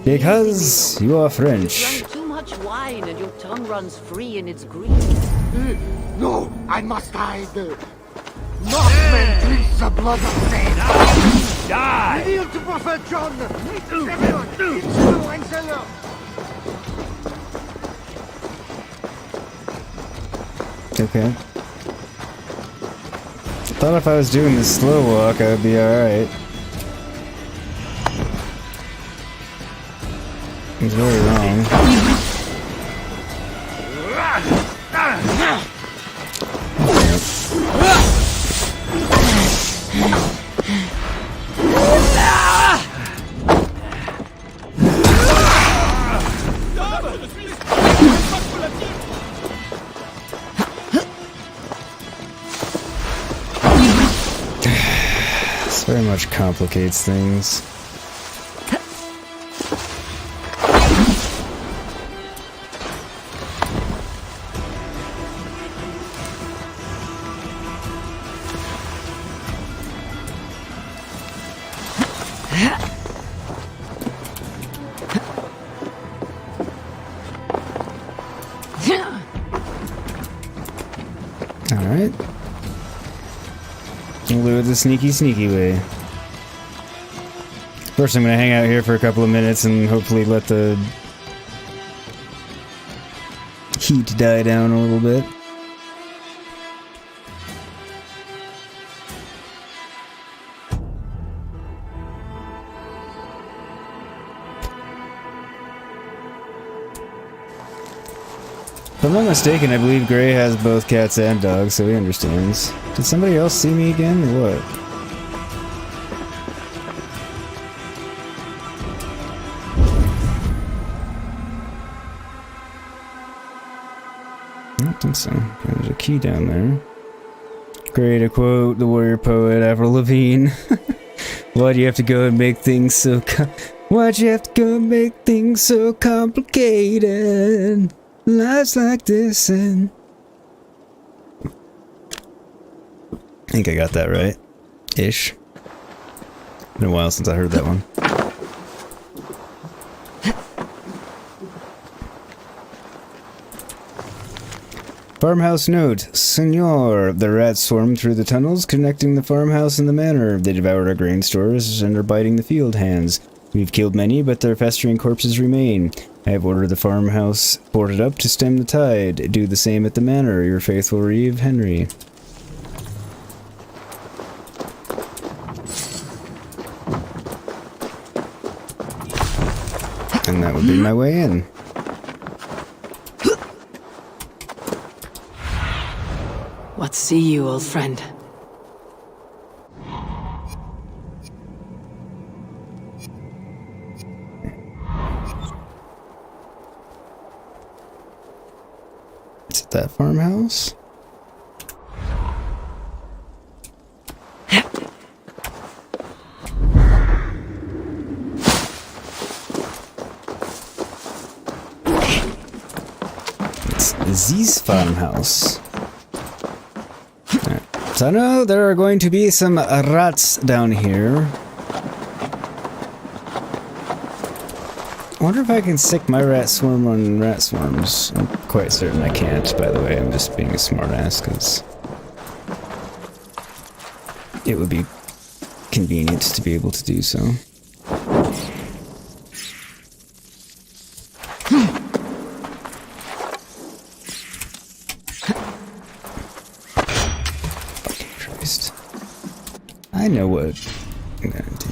Because you are French. You drank too much wine and your tongue runs free in its grease. No, I must hide. Northmen drinks the blood of saints. Die! Kneel to Prophet John. Everyone, it's true and zealous. Okay. Thought if I was doing this slow walk, I would be alright. He's very wrong. Very much complicates things. Alright. We'll do it the sneaky way. First, I'm gonna hang out here for a couple of minutes and hopefully let the heat die down a little bit. If I'm not mistaken, I believe Gray has both cats and dogs, so he understands. Did somebody else see me again, or what? I don't think so. There's a key down there. Gray to quote the warrior poet Avril Lavigne. Why'd you have to go and make things so Why'd you have to go and make things so complicated? Life's like this and... I think I got that right. Ish. Been a while since I heard that one. Farmhouse note. Senor, the rats swarmed through the tunnels connecting the farmhouse and the manor. They devoured our grain stores and are biting the field hands. We've killed many, but their festering corpses remain. I have ordered the farmhouse boarded up to stem the tide. Do the same at the manor. Your faithful Reeve, Henry. And that would be my way in. What see you, old friend? Is it that farmhouse? It's this farmhouse. Right. So I know there are going to be some rats down here. I wonder if I can stick my rat swarm on rat swarms. I'm quite certain I can't, by the way. I'm just being a smartass, because it would be convenient to be able to do so. Fucking Christ. I know what I'm gonna do.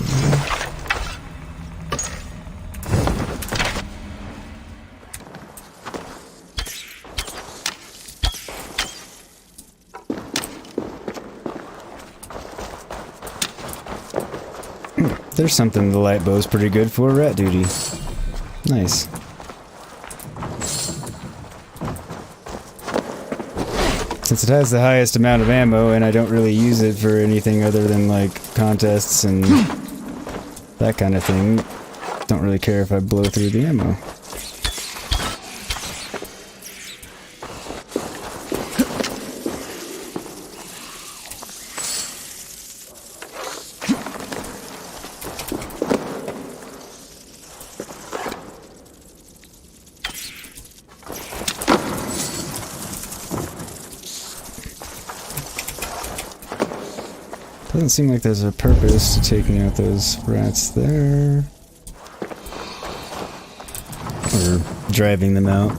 There's something the light bow's pretty good for, rat duty. Nice. Since it has the highest amount of ammo and I don't really use it for anything other than like contests and that kind of thing, don't really care if I blow through the ammo. Doesn't seem like there's a purpose to taking out those rats there. Or driving them out.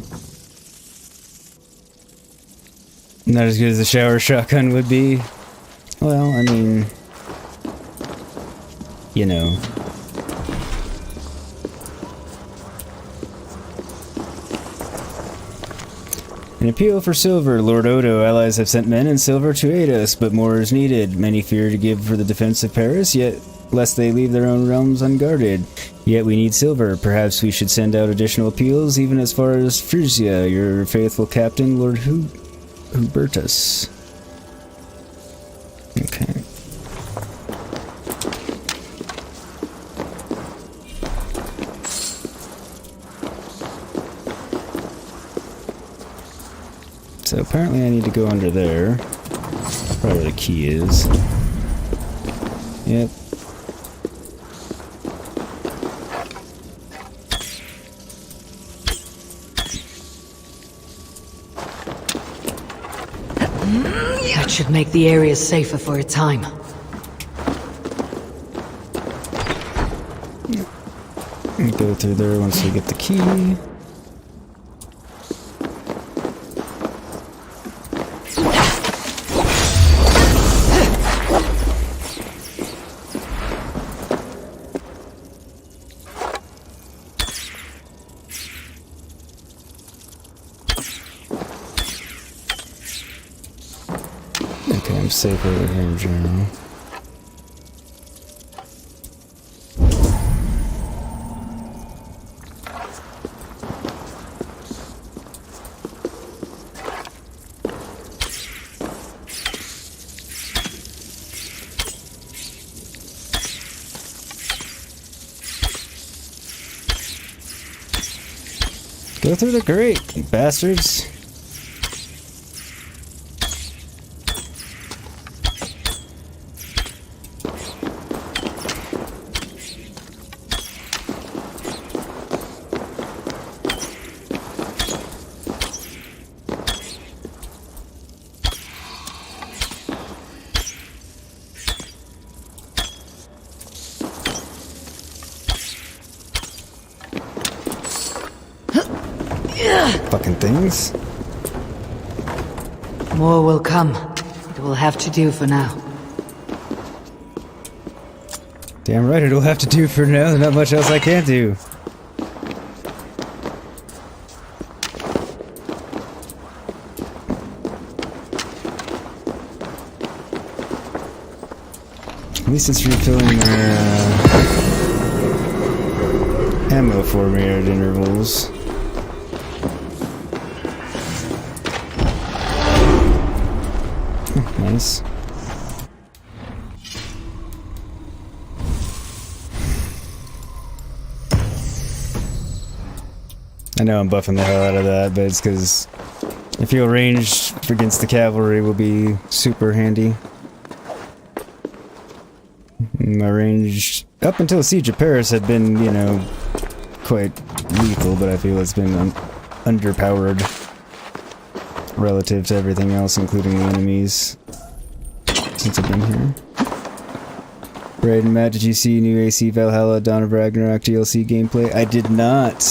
Not as good as a shower shotgun would be. Well, I mean... you know. An appeal for silver. Lord Odo, allies have sent men and silver to aid us, but more is needed. Many fear to give for the defense of Paris, yet lest they leave their own realms unguarded. Yet we need silver. Perhaps we should send out additional appeals, even as far as Frisia, your faithful captain, Lord Hubertus. Okay. So apparently I need to go under there. Probably where the key is. Yep. That should make the area safer for a time. Go through there once we get the key. Okay, I'm safe over here in general. Go through the grate, you bastards. Fucking things. More will come. It will have to do for now. Damn right it'll have to do for now. There's not much else I can do. At least it's refilling their ammo for me at intervals. Nice. I know I'm buffing the hell out of that, but it's because I feel ranged against the cavalry will be super handy. My range up until Siege of Paris had been, you know, quite lethal, but I feel it's been underpowered relative to everything else, including the enemies, since I've been here. Braden, Matt, did you see new AC Valhalla Dawn of Ragnarok DLC gameplay? I did not.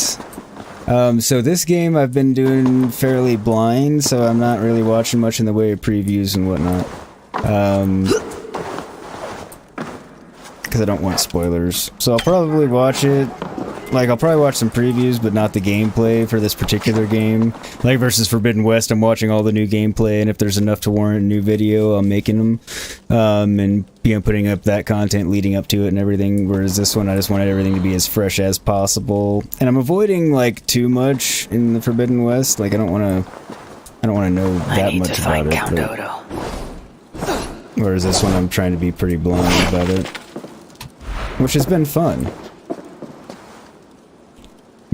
So this game I've been doing fairly blind, so I'm not really watching much in the way of previews and whatnot. Because I don't want spoilers. So I'll probably watch it. Like, I'll probably watch some previews, but not the gameplay for this particular game. Like, versus Forbidden West, I'm watching all the new gameplay, and if there's enough to warrant a new video, I'm making them. And, you know, putting up that content leading up to it and everything. Whereas this one, I just wanted everything to be as fresh as possible. And I'm avoiding, like, too much in the Forbidden West. Like, I don't want to know that much about it. Count Odo. Whereas this one, I'm trying to be pretty blind about it. Which has been fun.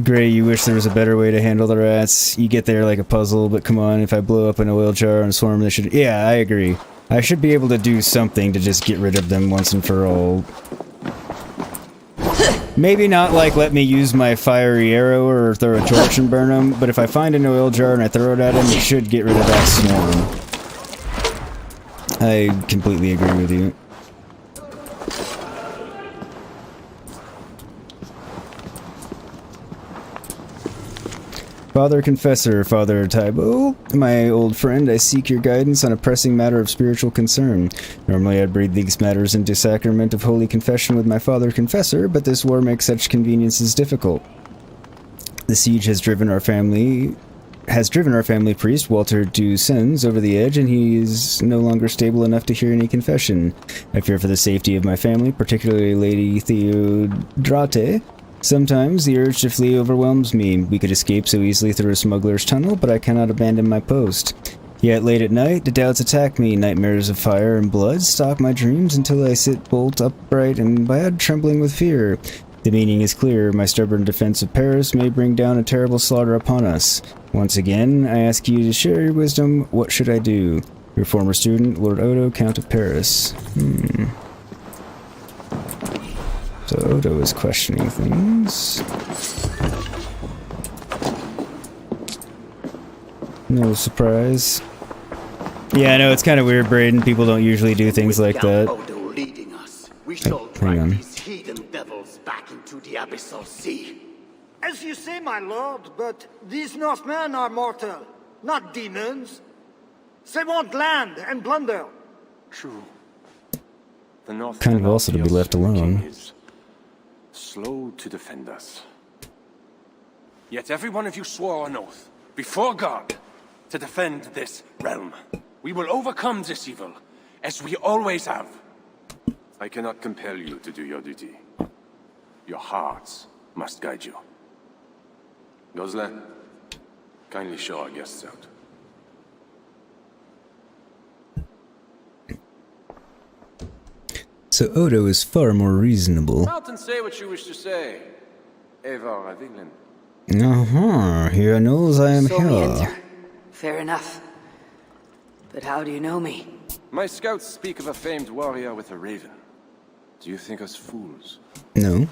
Gray, you wish there was a better way to handle the rats. You get there like a puzzle, but come on, if I blow up an oil jar and swarm, they should... Yeah, I agree. I should be able to do something to just get rid of them once and for all. Maybe not like let me use my fiery arrow or throw a torch and burn them, but if I find an oil jar and I throw it at him, it should get rid of that swarm. I completely agree with you. Father Confessor, Father Tybo, my old friend, I seek your guidance on a pressing matter of spiritual concern. Normally I'd breathe these matters into sacrament of holy confession with my Father Confessor, but this war makes such conveniences difficult. The siege has driven our family priest, Walter du Sens, over the edge, and he is no longer stable enough to hear any confession. I fear for the safety of my family, particularly Lady Theodrate. Sometimes the urge to flee overwhelms me. We could escape so easily through a smuggler's tunnel, but I cannot abandon my post. Yet late at night, the doubts attack me. Nightmares of fire and blood stalk my dreams until I sit bolt upright and bad, trembling with fear. The meaning is clear. My stubborn defense of Paris may bring down a terrible slaughter upon us. Once again, I ask you to share your wisdom. What should I do? Your former student, Lord Odo, Count of Paris. So Odo is questioning things. No surprise. Yeah, I know, it's kind of weird, Braden. People don't usually do things like that. Odo leading us, we shall hang on. drag these heathen devils back into the abyssal sea. As you say, my lord, but these Northmen are mortal, not demons. They want land and plunder. True. The North Kind of also to be left alone. is slow to defend us. Yet every one of you swore an oath, before God, to defend this realm. We will overcome this evil, as we always have. I cannot compel you to do your duty. Your hearts must guide you. Goslan, kindly show our guests out. So Odo is far more reasonable. Out and say what you wish to say. Eivor of England. He knows I am Saw me here. enter. Fair enough. But how do you know me? My scouts speak of a famed warrior with a raven. Do you think us fools? No.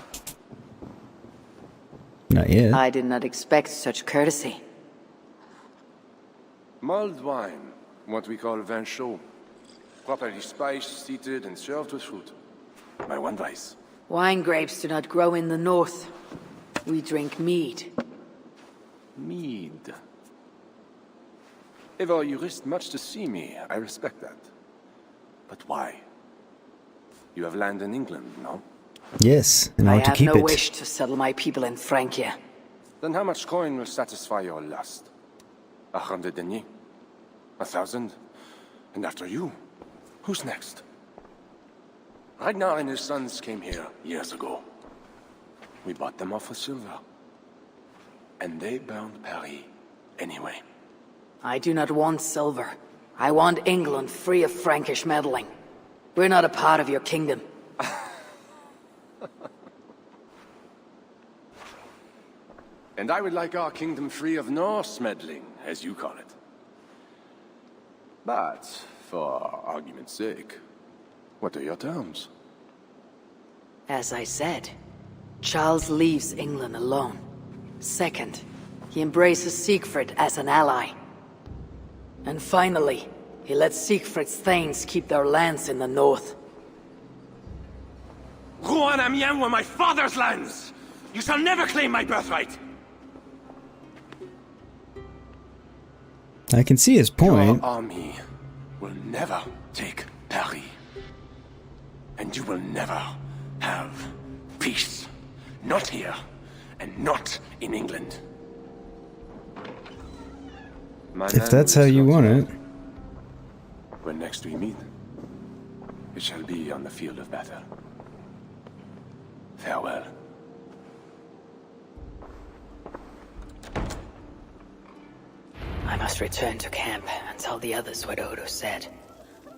Not yet. I did not expect such courtesy. Mulled wine, what we call vin chaud. Properly spiced, seated, and served with fruit. My one vice. Wine grapes do not grow in the north. We drink mead. Mead. Eivor, you risked much to see me. I respect that. But why? You have land in England, no? Yes, and I want to keep I have no it. wish to settle my people in Francia. Then how much coin will satisfy your lust? 100 deniers? 1,000? And after you, who's next? Ragnar and his sons came here years ago. We bought them off for silver. And they burned Paris anyway. I do not want silver. I want England free of Frankish meddling. We're not a part of your kingdom. And I would like our kingdom free of Norse meddling, as you call it. But, for argument's sake, what are your terms? As I said, Charles leaves England alone. Second, he embraces Siegfried as an ally. And finally, he lets Siegfried's thanes keep their lands in the north. Rouen and Amiens were my father's lands! You shall never claim my birthright! I can see his point. Your army will never take Paris. And you will never have peace. Not here, and not in England. If that's how you want it. When next we meet, it shall be on the field of battle. Farewell. I must return to camp and tell the others what Odo said.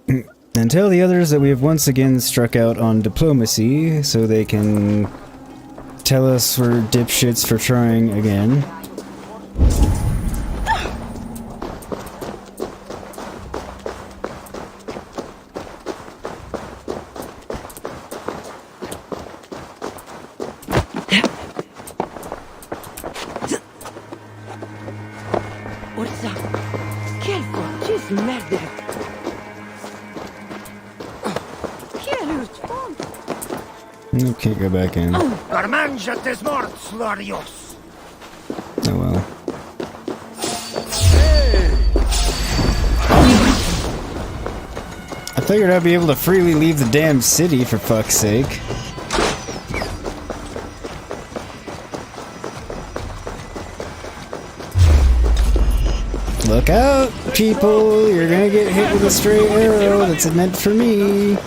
And tell the others that we have once again struck out on diplomacy, so they can tell us we're dipshits for trying again. Orza, quelle foutue merde! No, can't go back in. Oh Armanja tes morts, Larios. well. I figured I'd be able to freely leave the damn city, for fuck's sake. Look out, people! You're gonna get hit with a stray arrow that's meant for me.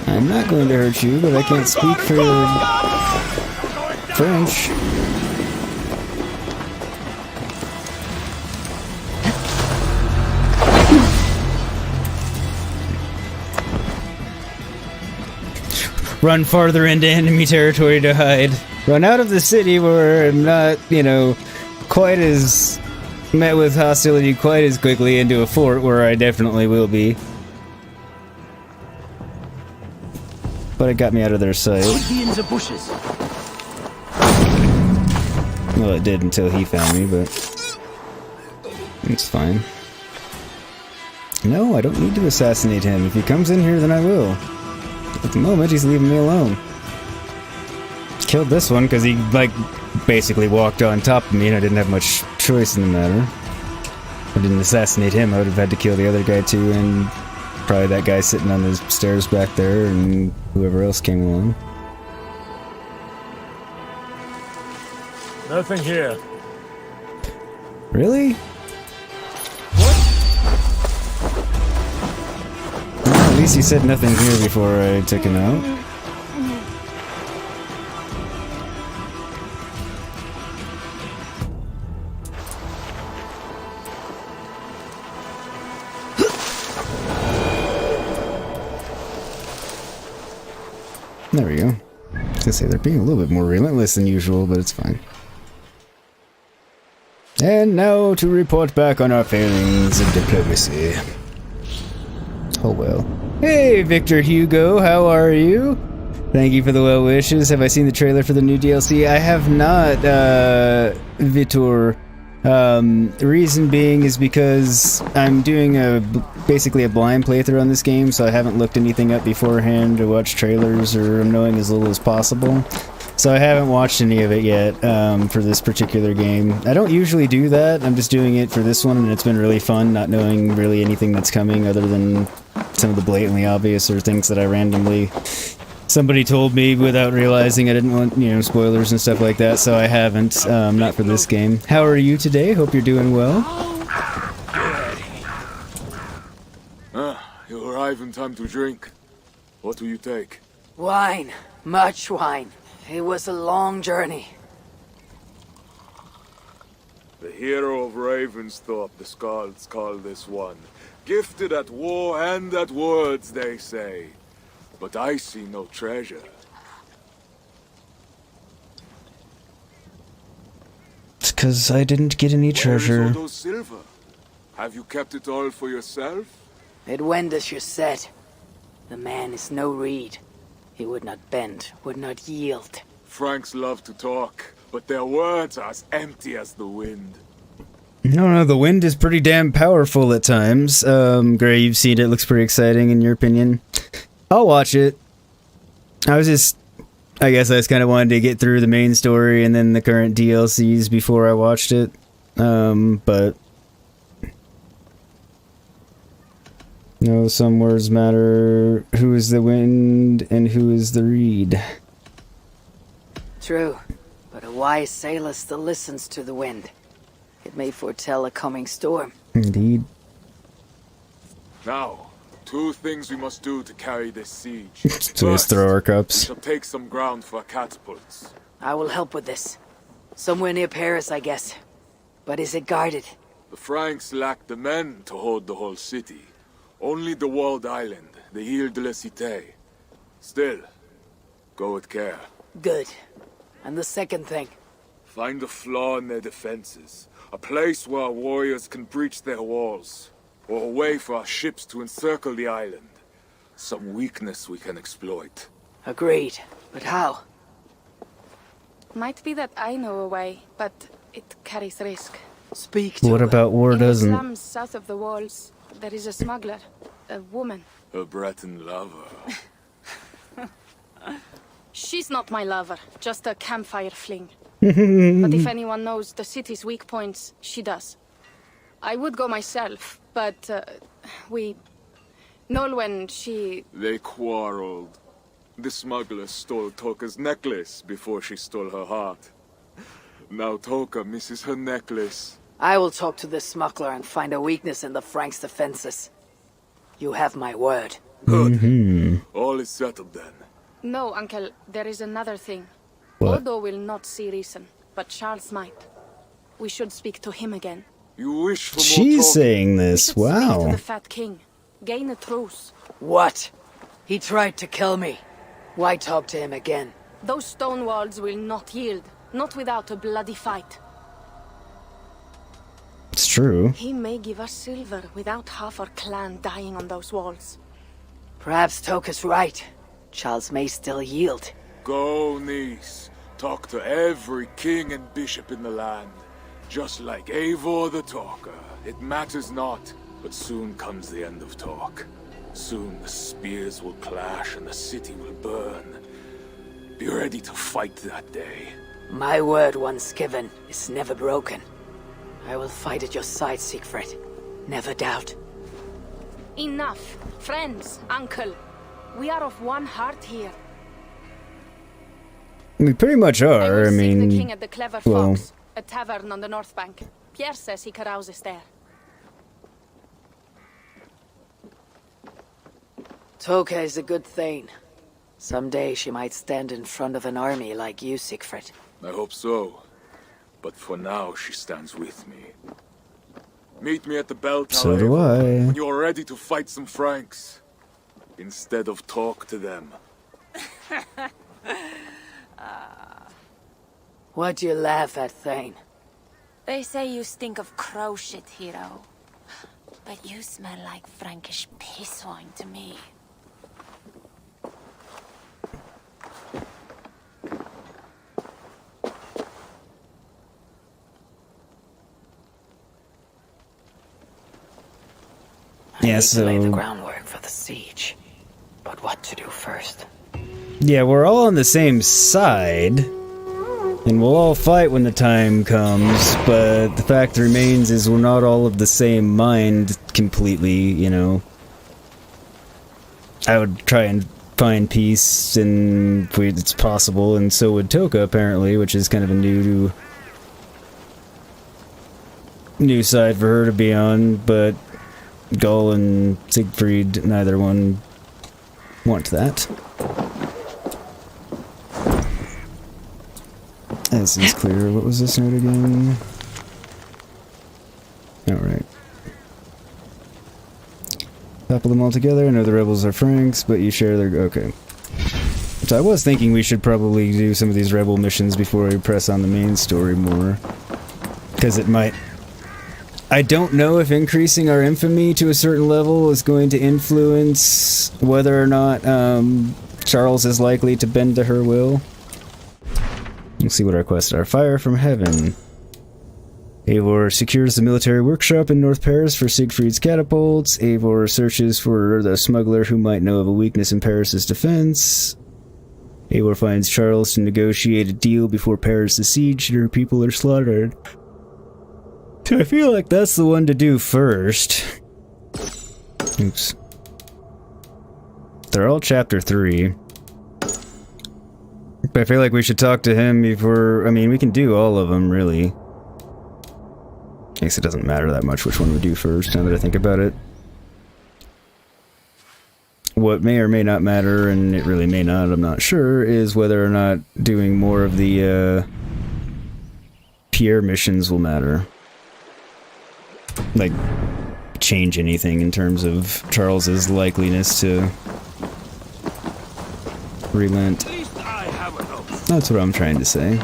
I'm not going to hurt you, but I can't speak for French. Run farther into enemy territory to hide. Run out of the city where I'm not, you know, quite as met with hostility quite as quickly into a fort where I definitely will be. But it got me out of their sight. Could be in the bushes. Well, it did until he found me, but it's fine. No, I don't need to assassinate him. If he comes in here, then I will. At the moment, he's leaving me alone. Killed this one because he, like, basically walked on top of me and I didn't have much choice in the matter. If I didn't assassinate him, I would have had to kill the other guy too, and probably that guy sitting on the stairs back there and whoever else came along. Nothing here. Really? Well, at least he said nothing here before I took him out. There we go. I was gonna say they're being a little bit more relentless than usual, but it's fine. And now to report back on our failings of diplomacy. Oh well. Hey, Victor Hugo, how are you? Thank you for the well wishes. Have I seen the trailer for the new DLC? I have not, Vitor. Reason being is because I'm doing basically a blind playthrough on this game, so I haven't looked anything up beforehand to watch trailers, or I'm knowing as little as possible. So I haven't watched any of it yet for this particular game. I don't usually do that. I'm just doing it for this one, and it's been really fun not knowing really anything that's coming other than some of the blatantly obvious or things that I randomly... Somebody told me without realizing I didn't want, spoilers and stuff like that, so I haven't, not for this game. How are you today? Hope you're doing well. You arrive in time to drink. What do you take? Wine. Much wine. It was a long journey. The hero of Ravensthorpe, the Skalds call this one. Gifted at war and at words, they say. But I see no treasure. It's 'cause I didn't get any treasure. Where is all those silver? Have you kept it all for yourself? It went as you said. The man is no reed. He would not bend, would not yield. Franks love to talk, but their words are as empty as the wind. No, the wind is pretty damn powerful at times. Gray, you've seen it. Looks pretty exciting in your opinion. I'll watch it. I guess I just kind of wanted to get through the main story and then the current DLCs before I watched it. But... No, some words matter. Who is the wind and who is the reed? True, but a wise sailor still listens to the wind. It may foretell a coming storm. Indeed. Now, two things we must do to carry this siege. So let's throw our cups. We shall take some ground for catapults. I will help with this. Somewhere near Paris, I guess. But is it guarded? The Franks lack the men to hold the whole city. Only the walled island, the Ile de la Cité. Still, go with care. Good. And the second thing? Find a flaw in their defenses. A place where our warriors can breach their walls. Or a way for our ships to encircle the island. Some weakness we can exploit. Agreed. But how? Might be that I know a way, but it carries risk. Speak to What about war doesn't? In the slums south of the walls, there is a smuggler. A woman. A Breton lover. She's not my lover, just a campfire fling. But if anyone knows the city's weak points, she does. I would go myself, but Nolwenn, she... They quarreled. The smuggler stole Toka's necklace before she stole her heart. Now Toka misses her necklace. I will talk to this smuggler and find a weakness in the Franks' defenses. You have my word. Good. All is settled then. No, Uncle, there is another thing. What? Odo will not see reason, but Charles might. We should speak to him again. You wish for more She's talking? saying this. Speak to Wow. the Fat King. Gain a truce. What? He tried to kill me. Why talk to him again? Those stone walls will not yield. Not without a bloody fight. It's true. He may give us silver without half our clan dying on those walls. Perhaps Toka's right. Charles may still yield. Go, niece. Talk to every king and bishop in the land. Just like Eivor the Talker. It matters not, but soon comes the end of talk. Soon the spears will clash and the city will burn. Be ready to fight that day. My word once given is never broken. I will fight at your side, Siegfried. Never doubt. Enough. Friends, uncle. We are of one heart here. We pretty much are. I The mean, king at the Clever Fox, a tavern on the north bank. Pierre says he carouses there. Toka is a good thane. Someday she might stand in front of an army like you, Siegfried. I hope so. But for now, she stands with me. Meet me at the bell tower So do I. when you are ready to fight some Franks. Instead of talk to them. What do you laugh at, Thane? They say you stink of crow shit, hero. But you smell like Frankish piss wine to me. Yeah, To lay the so groundwork for the siege. But what to do first? yeah, we're all on the same side, and we'll all fight when the time comes. But the fact remains is we're not all of the same mind completely. You know, I would try and find peace, and if it's possible, and so would Toka apparently, which is kind of a new side for her to be on, but Gull and Siegfried, neither one want that. This is clear. What was this note again? Alright. Couple them all together. I know the rebels are Franks, but you share their... Okay. So I was thinking we should probably do some of these rebel missions before we press on the main story more. Because it might... I don't know if increasing our infamy to a certain level is going to influence whether or not Charles is likely to bend to her will. Let's see what our quests are. Fire from Heaven. Eivor secures the military workshop in North Paris for Siegfried's catapults. Eivor searches for the smuggler who might know of a weakness in Paris's defense. Eivor finds Charles to negotiate a deal before Paris is sieged and her people are slaughtered. So I feel like that's the one to do first. Oops. They're all chapter 3. But I feel like we should talk to him before... I mean, we can do all of them, really. I guess it doesn't matter that much which one we do first, now that I think about it. What may or may not matter, and it really may not, I'm not sure, is whether or not doing more of the, Pierre missions will matter. Like, change anything in terms of Charles's likeliness to relent. That's what I'm trying to say.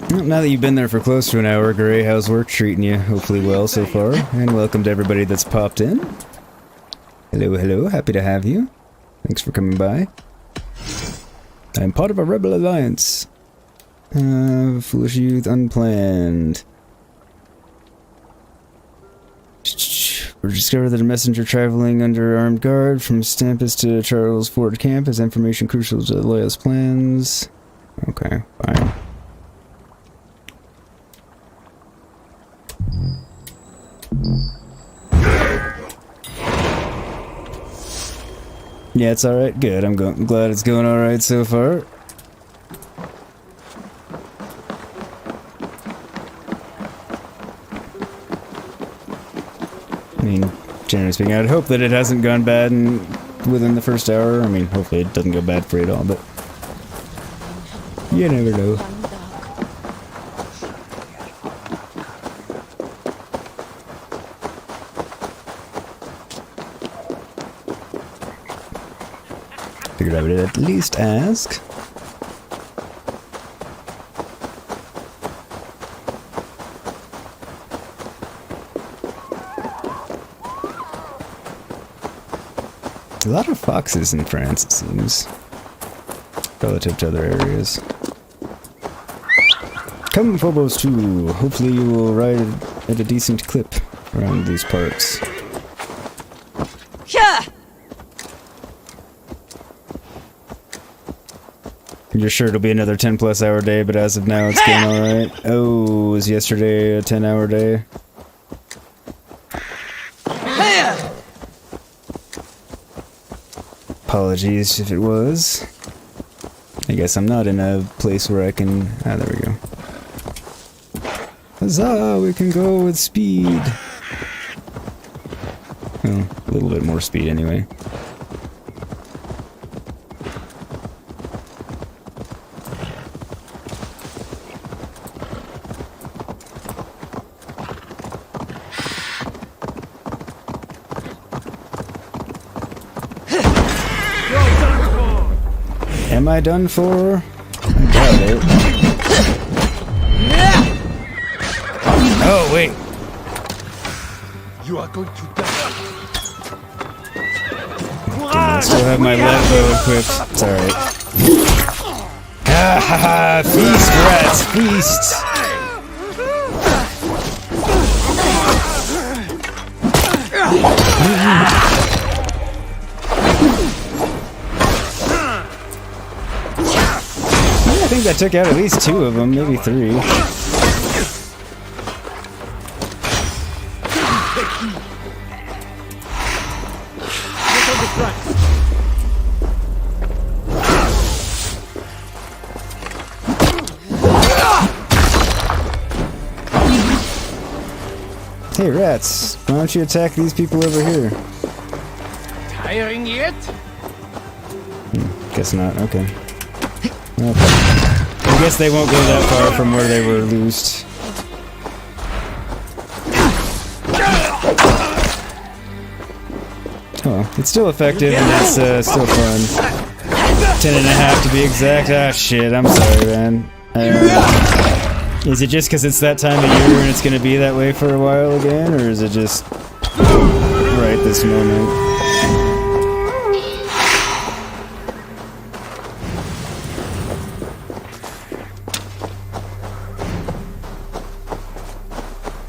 Well, now that you've been there for close to an hour, Gray, how's work treating you? Hopefully well so far. And welcome to everybody that's popped in. Hello, hello, happy to have you. Thanks for coming by. I'm part of a rebel alliance. Foolish youth, unplanned. We discovered that a messenger traveling under armed guard from Stampus to Charles Fort Camp has information crucial to the loyalist plans. Okay, fine. Yeah, it's alright. Good. I'm glad it's going alright so far. I mean, generally speaking, I'd hope that it hasn't gone bad within the first hour. I mean, hopefully it doesn't go bad for you at all, but you never know. Figured I would at least ask. A lot of foxes in France, it seems, relative to other areas. Come, Phobos 2. Hopefully you will ride at a decent clip around these parts. Yeah. You're sure it'll be another 10+ hour day, but as of now it's going alright. Oh, was yesterday a 10-hour day? Apologies if it was. I guess I'm not in a place where I can... Ah, there we go. Huzzah! We can go with speed! Well, a little bit more speed anyway. Am I done for? I doubt it. Oh, wait. You are going to die. I still have my left bow equipped. It's alright. Ah ha ha! Feast, rats! Feast! I think that took out at least 2 of them, maybe 3. Hey rats, why don't you attack these people over here? Tiring yet? Guess not, okay. I guess they won't go that far from where they were loosed. Oh, it's still effective and it's still fun. 10.5 to be exact. Ah, shit, I'm sorry, man. Is it just because it's that time of year and it's going to be that way for a while again, or is it just right this moment?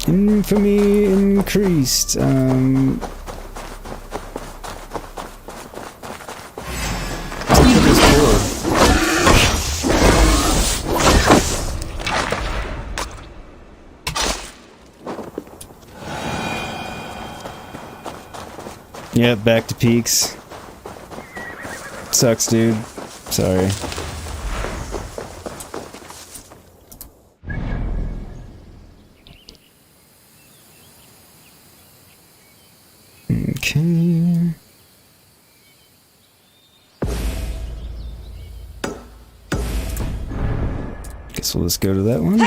Infamy increased. Yep, back to peaks. Sucks, dude. Sorry. Okay. Guess we'll just go to that one.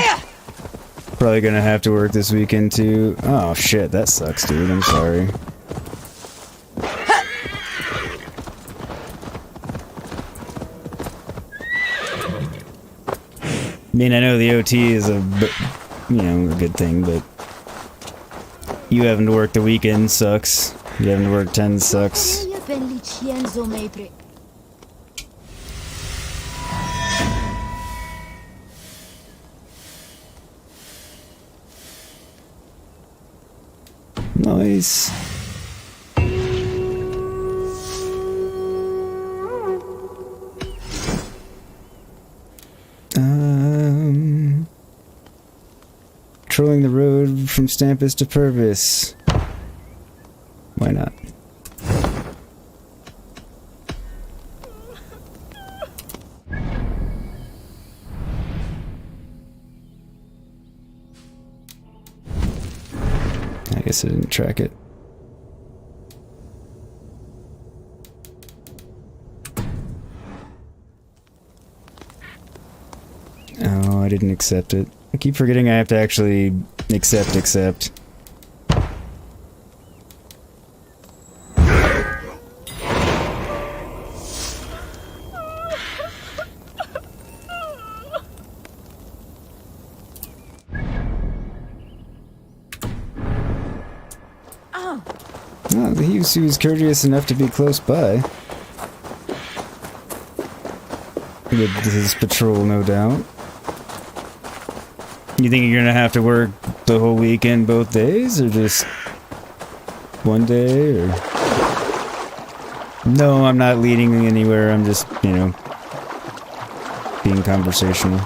Probably gonna have to work this weekend too. Oh shit, that sucks, dude. I'm sorry. I mean, I know the OT is a good thing, but you having to work the weekend sucks. You having to work 10 sucks. Nice. Patrolling the road from Stampus to Purvis. Why not? I guess I didn't track it. Oh, I didn't accept it. I keep forgetting I have to actually accept. He was courteous enough to be close by. With his patrol, no doubt. You think you're gonna have to work the whole weekend both days, or just one day, or... No, I'm not leading anywhere, I'm just, you know, being conversational.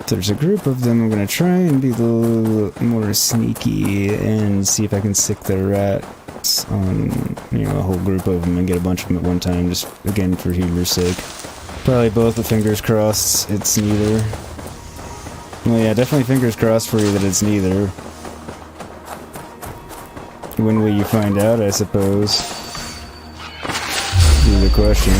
There's a group of them. I'm gonna try and be a little more sneaky and see if I can sick their rats on, you know, a whole group of them and get a bunch of them at one time, just again for humor's sake. Probably both with fingers crossed it's neither. Well, yeah, definitely fingers crossed for you that it's neither. When will you find out, I suppose? Be the question.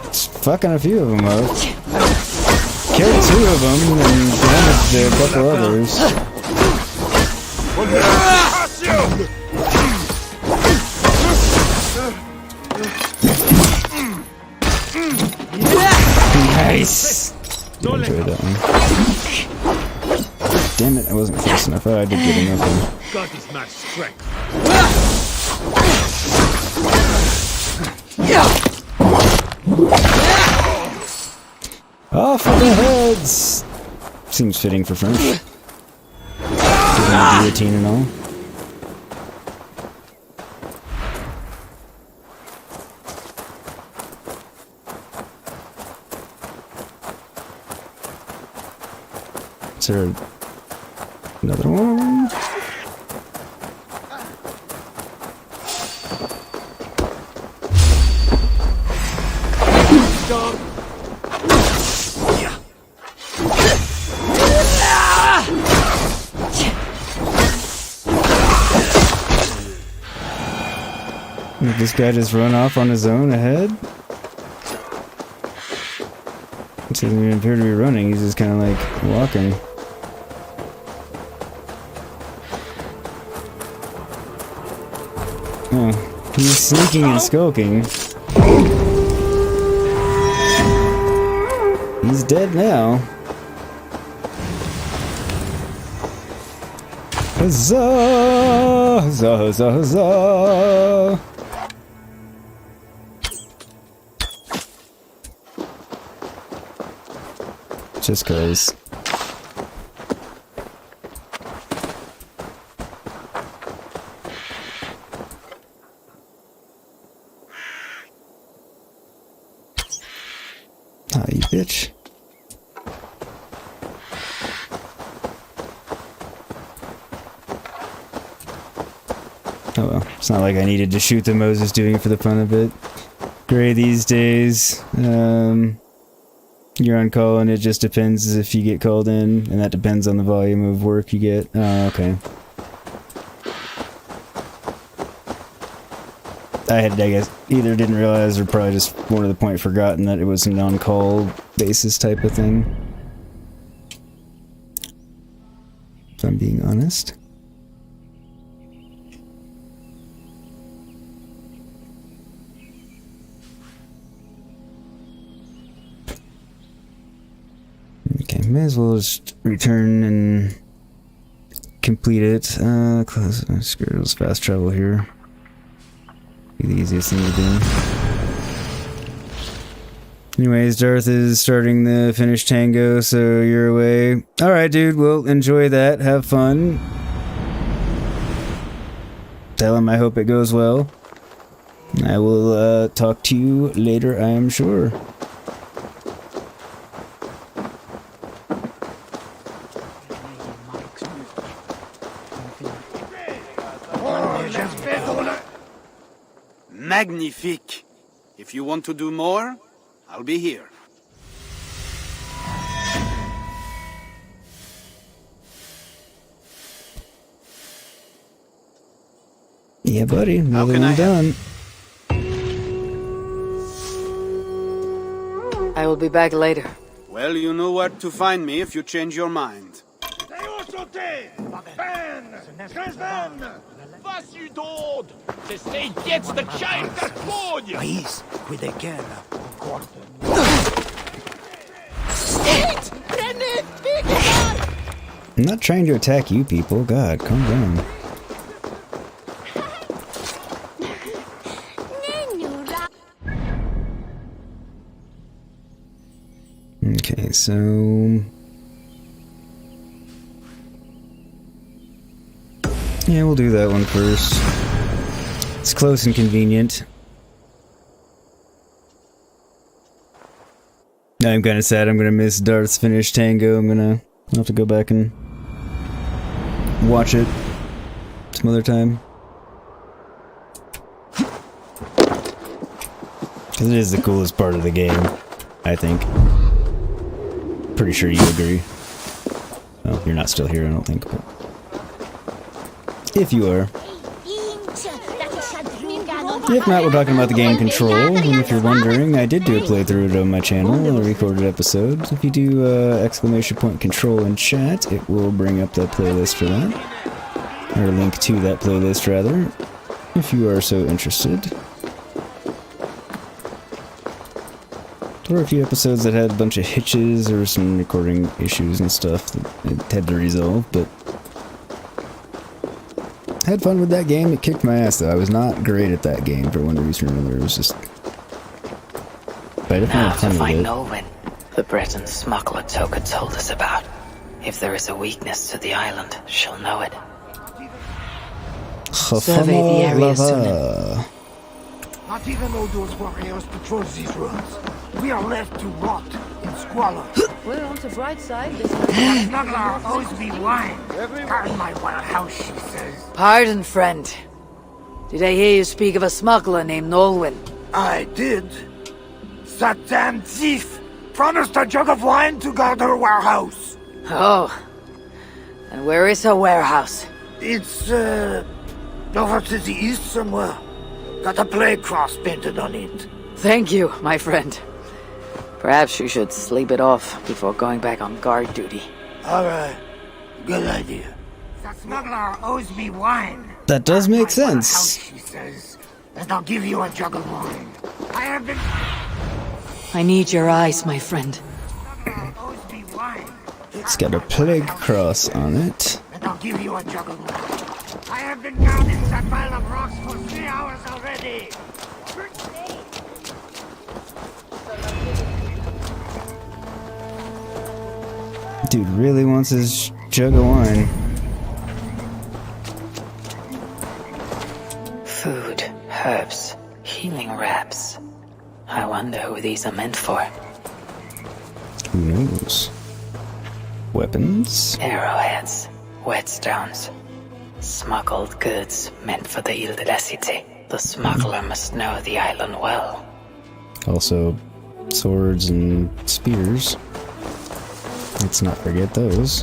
It's fucking a few of them up. Killed 2 of them and damaged a couple others. Nice! I enjoyed that one. Damn it, I wasn't close enough. Oh, I did get him up there. God is my strength. Off with the heads! Seems fitting for French. Given the guillotine and all. Is there another one? Did this guy just run off on his own ahead? He doesn't even appear to be running, he's just kind of like walking. Oh, he's sneaking and skulking. He's dead now. Huzzah! Huzzah! Huzzah! Huzzah! Just cause. Ah, you bitch. Oh well, it's not like I needed to shoot the Moses doing it for the fun of it. Gray these days. You're on call and it just depends if you get called in, and that depends on the volume of work you get. Oh, okay. I guess, either didn't realize or probably just more to the point forgotten that it was an on-call basis type of thing. If I'm being honest. Okay, may as well just return and complete it. Close. Screw it, fast travel here. Be the easiest thing to do. Anyways, Darth is starting the Finnish tango, so you're away. Alright, dude, well, enjoy that. Have fun. Tell him I hope it goes well. I will talk to you later, I am sure. Magnifique. If you want to do more, I'll be here. Yeah, buddy. Another one done. I will be back later. Well, you know where to find me if you change your mind. Was u dåd? Det säger jetzt the child that born you! Please, with a girl. I'm not trying to attack you people. God, calm down. Okay, so... yeah, we'll do that one first. It's close and convenient. I'm kind of sad I'm gonna miss Darth's finished Tango. I'll have to go back and watch it some other time. Because it is the coolest part of the game, I think. Pretty sure you agree. Well, you're not still here, I don't think, but... if you are. If not, we're talking about the game Control, and if you're wondering, I did do a playthrough on my channel, a recorded episode. If you do !Control in chat, it will bring up that playlist for that. Or a link to that playlist, rather, if you are so interested. There were a few episodes that had a bunch of hitches or some recording issues and stuff that it had to resolve, but had fun with that game. It kicked my ass though. I was not great at that game for one reason or another. It was just... but I definitely Now had fun to with find it. Olwen, the Breton smuggler Toka told us about. If there is a weakness to the island, she'll know it. Survey the area soon. Not even all those warriors patrol these ruins. We are left to rot in squalor. Well, on the bright side, this smuggler owes me wine. Guard my warehouse, she says. Pardon, friend. Did I hear you speak of a smuggler named Olwen? I did. That damn thief promised a jug of wine to guard her warehouse. Oh. And where is her warehouse? It's, over to the east somewhere. Got a plague cross painted on it. Thank you, my friend. Perhaps you should sleep it off before going back on guard duty. Alright. Good idea. The smuggler owes me wine. That does make sense. House, she says. And I'll give you a jug of wine. I have been... I need your eyes, my friend. It's got a plague cross on it. And I'll give you a jug of wine. I have been guarding that pile of rocks for 3 hours already. Dude really wants his jug of wine. Food, herbs, healing wraps. I wonder who these are meant for. Who knows? Weapons? Arrowheads, whetstones, smuggled goods meant for the Ile de la Cité. The smuggler must know the island well. Also, swords and spears. Let's not forget those.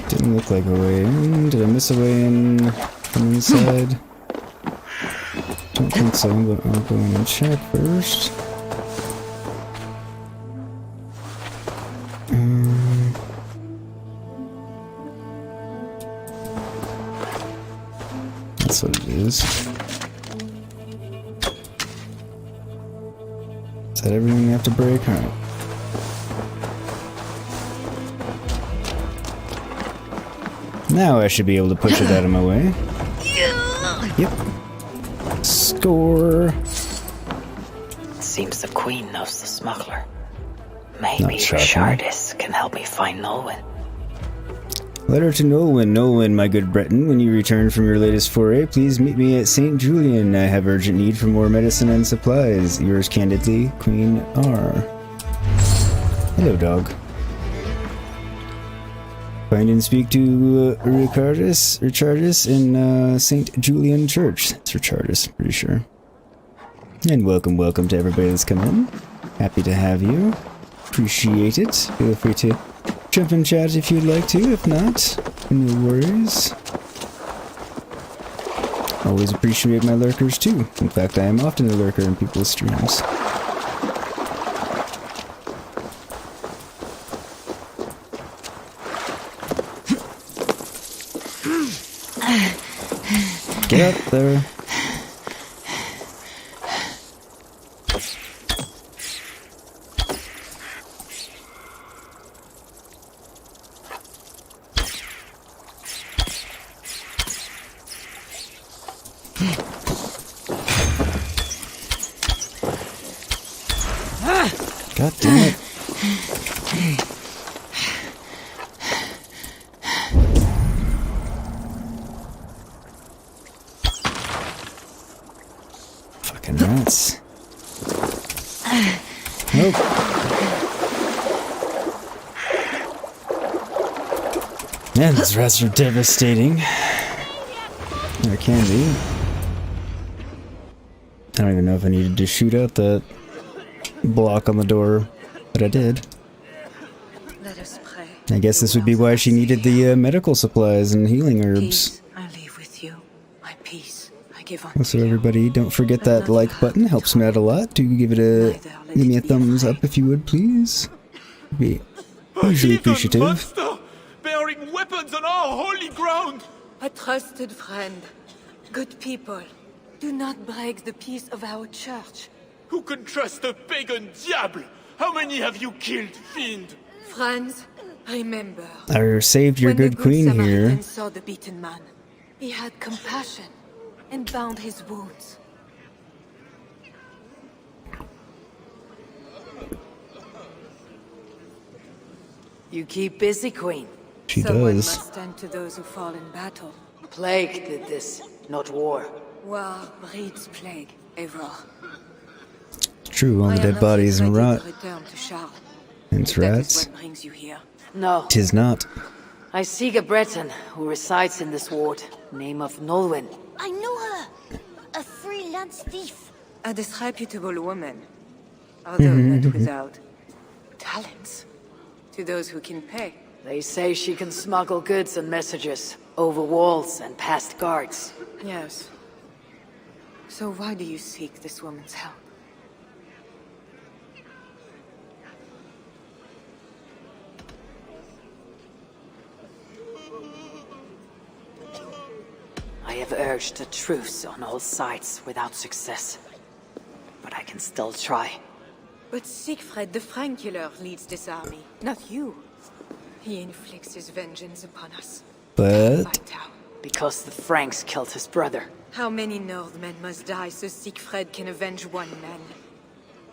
Didn't look like a way in. Did I miss a way in from inside? Don't think so, but I'll go in and check first. That's what it is. Is that everything we have to break? Alright. Now I should be able to push it out of my way. Yep. Score. Seems the Queen knows the smuggler. Maybe Richardis can help me find Nolwenn. Letter to Nolwenn. Nolwenn, my good Breton, when you return from your latest foray, please meet me at St. Julian. I have urgent need for more medicine and supplies. Yours candidly, Queen R. Hello, dog. Find and speak to Richardis in St. Julian Church. It's Richardis, pretty sure. And welcome to everybody that's come in. Happy to have you. Appreciate it. Feel free to jump in chat if you'd like to. If not, no worries. Always appreciate my lurkers too. In fact, I am often a lurker in people's streams. Get up there. God damn it. Fucking rats. Nope. Man, these rats are devastating. There can be. I don't even know if I needed to shoot out that block on the door, but I did. Let us pray. I guess this would be why she needed the medical supplies and healing herbs. Peace, I leave with you. My peace, I give unto Also, everybody, don't forget that like button. Helps me out a lot. Do give me a thumbs up if you would, please. Be hugely appreciative. Monster, bearing weapons on our holy ground. A trusted friend. Good people. Do not break the peace of our church. Who can trust a pagan diable? How many have you killed, fiend? Friends, remember. I saved your good queen here. When the good Samaritan saw the beaten man, he had compassion and bound his wounds. You keep busy, Queen. She Someone does. must stand to those who fall in battle. Plague did this, not war. War breeds plague, Eivor. True, all the dead bodies and rot. And it's rats. Brings you here. No. Tis not. I seek a Breton who resides in this ward, name of Nolwenn. I know her! A freelance thief. A disreputable woman, although not without talents. To those who can pay. They say she can smuggle goods and messages over walls and past guards. Yes. So why do you seek this woman's help? I have urged a truce on all sides without success. But I can still try. But Siegfried the Frankular leads this army, not you. He inflicts his vengeance upon us. But... Because the Franks killed his brother. How many Northmen must die so Siegfried can avenge one man?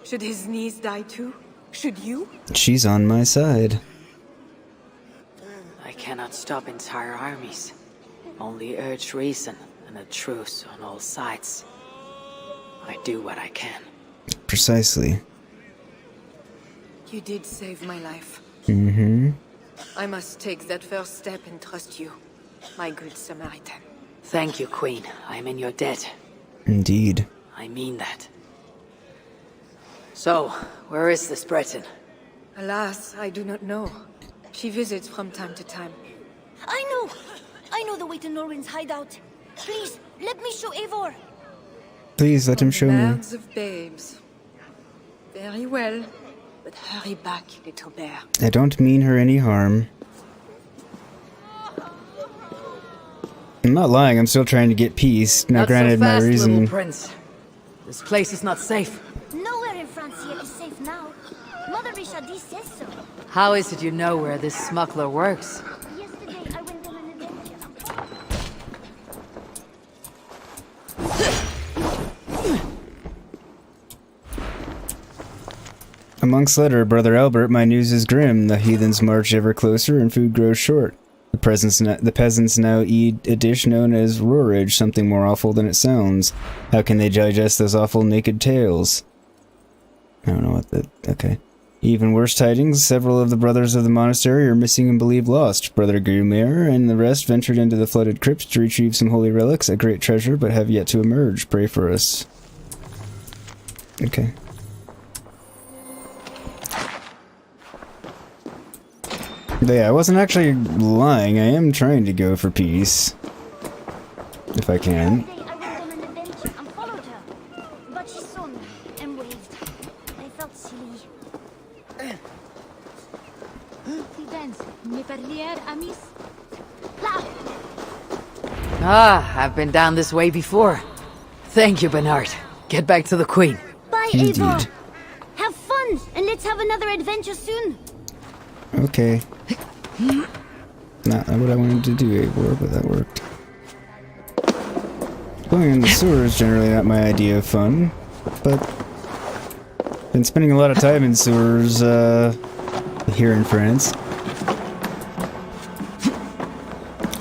Should his niece die too? Should you? She's on my side. I cannot stop entire armies. Only urge reason and a truce on all sides. I do what I can. Precisely. You did save my life. Mm-hmm. I must take that first step and trust you, my good Samaritan. Thank you, Queen. I am in your debt. Indeed. I mean that. So, where is this Breton? Alas, I do not know. She visits from time to time. I know the way to Norwin's hideout. Please, let me show Eivor. Please let him show me. Birds of babes. Very well, but hurry back, little bear. I don't mean her any harm. I'm not lying, I'm still trying to get peace. Now, Not granted, so fast, my reason... little prince. This place is not safe. Nowhere in France yet is safe now. Mother Richardis says so. How is it you know where this smuggler works? Yesterday I went on an adventure. Amongst letter, Brother Albert, my news is grim. The heathens march ever closer and food grows short. The peasants now eat a dish known as roerage, something more awful than it sounds. How can they digest those awful naked tales? I don't know what that... Okay. Even worse tidings, several of the brothers of the monastery are missing and believed lost. Brother Gumer and the rest ventured into the flooded crypts to retrieve some holy relics, a great treasure, but have yet to emerge. Pray for us. Okay. But yeah, I wasn't actually lying. I am trying to go for peace. If I can. Ah, I've been down this way before. Thank you, Bernard. Get back to the Queen. Bye, Eivor. Have fun, and let's have another adventure soon. Okay. Not what I wanted to do, Eivor, but that worked. Going in the sewer is generally not my idea of fun, but been spending a lot of time in sewers here in France.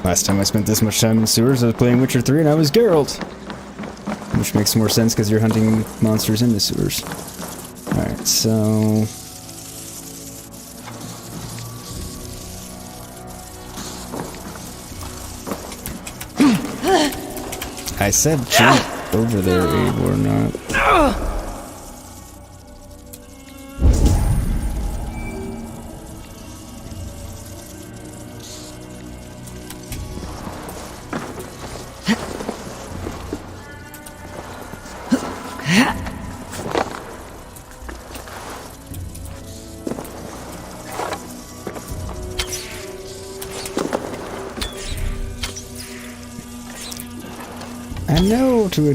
Last time I spent this much time in sewers, I was playing Witcher 3 and I was Geralt. Which makes more sense because you're hunting monsters in the sewers. Alright, so... I said jump over there, Eivor, not... I know to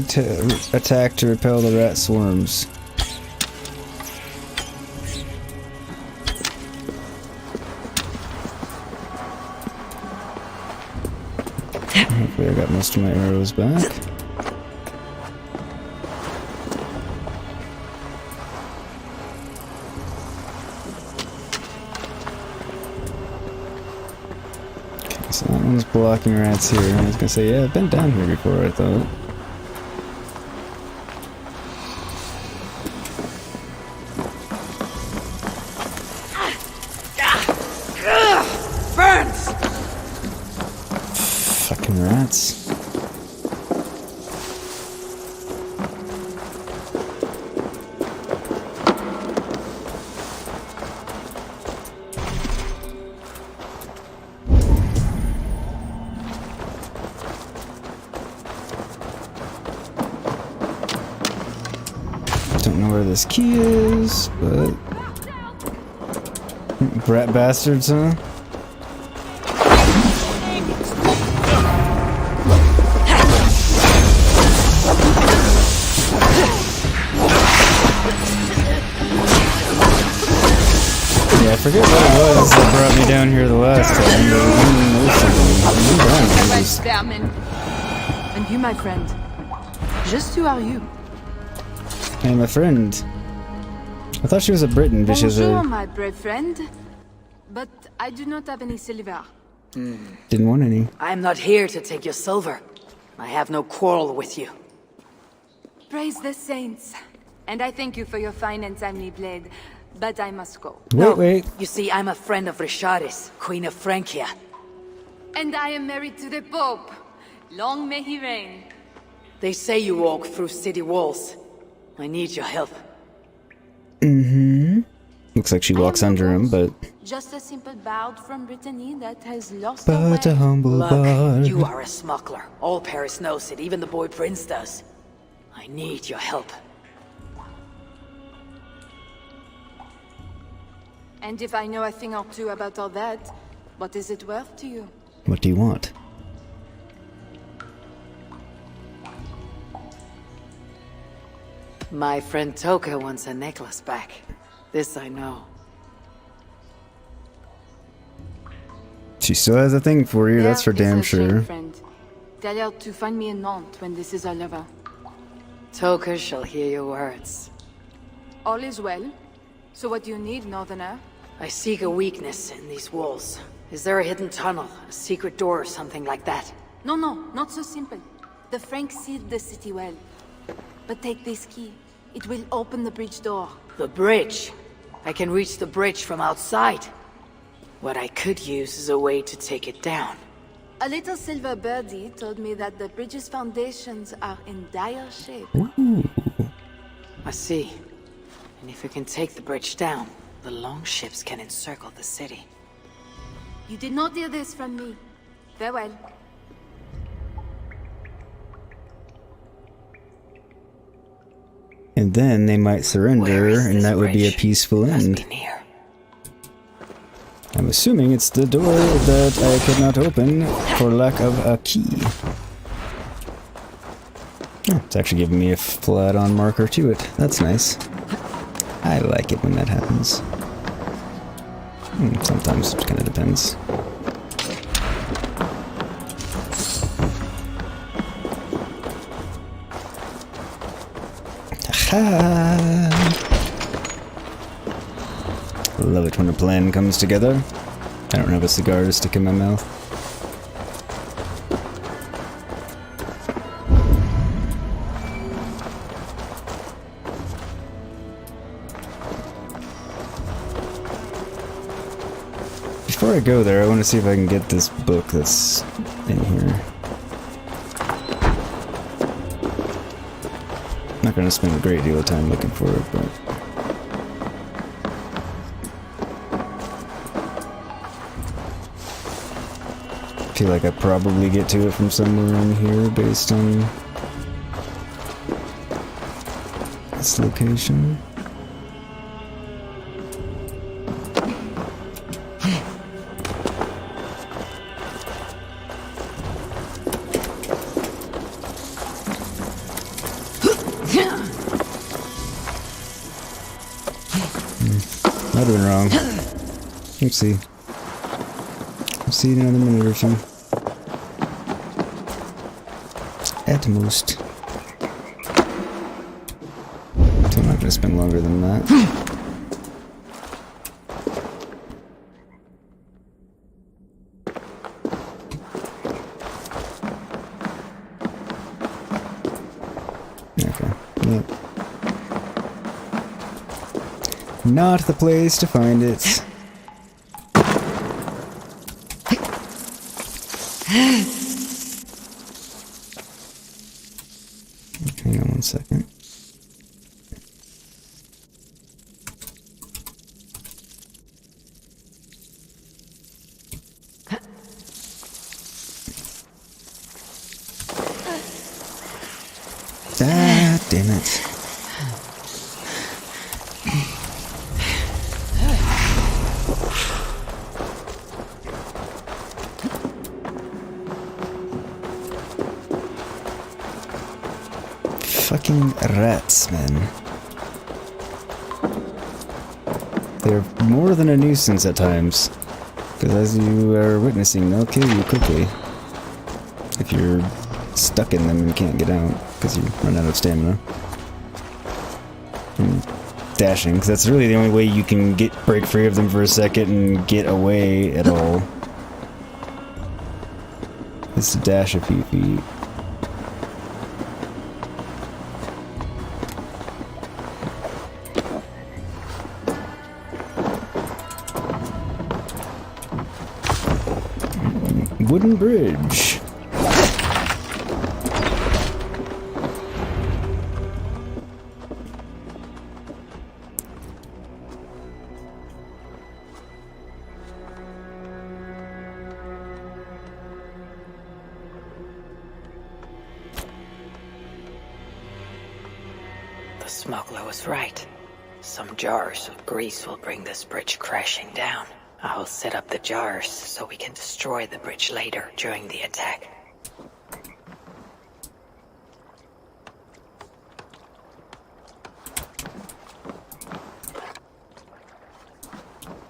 attack to repel the rat swarms. Hopefully I got most of my arrows back. Okay, so that one's blocking rats here. I was gonna say, yeah, I've been down here before, I thought. Burns! Fucking rats. Don't know where this key is, but... Brat bastards, huh? Yeah, I forget what it was that brought me down here the last time, And you, my friend. Just who are you? Hey, my friend. I thought she was a Briton, but she's Bonjour, a... my brave friend. But I do not have any silver. Didn't want any. I'm not here to take your silver. I have no quarrel with you. Praise the saints. And I thank you for your fine and timely blade. But I must go. Wait. You see, I'm a friend of Richardis, Queen of Francia. And I am married to the Pope. Long may he reign. They say you walk through city walls. I need your help. Mm-hmm. Looks like she walks under him, but... Just a simple bard from Brittany that has lost But a humble Look, bard. you are a smuggler. All Paris knows it, even the boy Prince does. I need your help. And if I know a thing or two about all that, what is it worth to you? What do you want? My friend Toka wants a necklace back. This I know. She still has a thing for you, that's for damn sure. Friend. Tell her to find me in Nantes when this is all over. Toka shall hear your words. All is well. So what do you need, Northerner? I seek a weakness in these walls. Is there a hidden tunnel, a secret door or something like that? No, not so simple. The Franks sealed the city well. But take this key. It will open the bridge door. The bridge? I can reach the bridge from outside. What I could use is a way to take it down. A little silver birdie told me that the bridge's foundations are in dire shape. Ooh. I see. And if we can take the bridge down, the longships can encircle the city. You did not hear this from me. Farewell. And then they might surrender, and that would be a peaceful end. I'm assuming it's the door that I could not open for lack of a key. Oh, it's actually giving me a flat-on marker to it. That's nice. I like it when that happens. Sometimes it kind of depends. Love it when a plan comes together. I don't have a cigar to stick in my mouth. Before I go there, I want to see if I can get this book that's in here. Not going to spend a great deal of time looking for it, but... I feel like I probably get to it from somewhere in here based on this location. Might have been wrong. Let's see. I'll see you in another minute or two. At most. So I'm not gonna spend longer than that. Okay. Yep. Not the place to find it. Hang on 1 second. Ah, damn it. Fucking rats, man. They're more than a nuisance at times. Because as you are witnessing, they'll kill you quickly. If you're stuck in them and can't get out. Because you run out of stamina. And dashing, because that's really the only way you can break free of them for a second and get away at all. Is to dash a few feet. Wooden bridge. The smuggler was right. Some jars of grease will bring this bridge crashing down. I'll set up the jars so we can destroy the bridge later during the attack.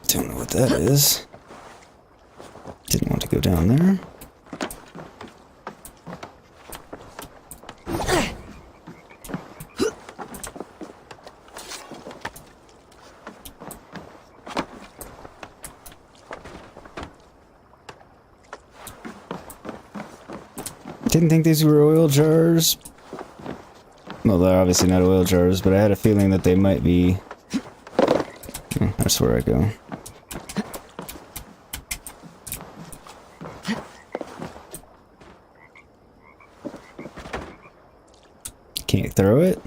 Don't know what that is. Didn't want to go down there. Didn't think these were oil jars. Well, they're obviously not oil jars, but I had a feeling that they might be Oh, that's where I go. Can't throw it?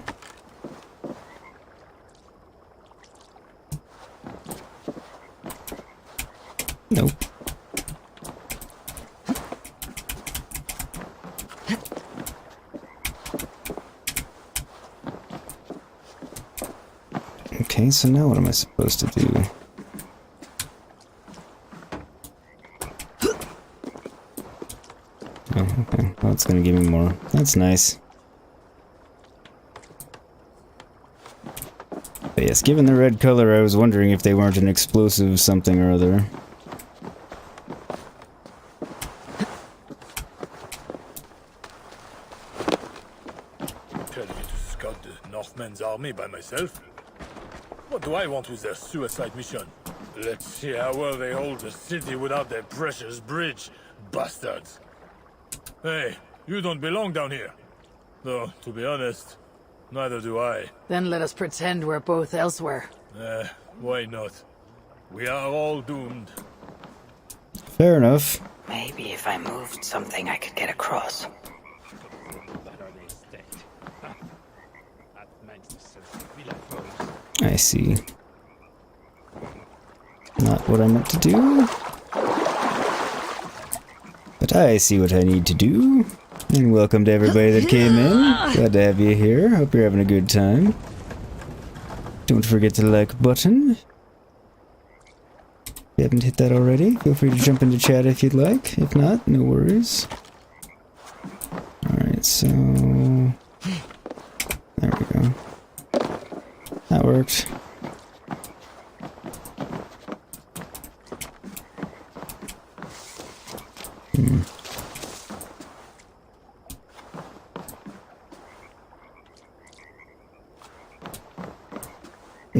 Nope. Okay, so now what am I supposed to do? Oh, okay. Well, it's gonna give me more. That's nice. But yes, given the red color, I was wondering if they weren't an explosive something or other. Tell me to scout the Northmen's army by myself? What do I want with their suicide mission? Let's see how well they hold the city without their precious bridge, bastards. Hey, you don't belong down here. Though, to be honest, neither do I. Then let us pretend we're both elsewhere. Why not? We are all doomed. Fair enough. Maybe if I moved something I could get across. I see. Not what I meant to do. But I see what I need to do. And welcome to everybody that came in. Glad to have you here. Hope you're having a good time. Don't forget the like button. If you haven't hit that already, feel free to jump into chat if you'd like. If not, no worries. Alright, so... there we go. That worked.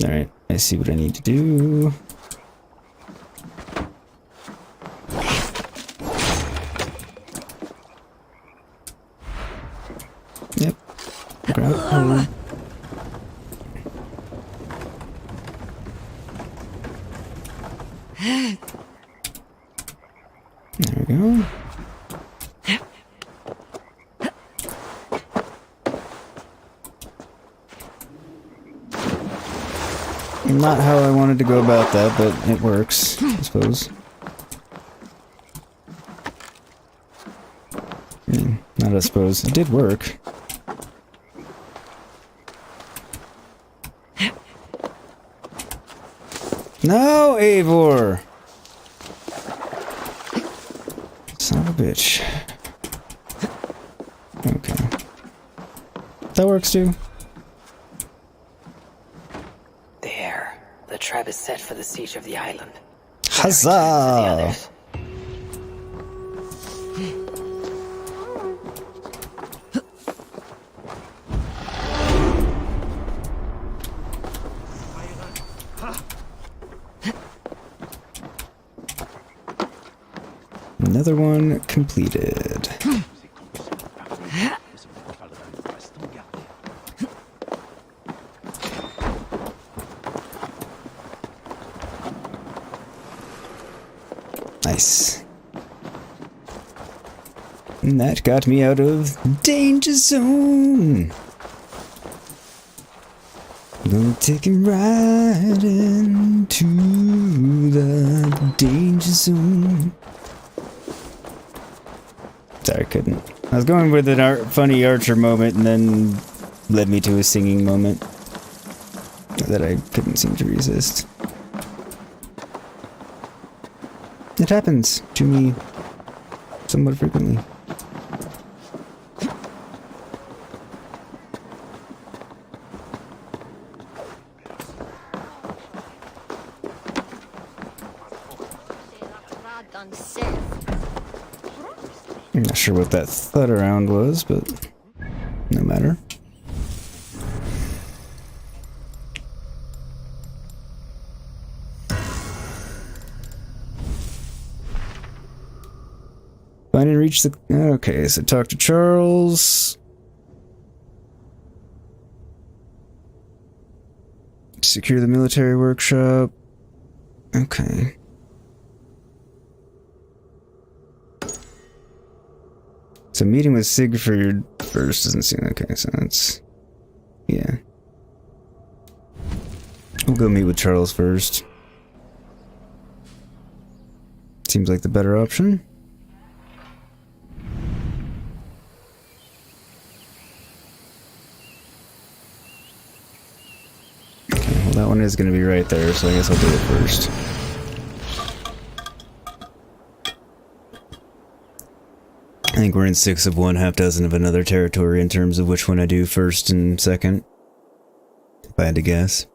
Alright, I see what I need to do. Yep. Grab hold. There we go. Not how I wanted to go about that, but it works, I suppose. Not I suppose. It did work. No, Eivor! Son of a bitch. Okay. That works too. There. The trap is set for the siege of the island. Huzzah! Another one completed. Nice. And that got me out of danger zone. Gonna take it right into the danger zone. Sorry, I couldn't. I was going with an funny archer moment and then led me to a singing moment that I couldn't seem to resist. It happens to me somewhat frequently. I'm not sure what that thud around was, but no matter. Find and reach the... Okay, so talk to Charles. Secure the military workshop. Okay. So meeting with Sigfrid first doesn't seem okay, so that's... yeah. We'll go meet with Charles first. Seems like the better option. Okay, well that one is going to be right there, so I guess I'll do it first. I think we're in 6 of one, half dozen of another territory in terms of which one I do first and second. If I had to guess.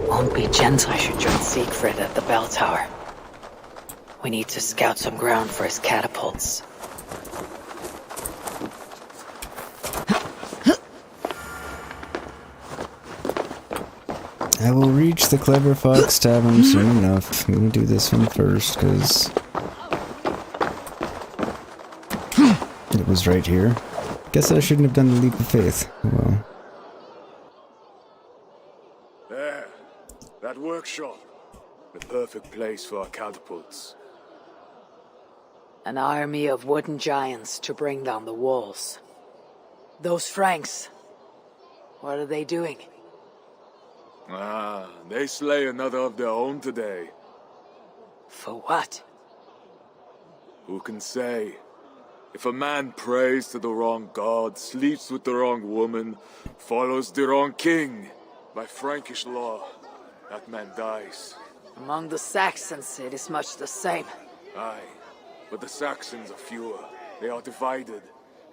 Won't be gentle. I should join Siegfried at the bell tower. We need to scout some ground for his catapults. I will reach the Clever Fox Tavern soon enough. I'm gonna do this one first, because it was right here. Guess I shouldn't have done the leap of faith. Well. There. That workshop. The perfect place for our catapults. An army of wooden giants to bring down the walls. Those Franks, what are they doing? Ah, they slay another of their own today. For what? Who can say? If a man prays to the wrong god, sleeps with the wrong woman, follows the wrong king, by Frankish law, that man dies. Among the Saxons, it is much the same. Aye, but the Saxons are fewer. They are divided,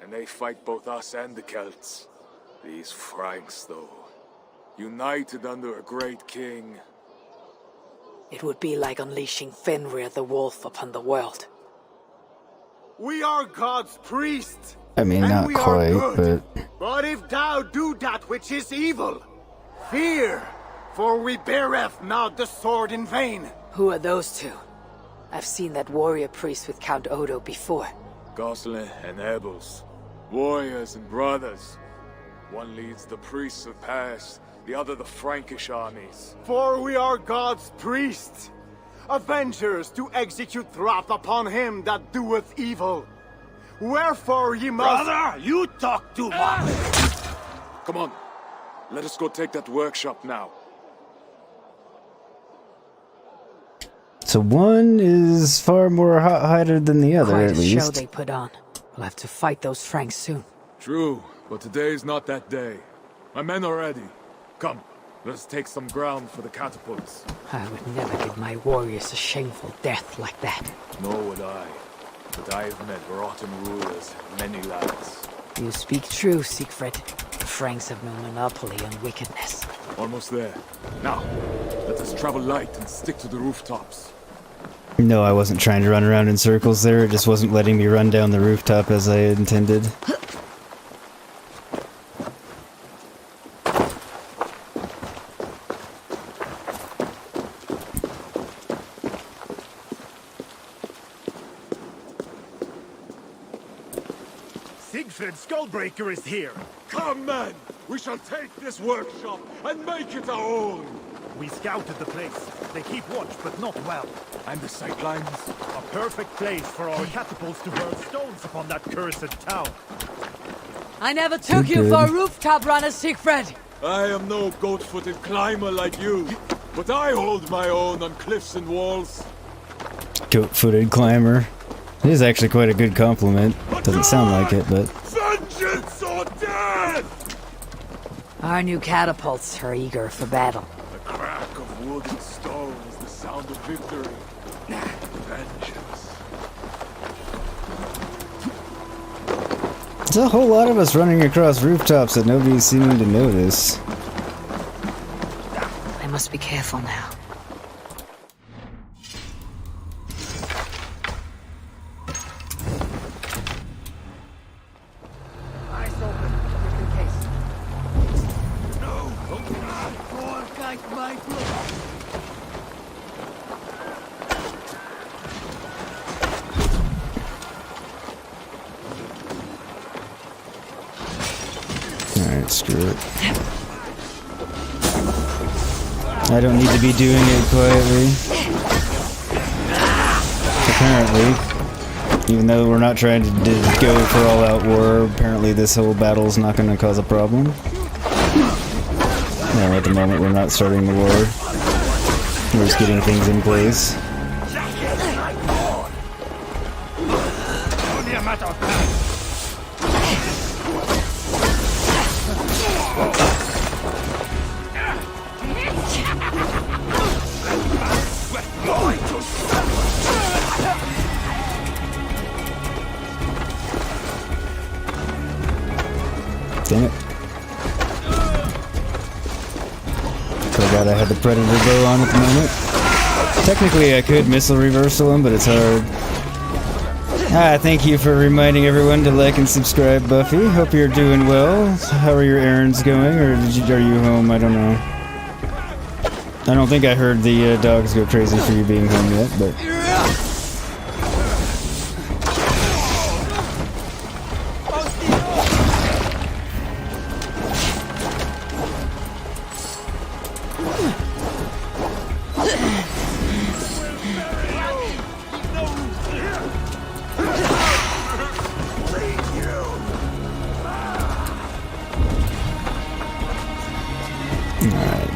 and they fight both us and the Celts. These Franks, though, united under a great king. It would be like unleashing Fenrir the Wolf upon the world. We are God's priests. I mean, not quite, but... But if thou do that which is evil, fear, for we beareth not the sword in vain. Who are those two? I've seen that warrior priest with Count Odo before. Gosselin and Ebels, warriors and brothers. One leads the priests of Paris, the other the Frankish armies. For we are God's priests, avengers to execute wrath upon him that doeth evil. Wherefore ye must— Brother, you talk too much! Come on, let us go take that workshop now. So one is far more hot-headed than the other, Quite at a least. show they put on. We'll have to fight those Franks soon. True, but today is not that day. My men are ready. Come, let us take some ground for the catapults. I would never give my warriors a shameful death like that. Nor would I. But I have met rotten rulers and many lads. You speak true, Siegfried. The Franks have no monopoly on wickedness. Almost there. Now, let us travel light and stick to the rooftops. No, I wasn't trying to run around in circles there, it just wasn't letting me run down the rooftop as I had intended. Siegfried Skullbreaker is here! Come, men! We shall take this workshop and make it our own! We scouted the place. They keep watch, but not well. And the sightlines? A perfect place for our catapults to hurl stones upon that cursed town. I never took you for a rooftop runner, Siegfried! I am no goat-footed climber like you, but I hold my own on cliffs and walls. Goat-footed climber. It is actually quite a good compliment. Doesn't sound like it, but... Vengeance or death! Our new catapults are eager for battle. The crack of wood and stone is the sound of victory. Vengeance. There's a whole lot of us running across rooftops that nobody's seeming to notice. I must be careful now. Eyes open, just in case. No! like my blood. Alright, screw it. I don't need to be doing it quietly. Apparently. Even though we're not trying to go for all-out war, apparently this whole battle's not going to cause a problem. No, at the moment we're not starting the war. We're just getting things in place. Only a matter of time. Damn it. Forgot I had the Predator bow on at the moment. Technically I could missile reversal him, but it's hard. Thank you for reminding everyone to like and subscribe, Buffy. Hope you're doing well. How are your errands going, or are you home? I don't know. I don't think I heard the dogs go crazy for you being home yet, but...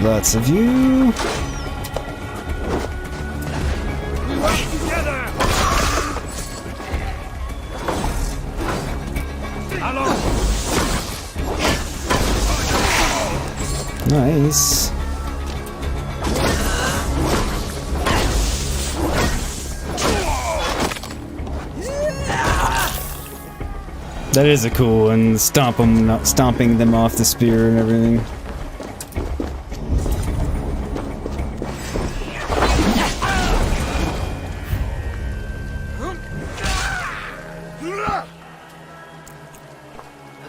Lots of you. Nice. That is a cool one. Stomping them off the spear and everything.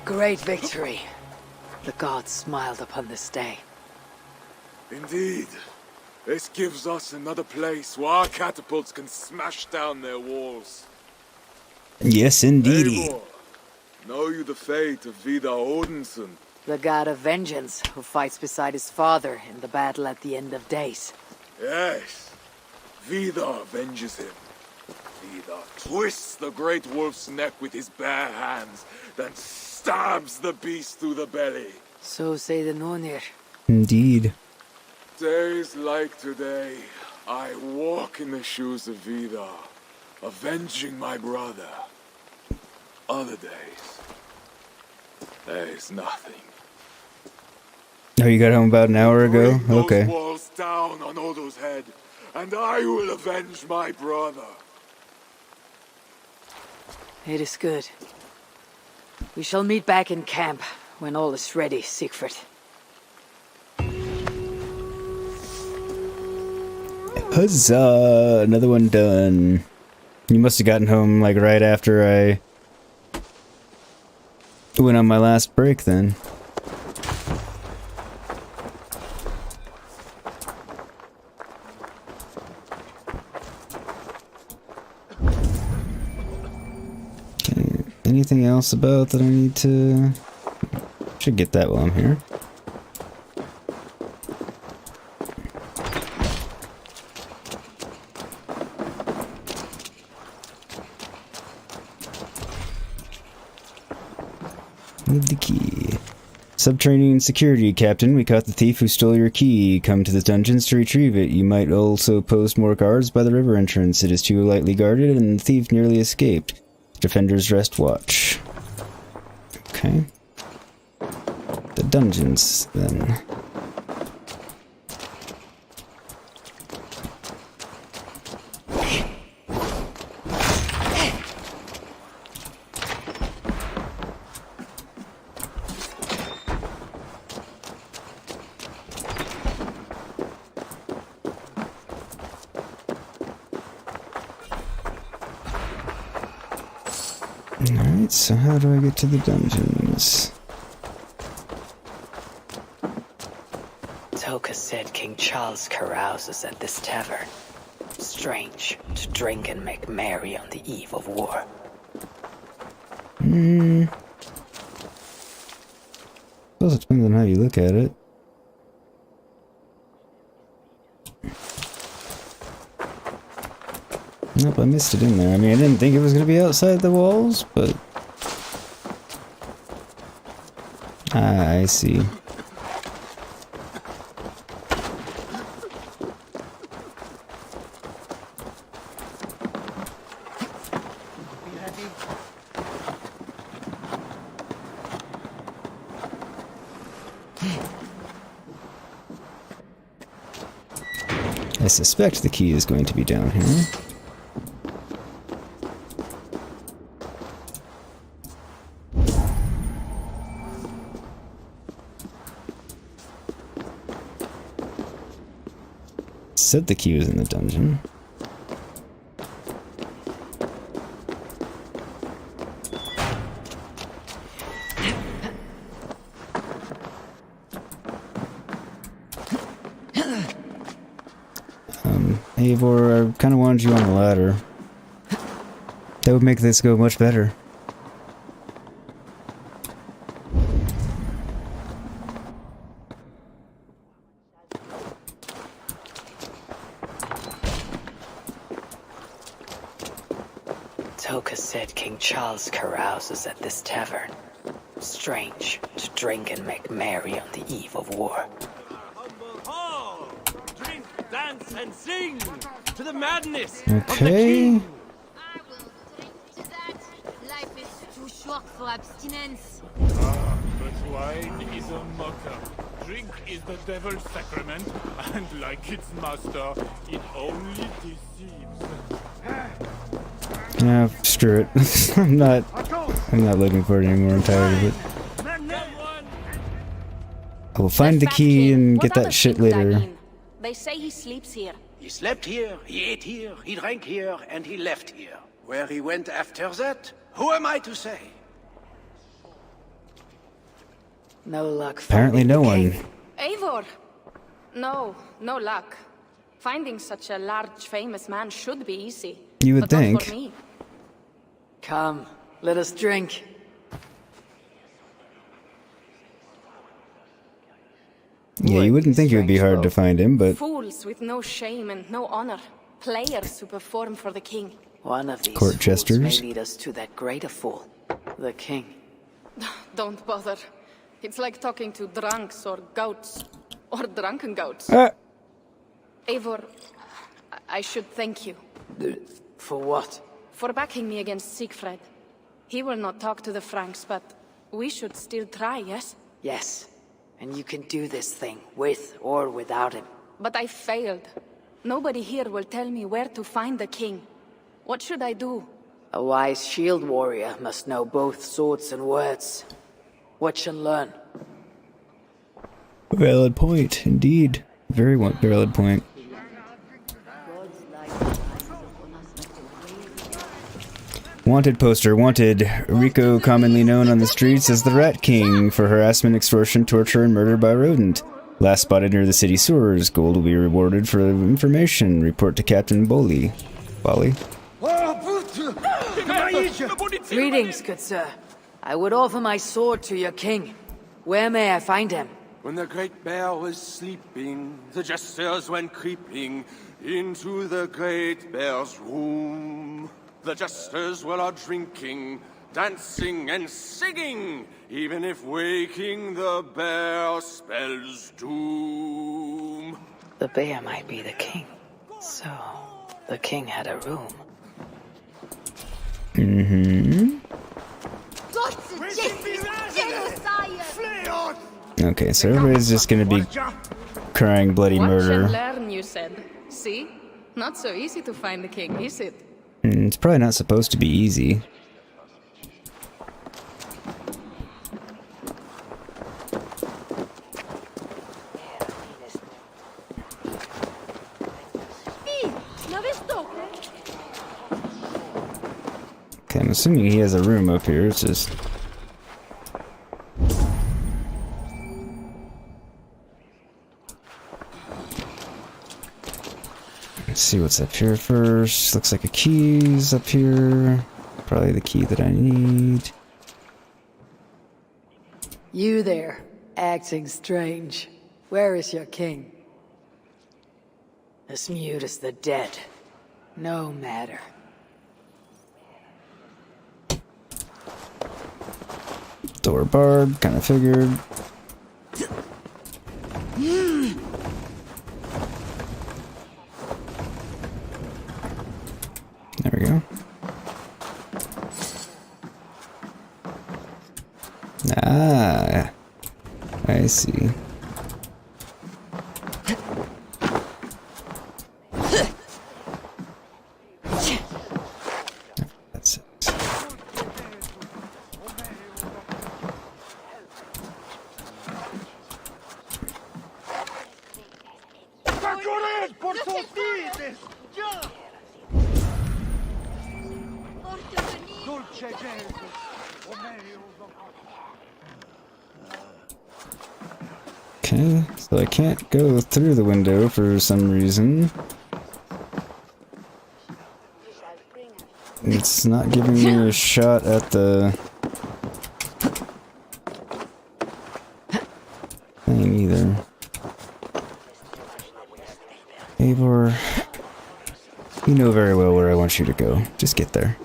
Great victory. The gods smiled upon this day. Indeed. This gives us another place where our catapults can smash down their walls. Yes, indeed. Eivor, know you the fate of Vidar Odinson? The god of vengeance, who fights beside his father in the battle at the end of days. Yes. Vidar avenges him. Vidar twists the great wolf's neck with his bare hands, then stabs the beast through the belly. So say the Nornir. Indeed. Days like today, I walk in the shoes of Vidar, avenging my brother. Other days, there is nothing. Oh, you got home about an hour ago? Bring those Okay. walls down on Odo's head, and I will avenge my brother. It is good. We shall meet back in camp when all is ready, Siegfried. Huzzah! Another one done. You must have gotten home like right after I went on my last break then. Okay, anything else about that I need to... Should get that while I'm here. Need the key. Subterranean and security, Captain. We caught the thief who stole your key. Come to the dungeons to retrieve it. You might also post more guards by the river entrance. It is too lightly guarded and the thief nearly escaped. Defenders rest watch. Okay. The dungeons, then. Alright, so how do I get to the dungeons? Toka said King Charles carouses at this tavern. Strange to drink and make merry on the eve of war. Suppose it depends on how you look at it. Nope, I missed it in there. I mean, I didn't think it was going to be outside the walls, but... Ah, I see. I suspect the key is going to be down here. Said the key was in the dungeon. Eivor, I kind of wanted you on the ladder. That would make this go much better. Toka said King Charles carouses at this tavern. Strange to drink and make merry on the eve of war. Drink, dance, and sing to the madness Okay. of the king. Life is too short for abstinence. But wine is a mocker. Drink is the devil's sacrament, and like its master, it only deceives. Yeah, screw it. I'm not looking for it anymore. I'm tired of it. I will find the key and get that shit later. They say he sleeps here. He slept here, he ate here, he drank here, and he left here. Where he went after that, who am I to say? No luck. Apparently no one. Eivor! No luck. Finding such a large, famous man should be easy. You would but think. Not for me. Come, let us drink. Yeah, you wouldn't think it would be hard to find him, but Fools with no shame and no honor. Players who perform for the king. One of these Court fools jesters. may lead us to that greater fool, the king. Don't bother. It's like talking to drunks or goats. Or drunken goats. Eivor, I should thank you. For what? For backing me against Siegfried. He will not talk to the Franks, but we should still try, yes? Yes. And you can do this thing, with or without him. But I failed. Nobody here will tell me where to find the king. What should I do? A wise shield warrior must know both swords and words. Watch and learn. valid point, indeed. Very valid point. Wanted poster. Wanted. Rico, commonly known on the streets as the Rat King, for harassment, extortion, torture, and murder by rodent. Last spotted near the city sewers. Gold will be rewarded for information. Report to Captain Boli. Greetings, good sir. I would offer my sword to your king. Where may I find him? When the great bear was sleeping, the jesters went creeping into the great bear's room. The jesters were out drinking, dancing and singing, even if waking the bear spells doom. The bear might be the king. So, the king had a room. Mm-hmm. Okay, so everybody's just gonna be crying bloody Watch murder. and learn, you said. See? Not so easy to find the king, is it? It's probably not supposed to be easy. Okay, I'm assuming he has a room up here. It's just... Let's see what's up here first. Looks like a key's up here. Probably the key that I need. You there, acting strange. Where is your king? As mute as the dead. No matter. Door barred, kind of figured. There we go. Ah, I see. That's it. Okay, so I can't go through the window for some reason. It's not giving me a shot at the thing either. Eivor, you know very well where I want you to go. Just get there.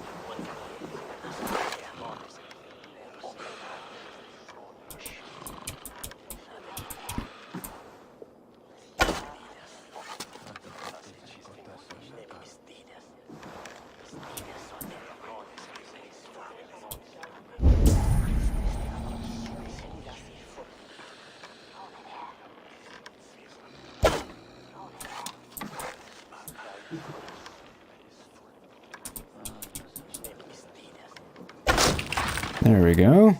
There we go.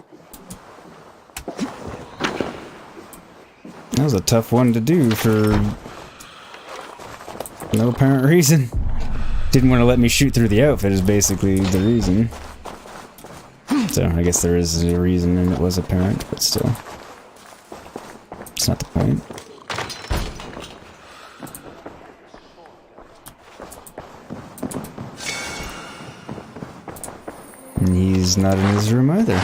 That was a tough one to do for no apparent reason. Didn't want to let me shoot through the outfit is basically the reason. So I guess there is a reason and it was apparent, but still. It's not the point. And he's not in his room either.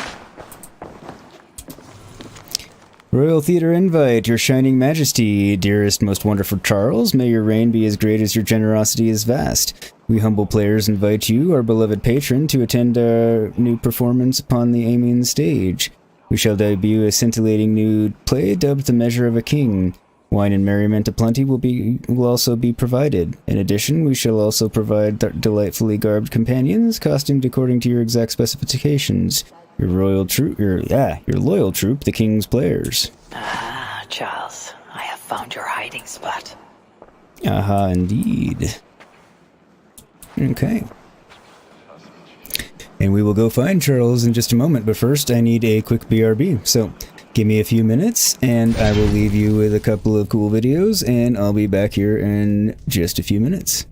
Royal Theatre Invite, Your Shining Majesty, dearest, most wonderful Charles, may your reign be as great as your generosity is vast. We humble players invite you, our beloved patron, to attend our new performance upon the Amiens stage. We shall debut a scintillating new play dubbed The Measure of a King. Wine and merriment aplenty will also be provided. In addition, we shall also provide delightfully garbed companions, costumed according to your exact specifications. Your loyal troop, the King's Players. Ah, Charles, I have found your hiding spot. Aha, indeed. Okay. And we will go find Charles in just a moment, but first I need a quick BRB. So, give me a few minutes, and I will leave you with a couple of cool videos, and I'll be back here in just a few minutes.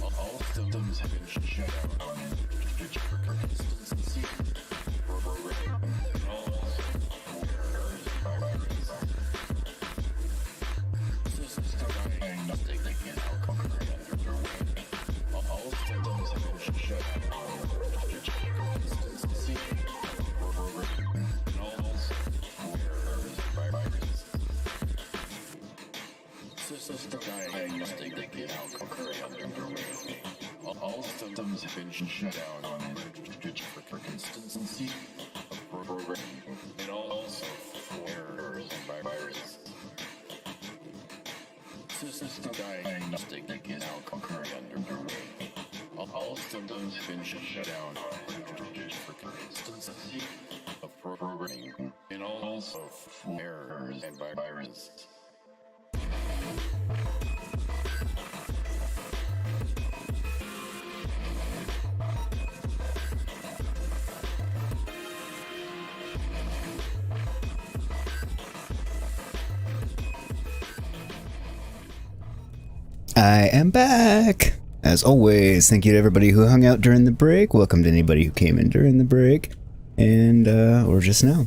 All symptoms have been shut down. Consistency. All symptoms have been shut down on for consistency of programming and also for errors and viruses. System diagnostic is now concurrently underway. All symptoms have been shut down for consistency of programming and also for errors and viruses. I am back! As always, thank you to everybody who hung out during the break. Welcome to anybody who came in during the break. And, or just now.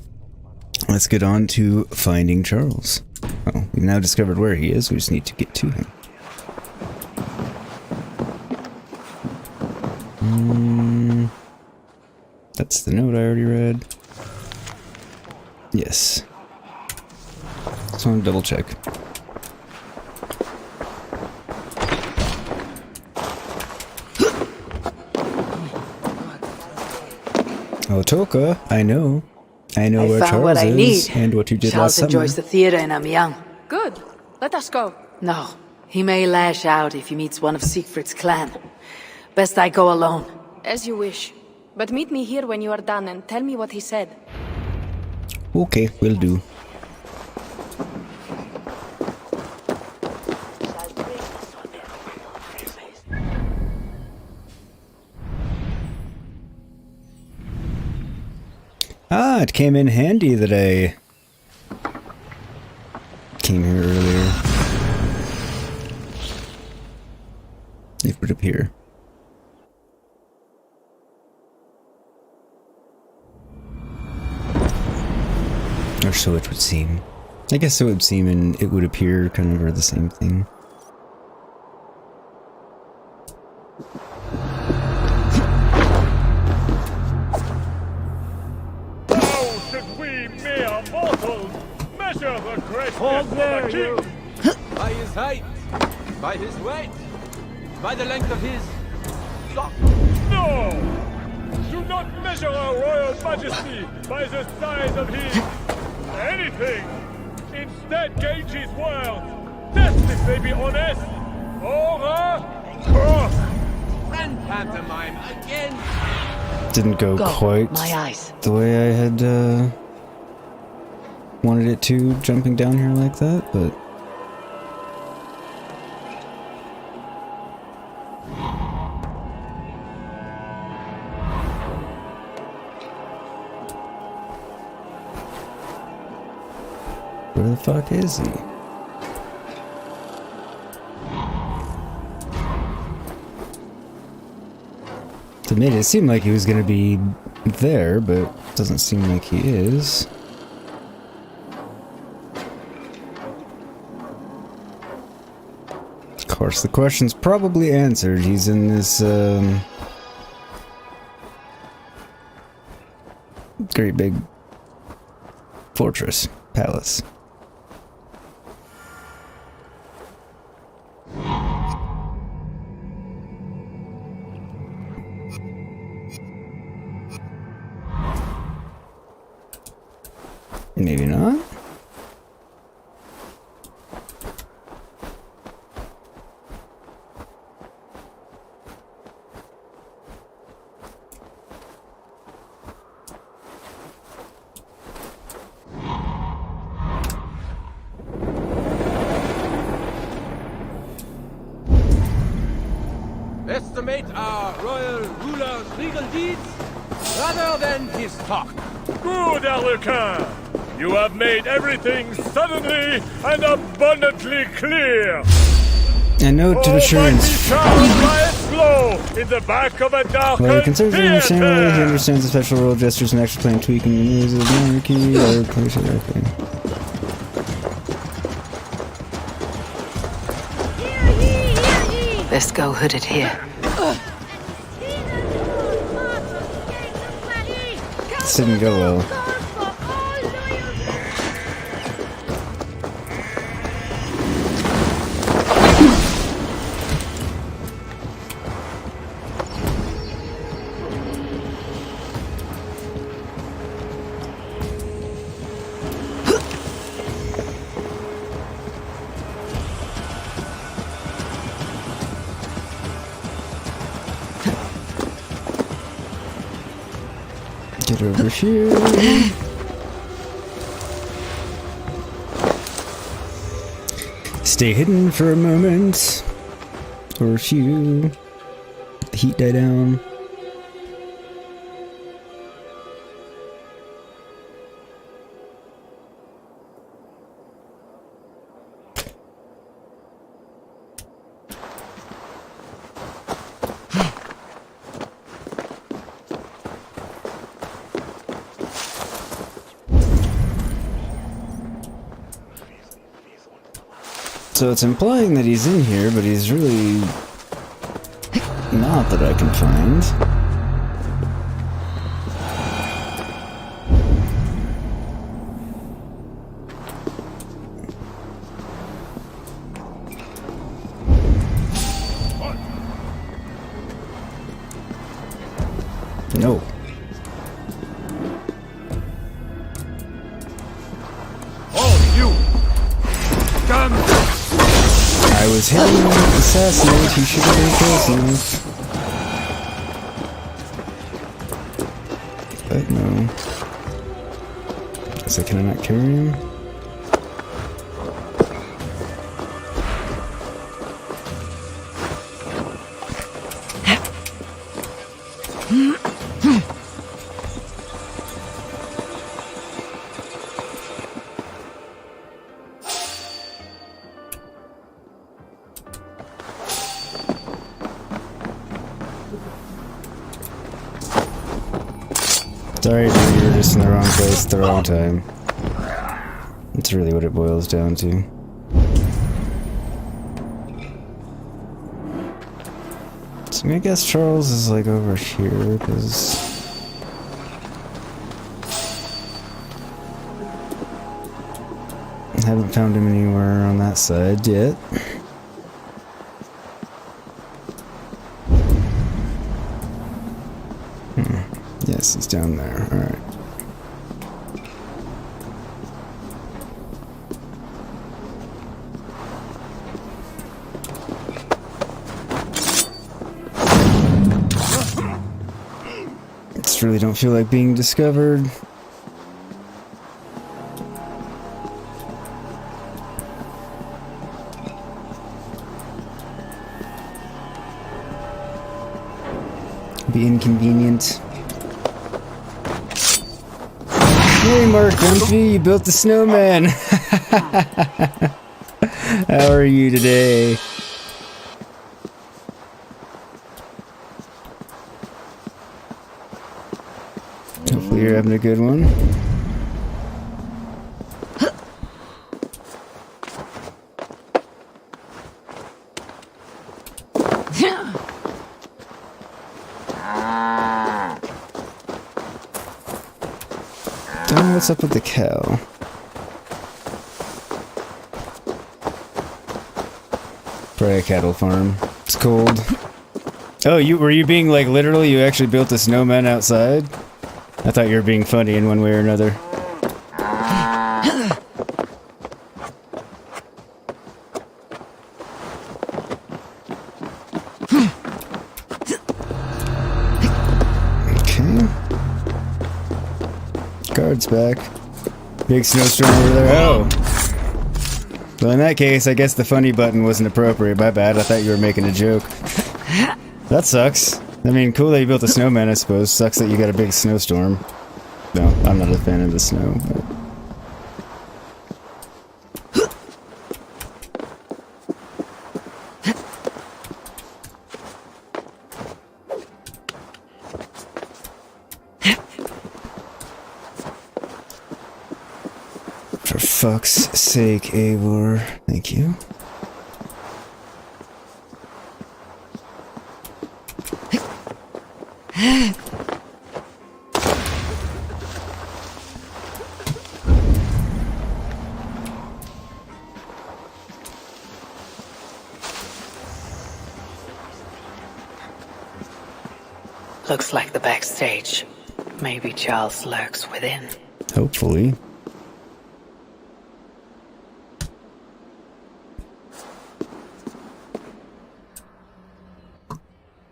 Let's get on to finding Charles. Oh, we've now discovered where he is. We just need to get to him. That's the note I already read. Yes. Just want to double check. Oh, Toka, I know where found Charles what I is need. and what you did Charles last summer. enjoys the theater in Amiens. Good. Let us go. No, he may lash out if he meets one of Siegfried's clan. Best I go alone. As you wish. But meet me here when you are done and tell me what he said. Okay, will do. Ah, it came in handy that I came here earlier. It would appear. Or so it would seem. I guess it would seem and it would appear kind of are the same thing. Measure the greatness Hold there, of the you! king! By his height, by his weight, by the length of his... No! Do not measure our royal majesty by the size of his... anything! Instead, gauge his words. Test if they be honest, or crook! And pantomime again! Didn't go quite my eyes. the way I had, wanted it to, jumping down here like that, but... Where the fuck is he? To admit, it seemed like he was gonna be there, but it doesn't seem like he is. Of course, the question's probably answered. He's in this, great big fortress, palace. Maybe not. Estimate our royal ruler's legal deeds rather than his talk. Good, Arlequin! You have made everything suddenly and abundantly clear! A note to assurance. In the back of a dark Well, concerns the understanding, he understands the special role gestures and extra plan tweaking the moves of the monarchy or place it okay. Best go hooded here. This didn't go well. Get over here. Stay hidden for a moment. Or a few. The heat die down. So it's implying that he's in here, but he's really not that I can find. No. I was hitting assassinate, he should have been close enough. But no. So can I not carry him? Sorry, dude, you were just in the wrong place at the wrong time. That's really what it boils down to. So I guess Charles is like over here, because... I haven't found him anywhere on that side yet. Yes, he's down there. Alright. Just really don't feel like being discovered. Be inconvenient. Hey Mark Dunphy, you built the snowman! How are you today? Hopefully you're having a good one. Don't know what's up with the cow. Probably a cattle farm. It's cold. Oh, were you being like literal? You actually built a snowman outside? I thought you were being funny in one way or another. Okay. Guard's back. Big snowstorm over there. Oh! Well, in that case, I guess the funny button wasn't appropriate. My bad. I thought you were making a joke. That sucks. I mean, cool that you built a snowman, I suppose. Sucks that you got a big snowstorm. No, I'm not a fan of the snow. But... fuck's sake, Eivor. Thank you. Looks like the backstage. Maybe Charles lurks within. Hopefully.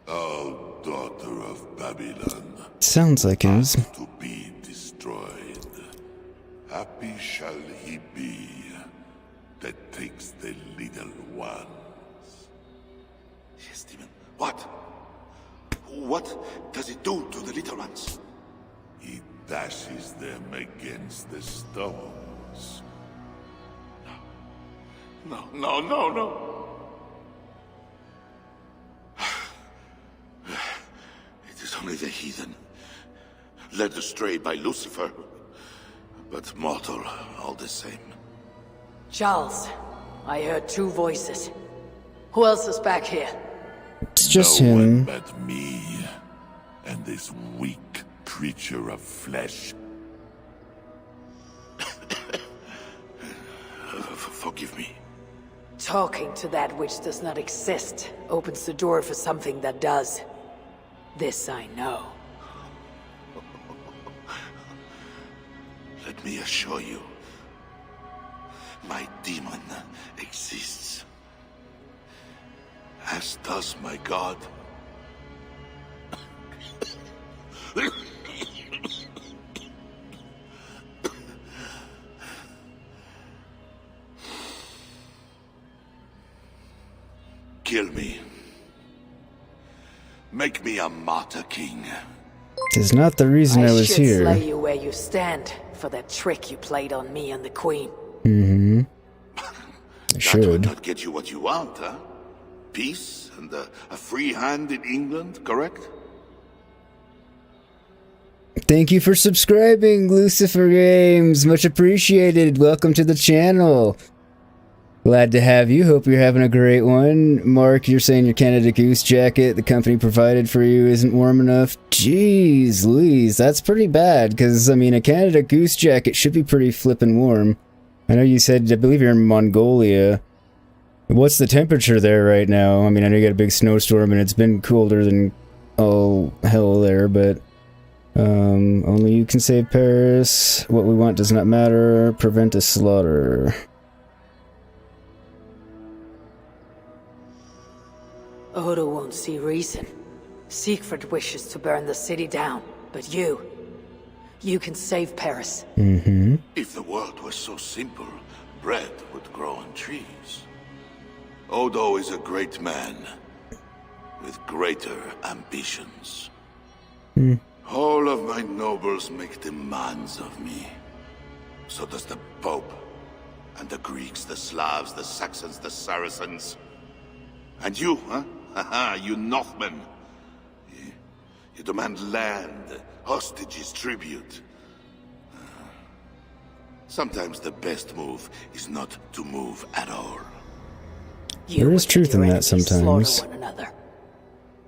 O daughter of Babylon, Sounds like it is. to be destroyed. Happy shall he be that takes the little ones. Yes, demon. What? What does it do to the little ones? He dashes them against the stones. No, no, no, no. It is only the heathen, led astray by Lucifer, but mortal all the same. Charles, I heard two voices. Who else is back here? It's just no him. one but me, and this weak creature of flesh. Forgive me. Talking to that which does not exist opens the door for something that does. This I know. Let me assure you, my demon exists. As does my god. Kill me. Make me a martyr king. Tis not the reason I was should here. slay you where you stand for that trick you played on me and the Queen. Mm-hmm. I That would should. not get you what you want, huh? Peace and a free hand in England, correct? Thank you for subscribing, Lucifer Games. Much appreciated. Welcome to the channel. Glad to have you. Hope you're having a great one. Mark, you're saying your Canada Goose jacket the company provided for you isn't warm enough. Jeez Louise, that's pretty bad, because, I mean, a Canada Goose jacket should be pretty flippin' warm. I know you said, I believe you're in Mongolia. What's the temperature there right now? I mean, I know you got a big snowstorm and it's been colder than all hell there, but... only you can save Paris. What we want does not matter. Prevent a slaughter. Odo won't see reason. Siegfried wishes to burn the city down, but you can save Paris. Mm-hmm. If the world was so simple, bread would grow on trees. Odo is a great man, with greater ambitions. Hmm. All of my nobles make demands of me. So does the Pope, and the Greeks, the Slavs, the Saxons, the Saracens. And you, huh? Haha, you Northmen. You demand land, hostages, tribute. Sometimes the best move is not to move at all. There is truth in that sometimes.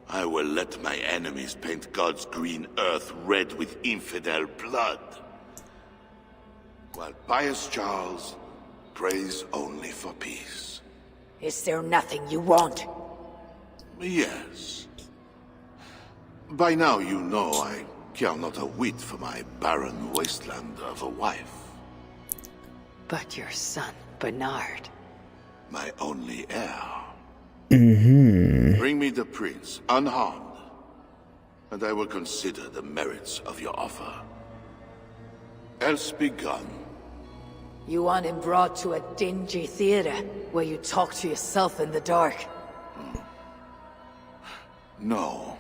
I will let my enemies paint God's green earth red with infidel blood. While pious Charles prays only for peace. Is there nothing you want? Yes. By now you know I care not a whit for my barren wasteland of a wife. But your son, Bernard. My only heir. Mm-hmm. Bring me the prince, unharmed, and I will consider the merits of your offer. Else be gone. You want him brought to a dingy theater, where you talk to yourself in the dark? No.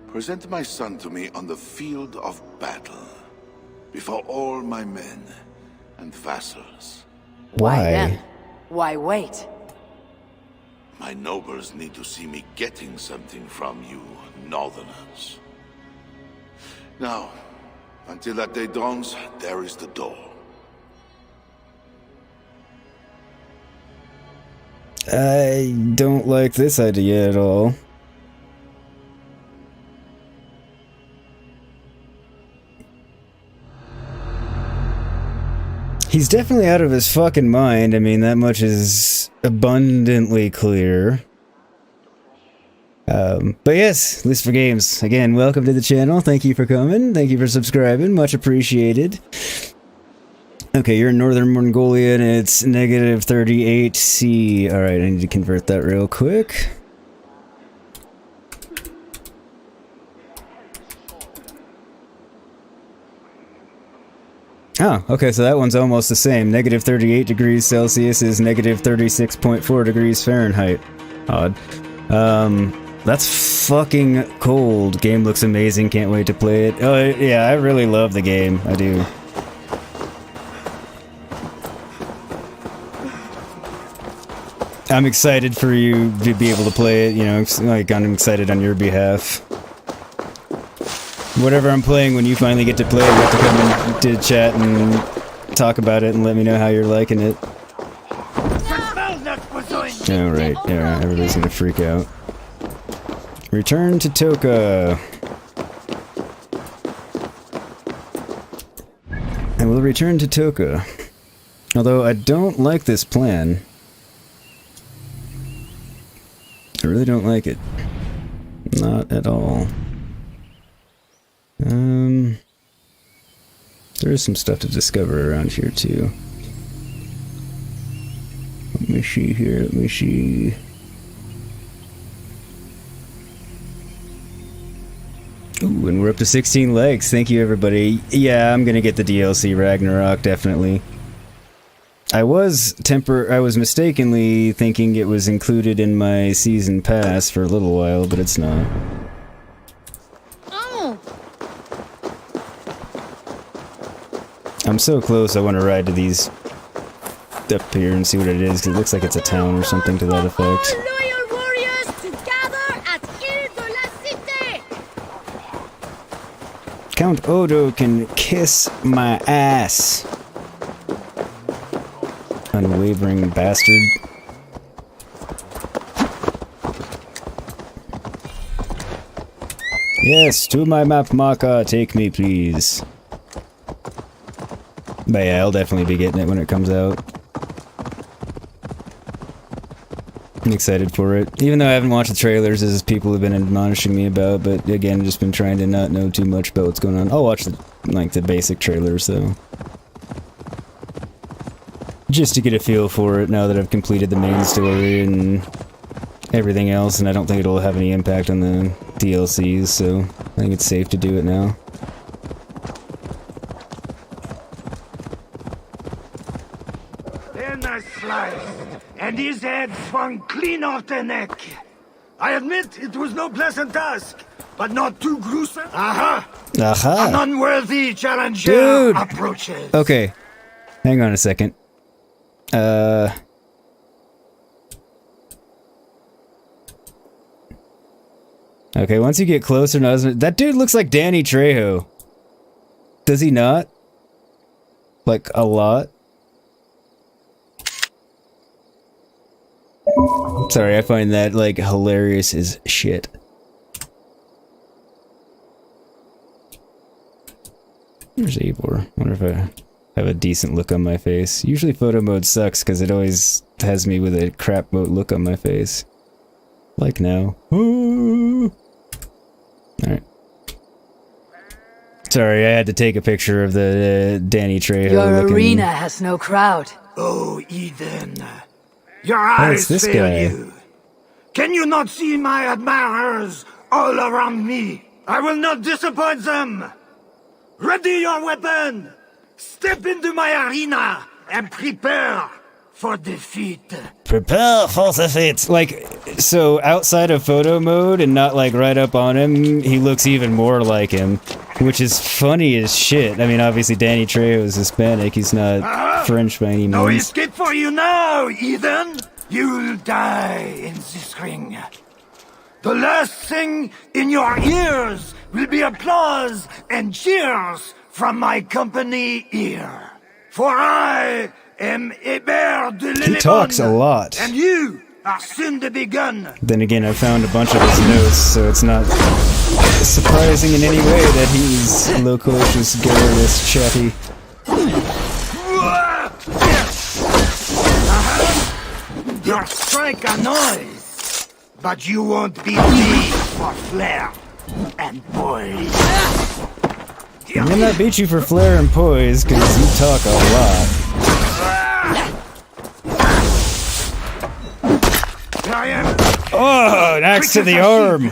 Present my son to me on the field of battle, before all my men and vassals. Why? Then? Why wait? My nobles need to see me getting something from you, northerners. Now, until that day dawns, there is the door. I don't like this idea at all. He's definitely out of his fucking mind. I mean, that much is abundantly clear. But yes, at least for games. Again, welcome to the channel. Thank you for coming. Thank you for subscribing. Much appreciated. Okay, you're in Northern Mongolia and it's negative 38°C. Alright, I need to convert that real quick. Oh, okay, so that one's almost the same. Negative 38 degrees Celsius is negative 36.4 degrees Fahrenheit. Odd. That's fucking cold. Game looks amazing, can't wait to play it. Oh, yeah, I really love the game. I do. I'm excited for you to be able to play it, you know, like, I'm excited on your behalf. Whatever I'm playing, when you finally get to play, you have to come into chat and talk about it and let me know how you're liking it. Alright, yeah, everybody's gonna freak out. Return to Toka. I will return to Toka. Although I don't like this plan. I really don't like it. Not at all. There is some stuff to discover around here too. Let me see here, let me see. Ooh, and we're up to 16 legs. Thank you, everybody. Yeah, I'm gonna get the DLC Ragnarok, definitely. I was mistakenly thinking it was included in my season pass for a little while, but it's not. I'm so close, I want to ride to these up here and see what it is, 'cause it looks like it's a town or something to that effect. Loyal warriors to gather at Ile de la Cité! Count Odo can kiss my ass. Unwavering bastard. Yes, to my map marker, take me please. But yeah, I'll definitely be getting it when it comes out. I'm excited for it. Even though I haven't watched the trailers, as people have been admonishing me about, but again, just been trying to not know too much about what's going on. I'll watch the basic trailers though. Just to get a feel for it now that I've completed the main story and everything else, and I don't think it'll have any impact on the DLCs, so I think it's safe to do it now. Then I sliced, and his head swung clean off the neck. I admit it was no pleasant task, but not too gruesome. Aha! Aha! An unworthy challenger Dude! approaches. Okay, hang on a second. Okay, once you get closer, that dude looks like Danny Trejo. Does he not? Like, a lot? Sorry, I find that, like, hilarious as shit. Where's Eivor? Wonder if I have a decent look on my face. Usually photo mode sucks because it always has me with a crap mode look on my face. Like now. Alright. Sorry, I had to take a picture of the Danny Trejo Your looking... arena has no crowd. Oh, Eden. Your eyes this fail guy? you. Can you not see my admirers all around me? I will not disappoint them. Ready your weapon. Step into my arena and prepare for defeat. Prepare for defeat! Like, so outside of photo mode and not like right up on him, he looks even more like him. Which is funny as shit. I mean, obviously Danny Trejo is Hispanic, he's not French by any means. No escape for you now, Eden. You'll die in this ring. The last thing in your ears will be applause and cheers from my company here. For I am Eivor de He talks a lot. And you are soon to begun. Then again, I found a bunch of his notes, so it's not surprising in any way that he's loquacious, garrulous, chatty. You strike a noise, but you won't beat me for flair and poise. I'm gonna not beat you for flair and poise, because you talk a lot. Oh, an axe to the arm!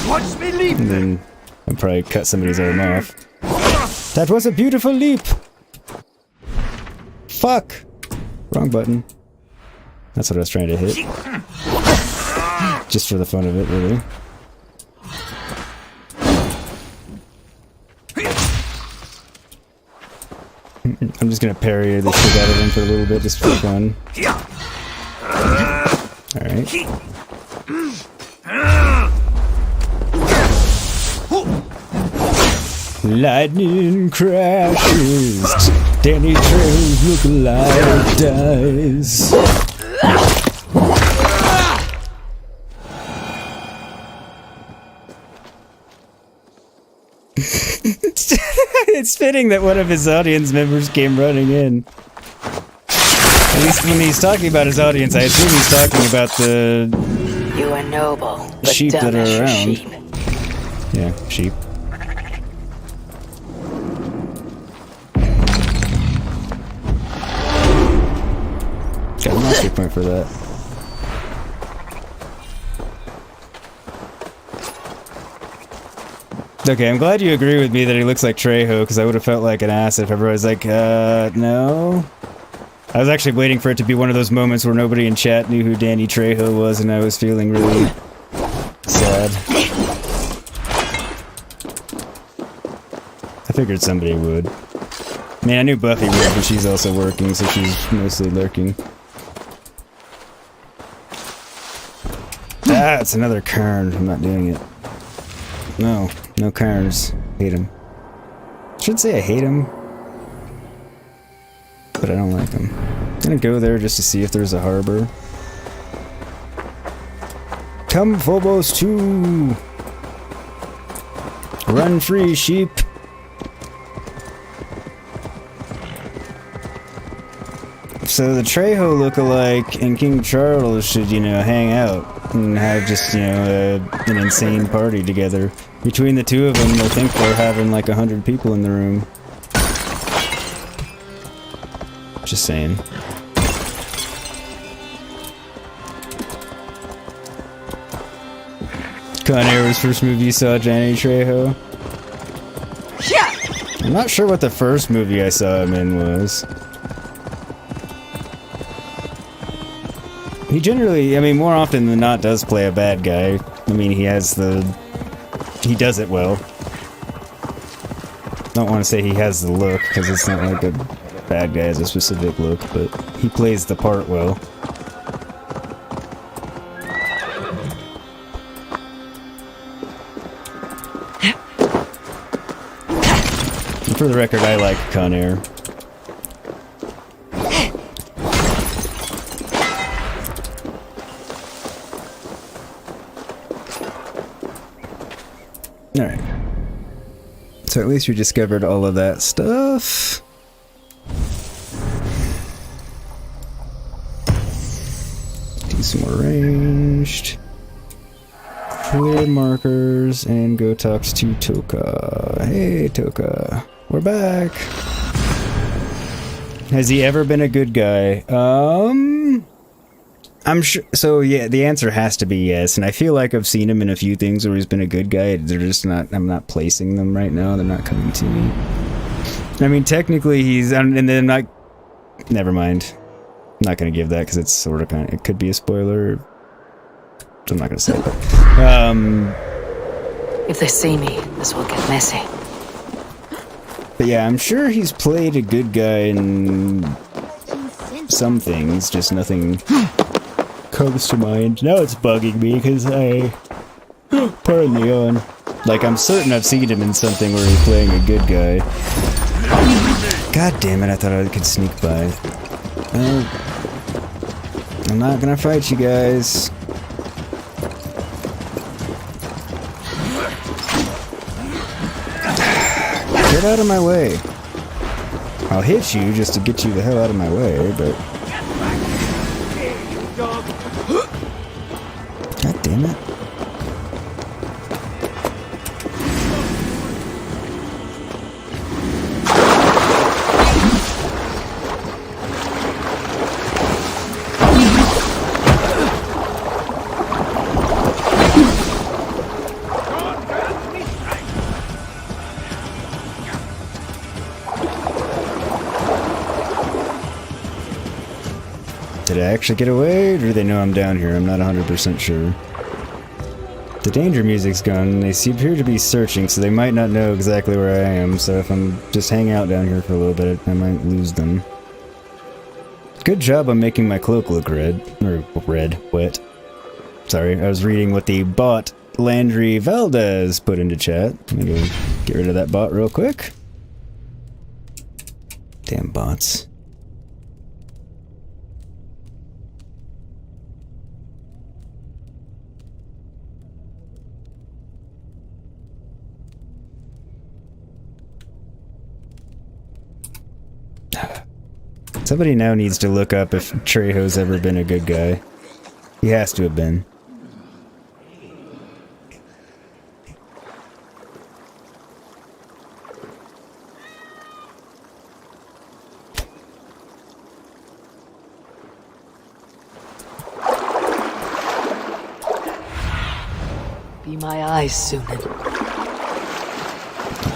Watch me leap. And then I'll probably cut somebody's arm off. That was a beautiful leap! Fuck! Wrong button. That's what I was trying to hit. Just for the fun of it, really. I'm just gonna parry the shit out of him for a little bit, just for fun. Alright. Lightning crashes, Danny Trejo look alive dies. It's fitting that one of his audience members came running in. At least when he's talking about his audience, I assume he's talking about the You are noble, but sheep dumb that are as your around. sheep. Yeah, sheep. Got a mastery point for that. Okay, I'm glad you agree with me that he looks like Trejo, because I would have felt like an ass if everybody's like, no. I was actually waiting for it to be one of those moments where nobody in chat knew who Danny Trejo was, and I was feeling really sad. I figured somebody would. I mean, I knew Buffy would, but she's also working, so she's mostly lurking. Ah, it's another Karn. I'm not doing it. No, no Karns. Hate him. Should say I hate him, but I don't like him. I'm gonna go there just to see if there's a harbor. Come, Phobos 2! Run free, sheep! So the Trejo lookalike and King Charles should, you know, hang out and have just, you know, an insane party together. Between the two of them, I think they're having like 100 people in the room. Just saying. Con Air's first movie you saw Danny Trejo? I'm not sure what the first movie I saw him in was. He generally, I mean, more often than not does play a bad guy. I mean, he does it well. Don't want to say he has the look, because it's not like a bad guy has a specific look, but he plays the part well. And for the record, I like Con Air. Alright. So at least we discovered all of that stuff. Do some more ranged. Clear markers and go talk to Toka. Hey Toka. We're back. Has he ever been a good guy? I'm sure. So yeah, the answer has to be yes, and I feel like I've seen him in a few things where he's been a good guy. They're just not. I'm not placing them right now. They're not coming to me. I mean, technically he's, and then like, never mind. I'm not gonna give that because it's sort of it could be a spoiler. So I'm not gonna say it. If they see me, this will get messy. But yeah, I'm sure he's played a good guy in some things, just nothing comes to mind. Now it's bugging me because pardon the yawn. Like, I'm certain I've seen him in something where he's playing a good guy. God damn it, I thought I could sneak by. I'm not gonna fight you guys. Get out of my way. I'll hit you just to get you the hell out of my way, but... God damn it. Did I actually get away, or do they know I'm down here? I'm not 100% sure. The danger music's gone. They appear to be searching, so they might not know exactly where I am, so if I'm just hanging out down here for a little bit, I might lose them. Good job on making my cloak look red. Or wet. Sorry, I was reading what the bot Landry Valdez put into chat. Let me go get rid of that bot real quick. Damn bots. Somebody now needs to look up if Trejo's ever been a good guy. He has to have been. Be my eyes, Sunan.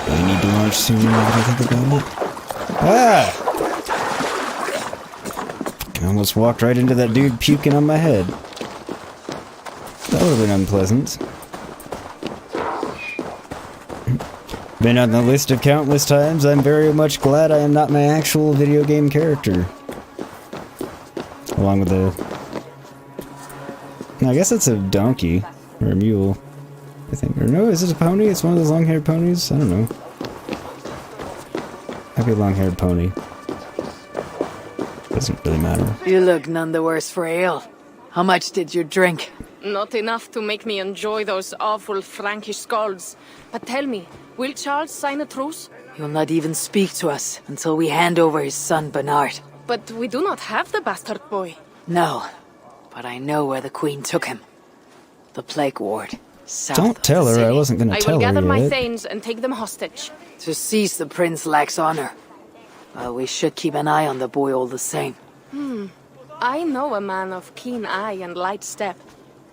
I need to launch Sunan now that I think about it. Ah! I almost walked right into that dude puking on my head. That would have been unpleasant. Been on the list of countless times. I'm very much glad I am not my actual video game character. Along with the... I guess it's a donkey. Or a mule. I think. Or no, is it a pony? It's one of those long-haired ponies? I don't know. Might be a long-haired pony. Doesn't really matter. You look none the worse for ale. How much did you drink? Not enough to make me enjoy those awful Frankish skalds. But tell me, will Charles sign a truce? He'll not even speak to us until we hand over his son Bernard. But we do not have the bastard boy. No, but I know where the Queen took him. The Plague Ward. Don't tell her, I wasn't gonna tell her I will gather my yet. thanes and take them hostage. To seize the prince lacks honor. Well, we should keep an eye on the boy all the same. I know a man of keen eye and light step.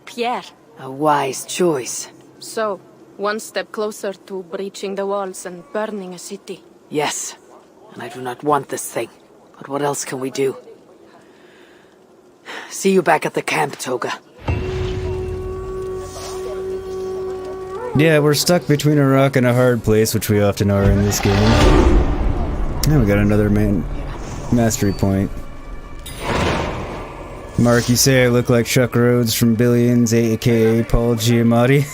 Pierre. A wise choice. So, one step closer to breaching the walls and burning a city. Yes, and I do not want this thing. But what else can we do? See you back at the camp, Toga. Yeah, we're stuck between a rock and a hard place, which we often are in this game. Now we got another mastery point. Mark, you say I look like Chuck Rhodes from Billions, a.k.a. Paul Giamatti?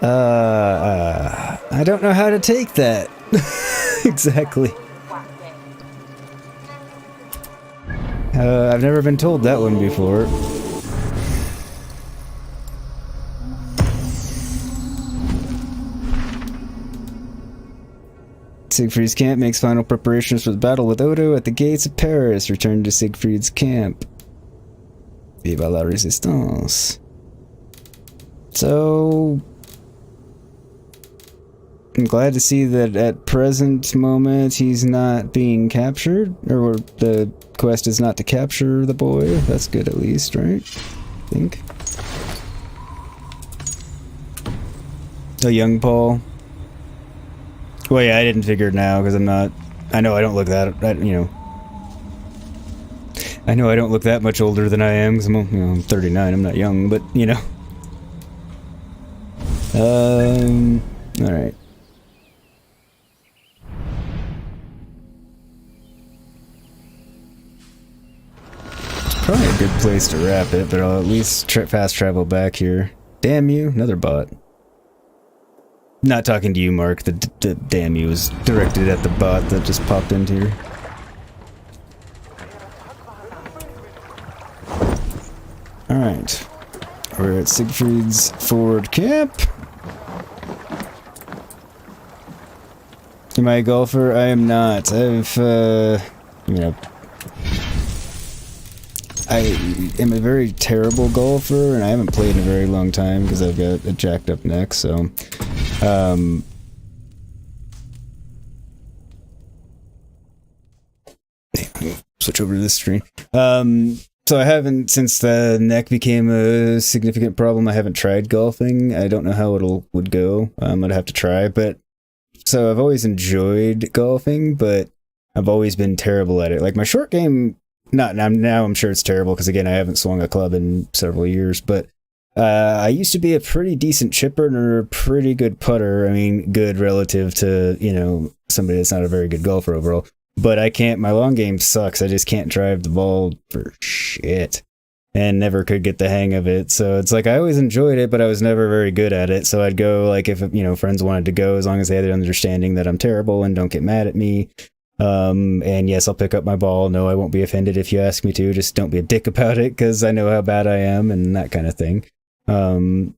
I don't know how to take that. Exactly. I've never been told that one before. Siegfried's camp makes final preparations for the battle with Odo at the gates of Paris. Return to Siegfried's camp. Viva la Resistance. So... I'm glad to see that at present moment he's not being captured. Or the quest is not to capture the boy. That's good at least, right? I think. Oh, young Paul. Well, yeah, I didn't figure it now because I'm not. I know I don't look that. You know. I know I don't look that much older than I am because I'm 39. I'm not young, but you know. All right. It's probably a good place to wrap it, but I'll at least fast travel back here. Damn you, another bot. Not talking to you, Mark. The damn you was directed at the bot that just popped into here. Alright. We're at Siegfried's Ford Camp. Am I a golfer? I am not. I've, you know, I am a very terrible golfer, and I haven't played in a very long time because I've got a jacked up neck, so, switch over to this screen. So I haven't, since the neck became a significant problem, I haven't tried golfing. I don't know how would go. I'd have to try, but so I've always enjoyed golfing, but I've always been terrible at it. Like my short game, now I'm sure it's terrible because again I haven't swung a club in several years, but I used to be a pretty decent chipper and a pretty good putter. I mean, good relative to, you know, somebody that's not a very good golfer overall. But I can't, my long game sucks. I just can't drive the ball for shit. And never could get the hang of it. So it's like I always enjoyed it, but I was never very good at it. So I'd go, like, if, you know, friends wanted to go, as long as they had the understanding that I'm terrible and don't get mad at me. And yes, I'll pick up my ball. No, I won't be offended if you ask me to. Just don't be a dick about it, because I know how bad I am and that kind of thing. So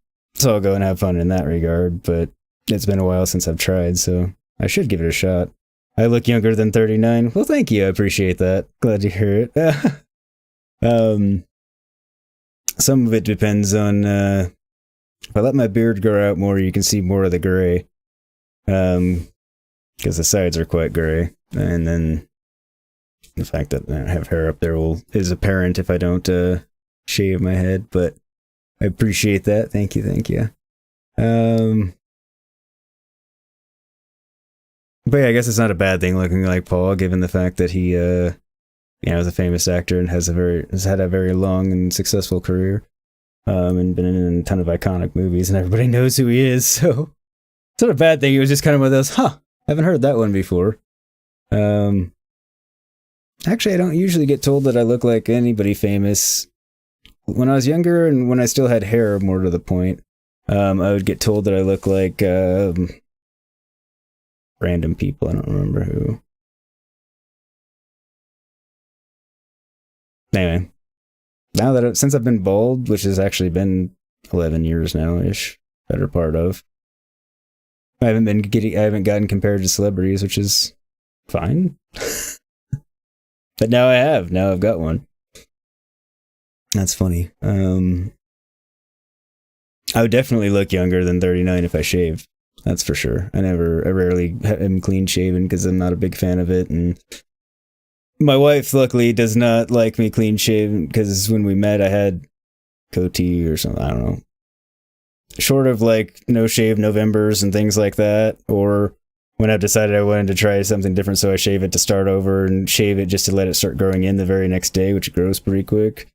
I'll go and have fun in that regard. But it's been a while since I've tried, so I should give it a shot. I look younger than 39. Well, thank you. I appreciate that. Glad to hear it. Some of it depends on, if I let my beard grow out more, you can see more of the gray. Because the sides are quite gray. And then the fact that I have hair up there is apparent if I don't, shave my head, but I appreciate that. Thank you. But yeah, I guess it's not a bad thing looking like Paul, given the fact that he, you know, is a famous actor and has had a very long and successful career, and been in a ton of iconic movies, and everybody knows who he is. So it's not a bad thing. It was just kind of one of those, haven't heard that one before. Actually, I don't usually get told that I look like anybody famous. When I was younger and when I still had hair, more to the point, I would get told that I look like random people. I don't remember who. Anyway, now that since I've been bald, which has actually been 11 years now-ish, better part of, I haven't gotten compared to celebrities, which is fine. But now I have. Now I've got one. That's funny. I would definitely look younger than 39 if I shaved. That's for sure. I rarely am clean shaven because I'm not a big fan of it, and my wife luckily does not like me clean shaven because when we met I had goatee or something. I don't know. Short of like no shave Novembers and things like that, or when I've decided I wanted to try something different, so I shave it to start over and shave it just to let it start growing in the very next day, which grows pretty quick.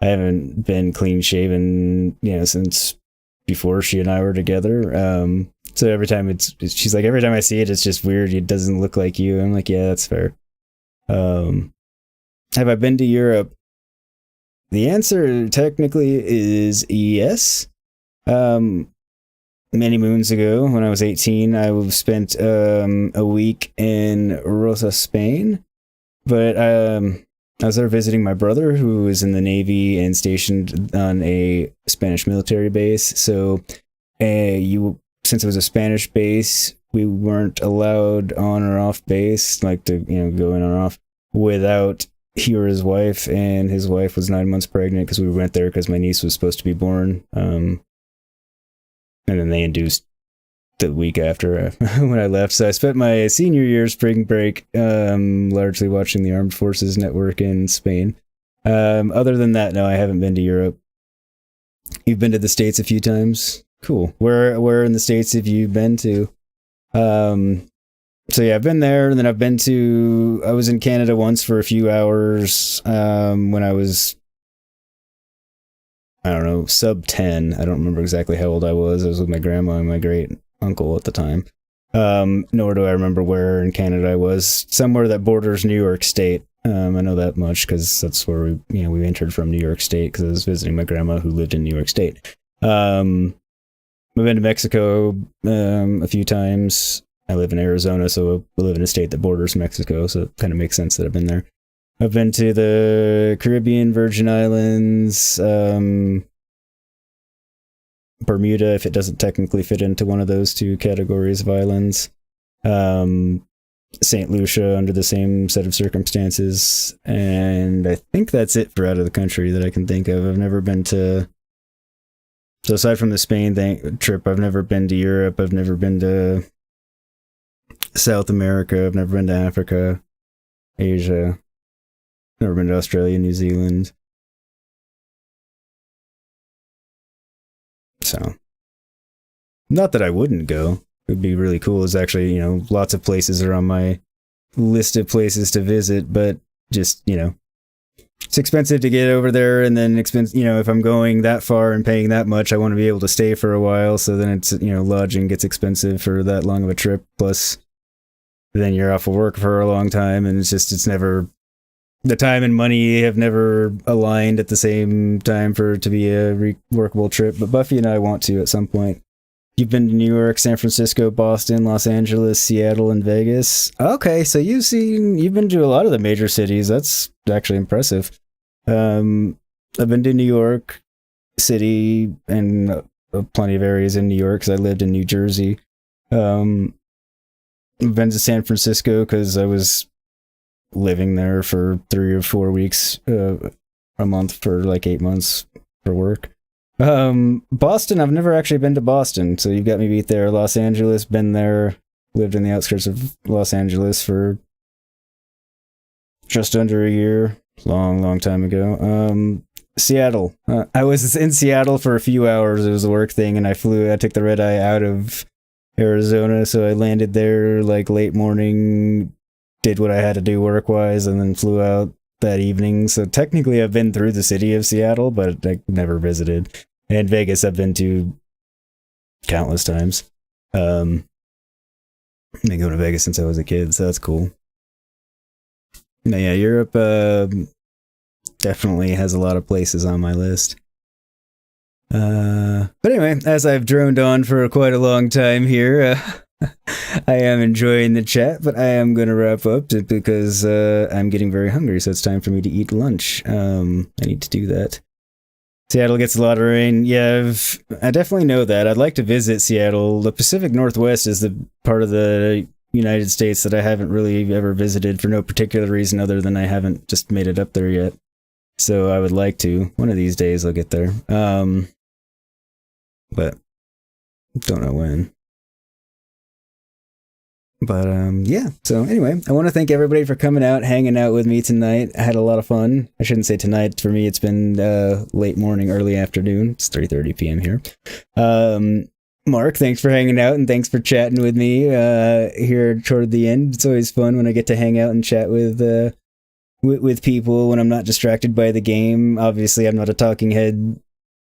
I haven't been clean shaven, you know, since before she and I were together. So every time she's like, every time I see it, it's just weird. It doesn't look like you. I'm like, yeah, that's fair. Have I been to Europe? The answer technically is yes. Many moons ago, when I was 18, I spent a week in Rosa, Spain. But I was there visiting my brother, who was in the Navy and stationed on a Spanish military base. So since it was a Spanish base, we weren't allowed on or off base, like to, you know, go in or off without he or his wife. And his wife was 9 months pregnant because we went there because my niece was supposed to be born. And then they induced the week after when I left. So I spent my senior year spring break largely watching the Armed Forces Network in Spain. Other than that, no, I haven't been to Europe. You've been to the States a few times? Cool. Where in the States have you been to? So yeah, I've been there, and then I was in Canada once for a few hours when I was, I don't know, sub 10. I don't remember exactly how old I was. I was with my grandma and my great uncle at the time. Nor do I remember where in Canada I was. Somewhere that borders New York State. I know that much because that's where we entered from, New York State, because I was visiting my grandma who lived in New York State. I've been to Mexico a few times. I live in Arizona, so I live in a state that borders Mexico, so it kind of makes sense that I've been there. I've been to the Caribbean, Virgin Islands, Bermuda, if it doesn't technically fit into one of those two categories of islands. St. Lucia under the same set of circumstances. And I think that's it for out of the country that I can think of. I've never been to... So aside from the Spain trip, I've never been to Europe. I've never been to South America. I've never been to Africa, Asia. Never been to Australia, New Zealand. So, not that I wouldn't go. It would be really cool. It's actually, you know, lots of places are on my list of places to visit, but just, you know, it's expensive to get over there, and then you know, if I'm going that far and paying that much, I want to be able to stay for a while, so then it's, you know, lodging gets expensive for that long of a trip, plus then you're off of work for a long time, and it's never... The time and money have never aligned at the same time for it to be a workable trip, but Buffy and I want to at some point. You've been to New York, San Francisco, Boston, Los Angeles, Seattle, and Vegas. Okay, so you've been to a lot of the major cities. That's actually impressive. I've been to New York City and plenty of areas in New York because I lived in New Jersey. I've been to San Francisco because I was living there for 3 or 4 weeks a month for like 8 months for work. Boston, I've never actually been to Boston, so you've got me beat there. Los Angeles, been there, lived in the outskirts of Los Angeles for just under a year, long time ago. Seattle, I was in Seattle for a few hours. It was a work thing, and I took the red eye out of Arizona, so I landed there like late morning, did what I had to do work-wise, and then flew out that evening. So technically I've been through the city of Seattle, but I never visited. And Vegas I've been to countless times. I've been going to Vegas since I was a kid, so that's cool. Now, yeah, Europe definitely has a lot of places on my list. But anyway, as I've droned on for quite a long time here, I am enjoying the chat, but I am going to wrap up because I'm getting very hungry, so it's time for me to eat lunch. I need to do that. Seattle gets a lot of rain. Yeah, I definitely know that. I'd like to visit Seattle. The Pacific Northwest is the part of the United States that I haven't really ever visited for no particular reason other than I haven't just made it up there yet. So I would like to. One of these days I'll get there. But don't know when. But, yeah. So, anyway, I want to thank everybody for coming out, hanging out with me tonight. I had a lot of fun. I shouldn't say tonight. For me, it's been late morning, early afternoon. It's 3:30 p.m. here. Mark, thanks for hanging out, and thanks for chatting with me here toward the end. It's always fun when I get to hang out and chat with people when I'm not distracted by the game. Obviously, I'm not a talking head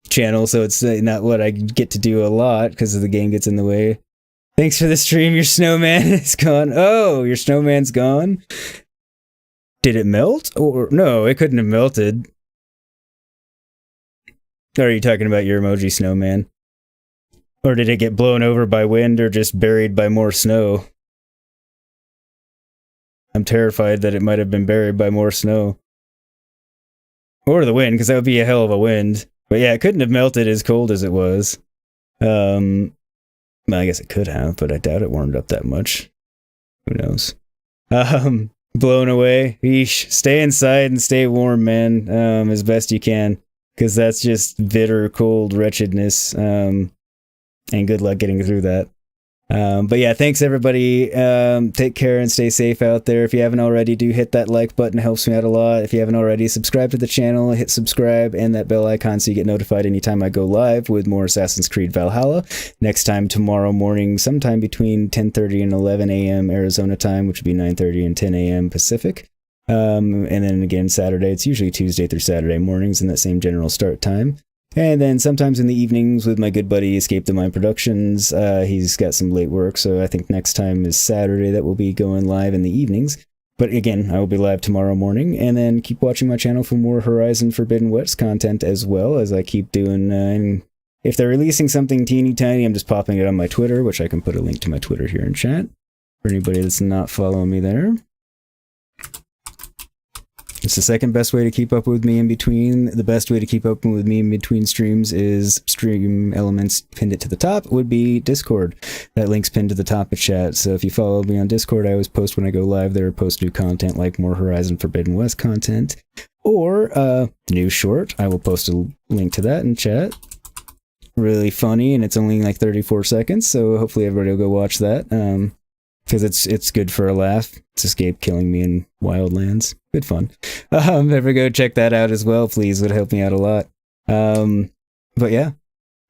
channel, so it's not what I get to do a lot because the game gets in the way. Thanks for the stream. Your snowman is gone. Oh, your snowman's gone? Did it melt? Or no, it couldn't have melted. Or are you talking about your emoji snowman? Or did it get blown over by wind or just buried by more snow? I'm terrified that it might have been buried by more snow. Or the wind, because that would be a hell of a wind. But yeah, it couldn't have melted as cold as it was. Well, I guess it could have, but I doubt it warmed up that much. Who knows? Blown away. Eesh. Stay inside and stay warm, man, as best you can, because that's just bitter, cold wretchedness, and good luck getting through that. But yeah, thanks everybody. Take care and stay safe out there. If you haven't already, do hit that like button. It helps me out a lot. If you haven't already, subscribe to the channel, hit subscribe and that bell icon so you get notified anytime I go live with more Assassin's Creed Valhalla. Next time tomorrow morning, sometime between 10:30 and 11 a.m. Arizona time, which would be 9:30 and 10 a.m. Pacific. And then again, Saturday, it's usually Tuesday through Saturday mornings in that same general start time. And then sometimes in the evenings with my good buddy Escape the Mind Productions. He's got some late work, so I think next time is Saturday that we'll be going live in the evenings. But again, I will be live tomorrow morning, and then keep watching my channel for more Horizon Forbidden West content as well as I keep doing. And if they're releasing something teeny tiny, I'm just popping it on my Twitter, which I can put a link to my Twitter here in chat for anybody that's not following me there. It's the second best way to keep up with me in between. The best way to keep up with me in between streams is stream elements pinned it to the top would be Discord. That link's pinned to the top of chat. So if you follow me on Discord, I always post when I go live there, post new content like more Horizon Forbidden West content or new short. I will post a link to that in chat. Really funny, and it's only like 34 seconds, so hopefully everybody will go watch that. Because it's good for a laugh. It's Escape Killing Me in Wildlands. Good fun. Ever go check that out as well, please. Would help me out a lot. But yeah,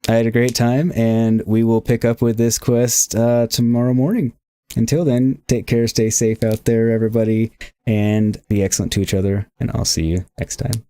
I had a great time, and we will pick up with this quest tomorrow morning. Until then, take care, stay safe out there, everybody, and be excellent to each other, and I'll see you next time.